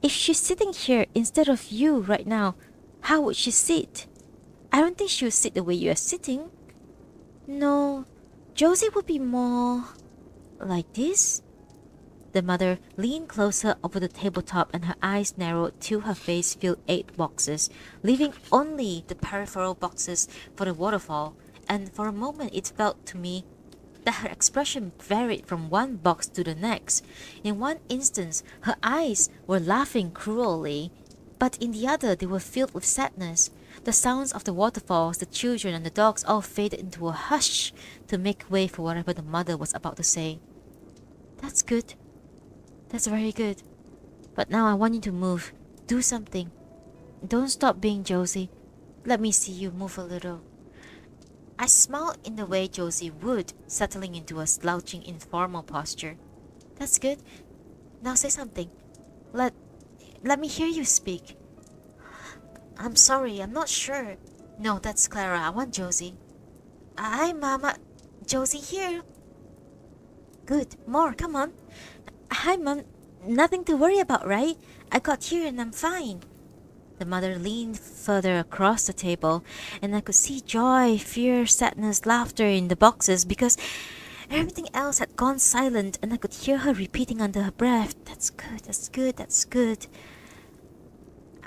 If she's sitting here instead of you right now, how would she sit? I don't think she would sit the way you are sitting." "No, Josie would be more like this." The mother leaned closer over the tabletop and her eyes narrowed till her face filled 8 boxes, leaving only the peripheral boxes for the waterfall, and for a moment it felt to me that her expression varied from one box to the next. In one instance, her eyes were laughing cruelly, but in the other they were filled with sadness. The sounds of the waterfalls, the children, and the dogs all faded into a hush to make way for whatever the mother was about to say. That's good. That's very good. But now I want you to move. Do something. Don't stop being Josie. Let me see you move a little. I smiled in the way Josie would, settling into a slouching informal posture. That's good. Now say something. Let me hear you speak. I'm sorry, I'm not sure. No, that's Klara. I want Josie. Hi, Mama. Josie here. Good. More, come on. Hi, Mom. Nothing to worry about, right? I got here and I'm fine. The mother leaned further across the table, and I could see joy, fear, sadness, laughter in the boxes because everything else had gone silent, and I could hear her repeating under her breath, "That's good, that's good, that's good."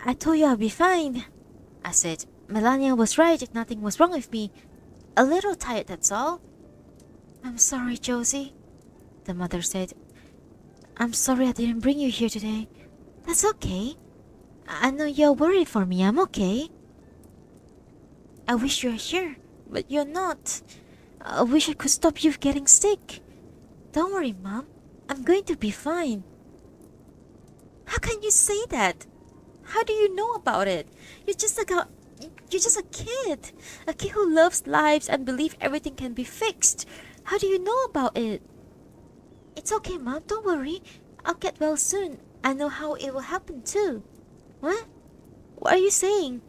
I told you I'll be fine, I said. Melania was right, nothing was wrong with me. A little tired, that's all. I'm sorry, Josie, the mother said. I'm sorry I didn't bring you here today. That's okay. I know you're worried for me. I'm okay. I wish you were here, but you're not. I wish I could stop you getting sick. Don't worry, Mom. I'm going to be fine. How can you say that? How do you know about it? You're just a kid. A kid who loves lives and believes everything can be fixed. How do you know about it? It's okay, Mom. Don't worry. I'll get well soon. I know how it will happen too. What? What are you saying?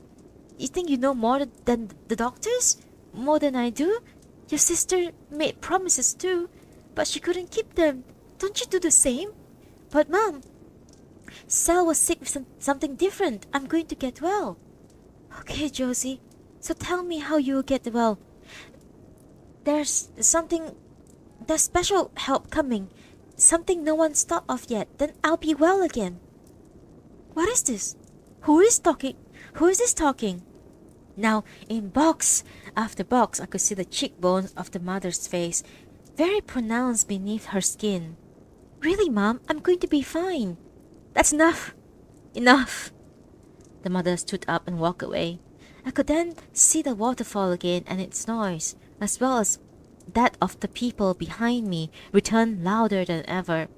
You think you know more than the doctors? More than I do? Your sister made promises too, but she couldn't keep them. Don't you do the same? But Mom, Sal was sick with something different. I'm going to get well. Okay, Josie. So tell me how you will get well. There's special help coming. Something no one's thought of yet. Then I'll be well again. What is this? Who is talking? Who is this talking? Now, in box after box, I could see the cheekbones of the mother's face, very pronounced beneath her skin. Really, Mom, I'm going to be fine. That's enough. Enough. The mother stood up and walked away. I could then see the waterfall again and its noise, as well as that of the people behind me, returned louder than ever.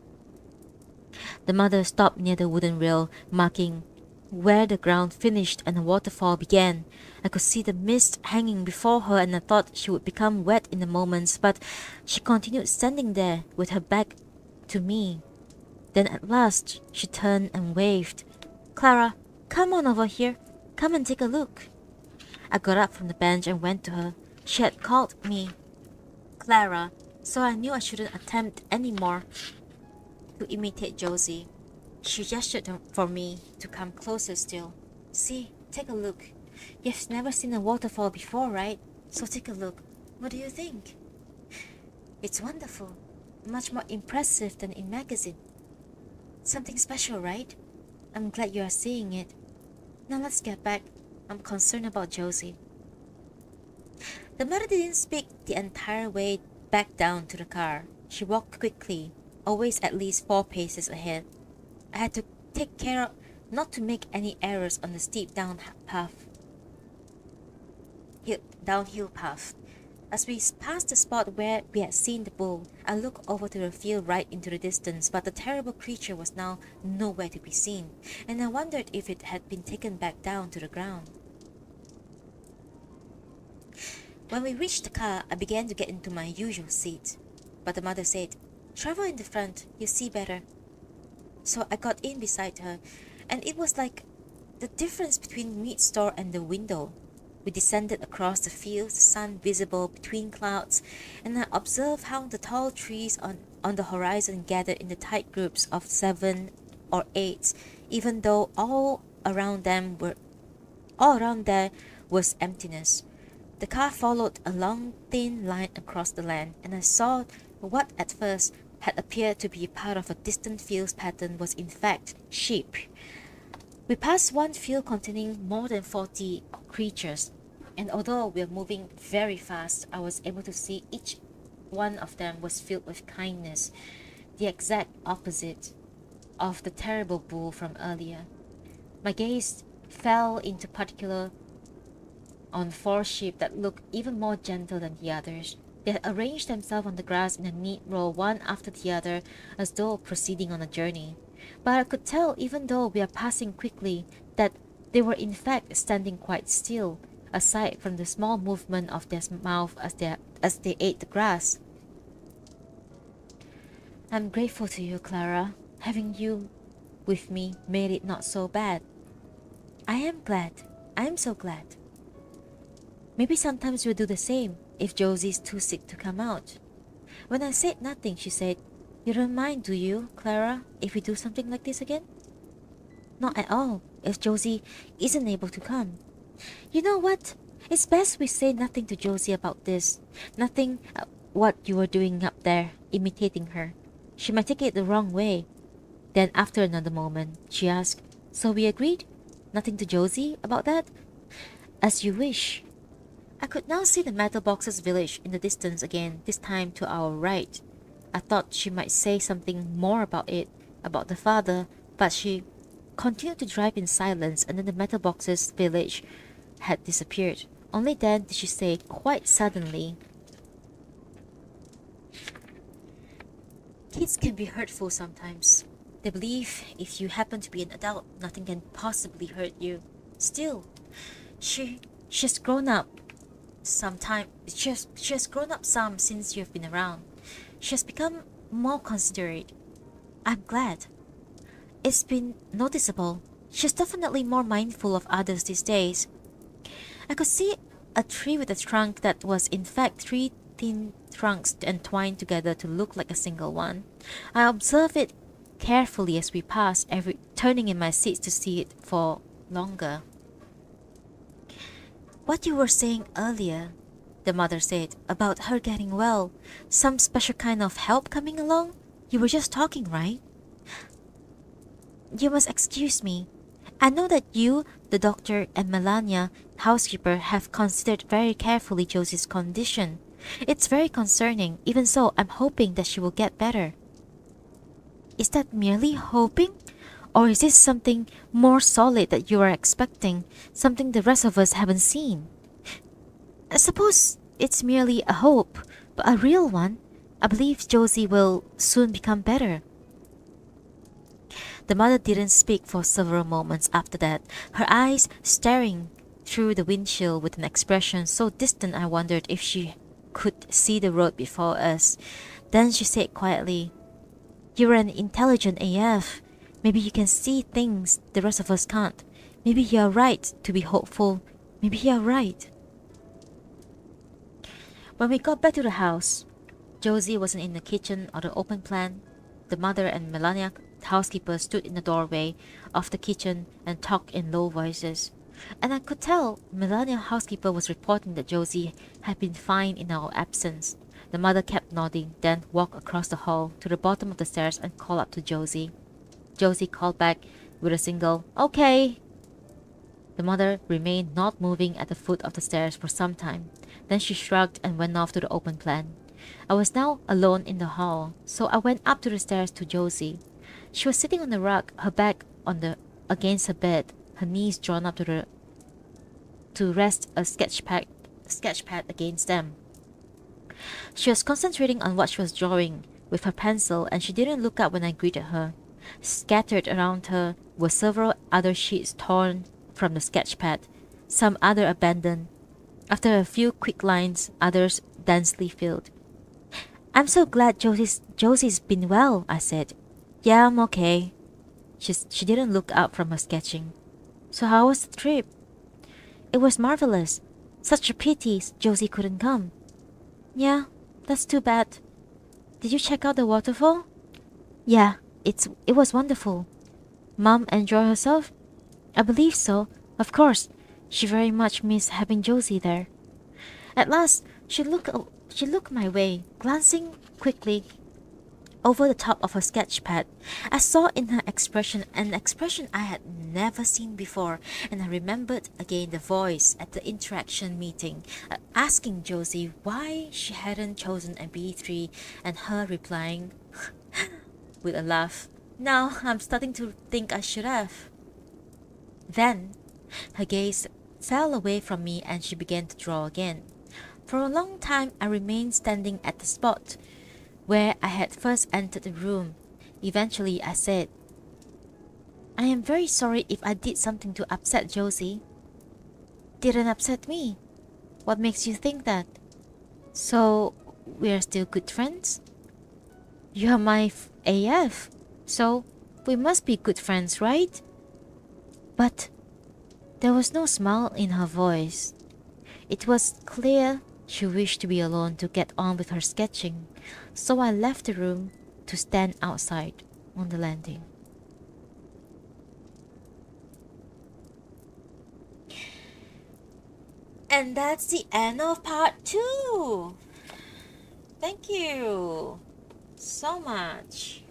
The mother stopped near the wooden rail, marking where the ground finished and the waterfall began. I could see the mist hanging before her, and I thought she would become wet in a moment, but she continued standing there with her back to me. Then at last she turned and waved. Klara, come on over here. Come and take a look. I got up from the bench and went to her. She had called me Klara, so I knew I shouldn't attempt any more to imitate Josie. She gestured for me to come closer still. See, take a look. You've never seen a waterfall before, right? So take a look. What do you think? It's wonderful. Much more impressive than in magazine. Something special, right? I'm glad you are seeing it. Now let's get back. I'm concerned about Josie. The mother didn't speak the entire way back down to the car. She walked quickly, always at least 4 paces ahead. I had to take care not to make any errors on the steep downhill path. As we passed the spot where we had seen the bull, I looked over to the field right into the distance, but the terrible creature was now nowhere to be seen, and I wondered if it had been taken back down to the ground. When we reached the car, I began to get into my usual seat, but the mother said, "Travel in the front, you'll see better." So I got in beside her, and it was like the difference between meat store and the window. We descended across the fields, the sun visible between clouds, and I observed how the tall trees on the horizon gathered in the tight groups of 7 or 8, even though all around there was emptiness. The car followed a long thin line across the land, and I saw what at first had appeared to be part of a distant field's pattern was in fact sheep. We passed one field containing more than 40 creatures, and although we were moving very fast, I was able to see each one of them was filled with kindness, the exact opposite of the terrible bull from earlier. My gaze fell into particular on 4 sheep that looked even more gentle than the others. They had arranged themselves on the grass in a neat row, one after the other, as though proceeding on a journey. But I could tell, even though we are passing quickly, that they were in fact standing quite still, aside from the small movement of their mouth as they ate the grass. I'm grateful to you, Klara. Having you with me made it not so bad. I am glad. I am so glad. Maybe sometimes we'll do the same if Josie's too sick to come out. When I said nothing, she said, You don't mind, do you, Klara, if we do something like this again? Not at all, if Josie isn't able to come. You know what? It's best we say nothing to Josie about this. Nothing what you were doing up there, imitating her. She might take it the wrong way. Then after another moment, she asked, So we agreed? Nothing to Josie about that? As you wish. I could now see the Metal Boxes village in the distance again, this time to our right. I thought she might say something more about it, about the father, but she continued to drive in silence, and then the Metal Boxes village had disappeared. Only then did she say, quite suddenly, Kids can be hurtful sometimes. They believe if you happen to be an adult, nothing can possibly hurt you. Still, she's grown up. She has grown up some since you've been around. She has become more considerate. I'm glad. It's been noticeable. She's definitely more mindful of others these days. I could see a tree with a trunk that was in fact 3 thin trunks entwined together to look like a single one. I observed it carefully as we passed, turning in my seat to see it for longer. What you were saying earlier, the mother said, about her getting well, some special kind of help coming along? You were just talking, right? You must excuse me. I know that you, the doctor, and Melania, housekeeper, have considered very carefully Josie's condition. It's very concerning. Even so, I'm hoping that she will get better. Is that merely hoping? Or is this something more solid that you are expecting? Something the rest of us haven't seen? I suppose it's merely a hope, but a real one. I believe Josie will soon become better. The mother didn't speak for several moments after that, her eyes staring through the windshield with an expression so distant I wondered if she could see the road before us. Then she said quietly, You're an intelligent AF. Maybe you can see things the rest of us can't. Maybe you're right to be hopeful. Maybe you're right. When we got back to the house, Josie wasn't in the kitchen or the open plan. The mother and Melania, the housekeeper, stood in the doorway of the kitchen and talked in low voices. And I could tell Melania, housekeeper, was reporting that Josie had been fine in our absence. The mother kept nodding, then walked across the hall to the bottom of the stairs and called up to Josie. Josie called back with a single, Okay. The mother remained not moving at the foot of the stairs for some time. Then she shrugged and went off to the open plan. I was now alone in the hall, so I went up to the stairs to Josie. She was sitting on the rug, her back against her bed, her knees drawn up to rest a sketch pad against them. She was concentrating on what she was drawing with her pencil, and she didn't look up when I greeted her. Scattered around her were several other sheets torn from the sketch pad, some other abandoned. After a few quick lines, others densely filled. I'm so glad Josie's been well, I said. Yeah, I'm okay. She didn't look up from her sketching. So how was the trip? It was marvelous. Such a pity Josie couldn't come. Yeah, that's too bad. Did you check out the waterfall? Yeah, it was wonderful. Mom enjoy herself? I believe so. Of course, she very much missed having Josie there. At last, she looked my way, glancing quickly over the top of her sketch pad. I saw in her expression an expression I had never seen before, and I remembered again the voice at the interaction meeting, asking Josie why she hadn't chosen a B3, and her replying with a laugh, Now I'm starting to think I should have. Then her gaze fell away from me and she began to draw again. For a long time, I remained standing at the spot where I had first entered the room. Eventually, I said, I am very sorry if I did something to upset Josie. Didn't upset me. What makes you think that? So, we're still good friends? You're my AF, so we must be good friends, right? But there was no smile in her voice. It was clear she wished to be alone to get on with her sketching, so I left the room to stand outside on the landing. And that's the end of part 2. Thank you so much.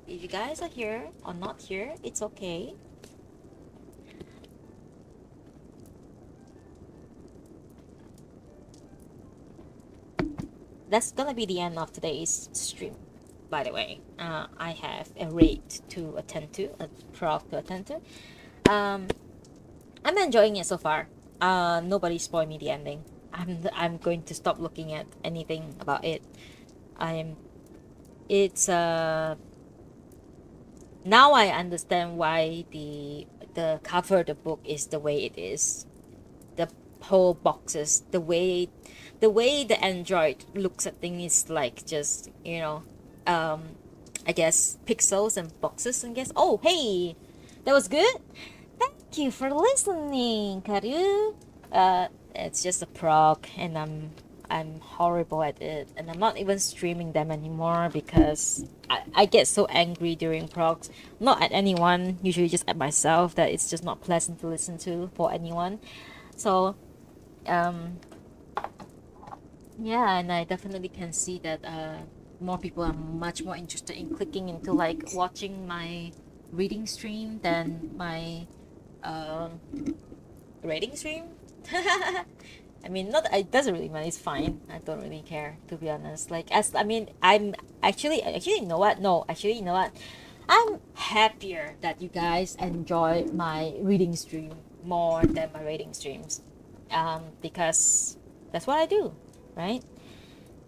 If you guys are here or not here, it's okay. That's gonna be the end of today's stream, by the way. I have a rate to attend to, a prog to attend to. I'm enjoying it so far. Nobody spoiled me the ending. I'm going to stop looking at anything about it. It's now I understand why the cover of the book is the way it is. The whole boxes, the android looks at things is like just, I guess pixels and boxes, I guess. Oh, hey, that was good. Thank you for listening, Karu. It's just a prog, and I'm horrible at it, and I'm not even streaming them anymore because I get so angry during progs. Not at anyone, usually just at myself, that it's just not pleasant to listen to for anyone. So, yeah, and I definitely can see that more people are much more interested in clicking into like watching my reading stream than my rating stream. I mean, not it doesn't really matter. It's fine. I don't really care, to be honest. Like, as I mean, I'm actually, you know what? No, actually, you know what? I'm happier that you guys enjoy my reading stream more than my rating streams, because that's what I do, right?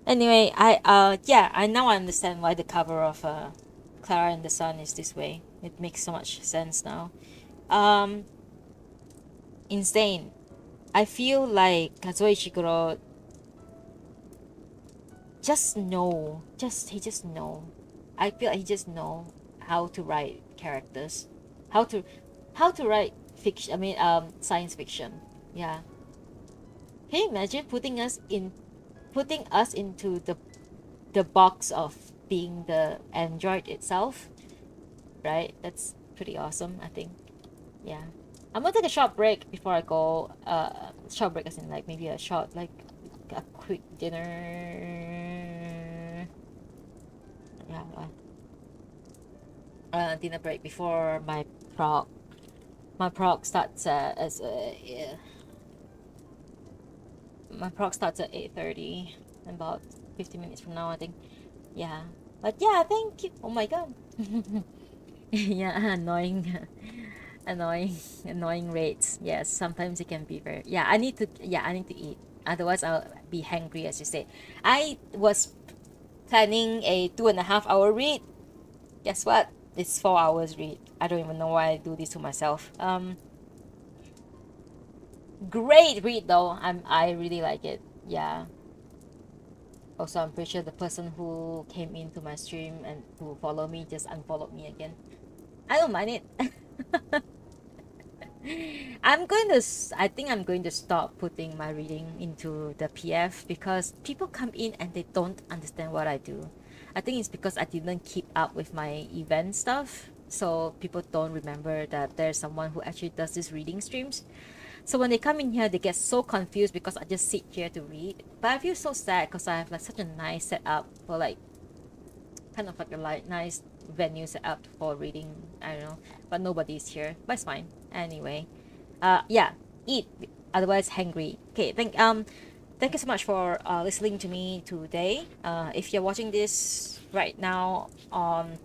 Anyway, I now understand why the cover of Klara and the Sun is this way. It makes so much sense now. Um, insane. I feel like Kazuo Ishiguro he just know. I feel like he just know how to write characters, how to write fiction. I mean, science fiction. Yeah. Can you imagine putting us into the box of being the android itself? Right. That's pretty awesome, I think. Yeah. I'm gonna take a short break before I go. Short break as in like maybe a short, like a quick dinner. Yeah. Dinner break before my prog. My prog starts as yeah. My prog starts at 8:30. About 15 minutes from now, I think. Yeah. But yeah, thank you. Oh my god. Yeah, annoying rates. Yes, sometimes it can be very. Yeah, I need to eat, otherwise I'll be hangry, as you say. I was planning a 2.5 hour read. Guess what, it's 4 hours read. I don't even know why I do this to myself. Great read though. I really like it. Yeah. Also, I'm pretty sure the person who came into my stream and who followed me just unfollowed me again. I don't mind it. I think I'm going to stop putting my reading into the PF because people come in and they don't understand what I do. I think it's because I didn't keep up with my event stuff, so people don't remember that there's someone who actually does these reading streams. So when they come in here, they get so confused because I just sit here to read. But I feel so sad because I have like such a nice setup for like kind of like a nice venue set up for reading. I don't know, but nobody's here. But it's fine. Anyway, yeah, eat. Otherwise, hungry. Okay, thank you so much for listening to me today. If you're watching this right now and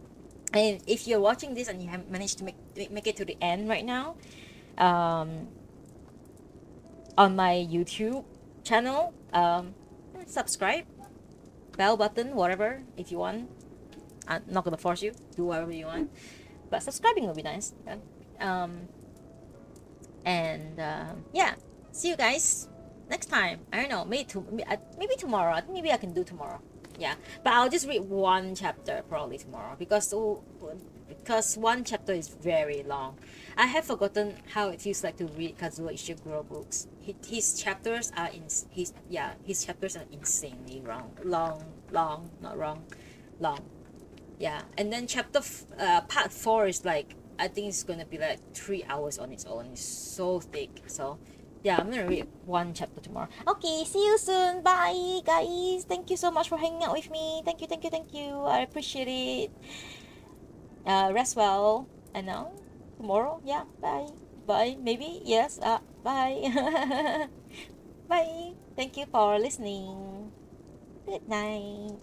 if you're watching this and you have managed to make it to the end right now, um, on my YouTube channel. Subscribe, bell button, whatever, if you want. I'm not gonna force you. Do whatever you want, but subscribing will be nice. Yeah. Yeah, see you guys next time. I don't know, maybe tomorrow. I think maybe I can do tomorrow. Yeah, but I'll just read one chapter probably tomorrow because one chapter is very long. I have forgotten how it feels like to read Kazuo Ishiguro books. His chapters are his chapters are insanely long, not wrong, long. Yeah, and then part 4 is like, I think it's gonna be like 3 hours on its own. It's so thick. So yeah, I'm gonna read one chapter tomorrow. Okay, see you soon. Bye, guys. Thank you so much for hanging out with me. Thank you. I appreciate it. Rest well. And now, tomorrow, yeah, bye. Maybe, yes. Bye. Bye. Thank you for listening. Good night.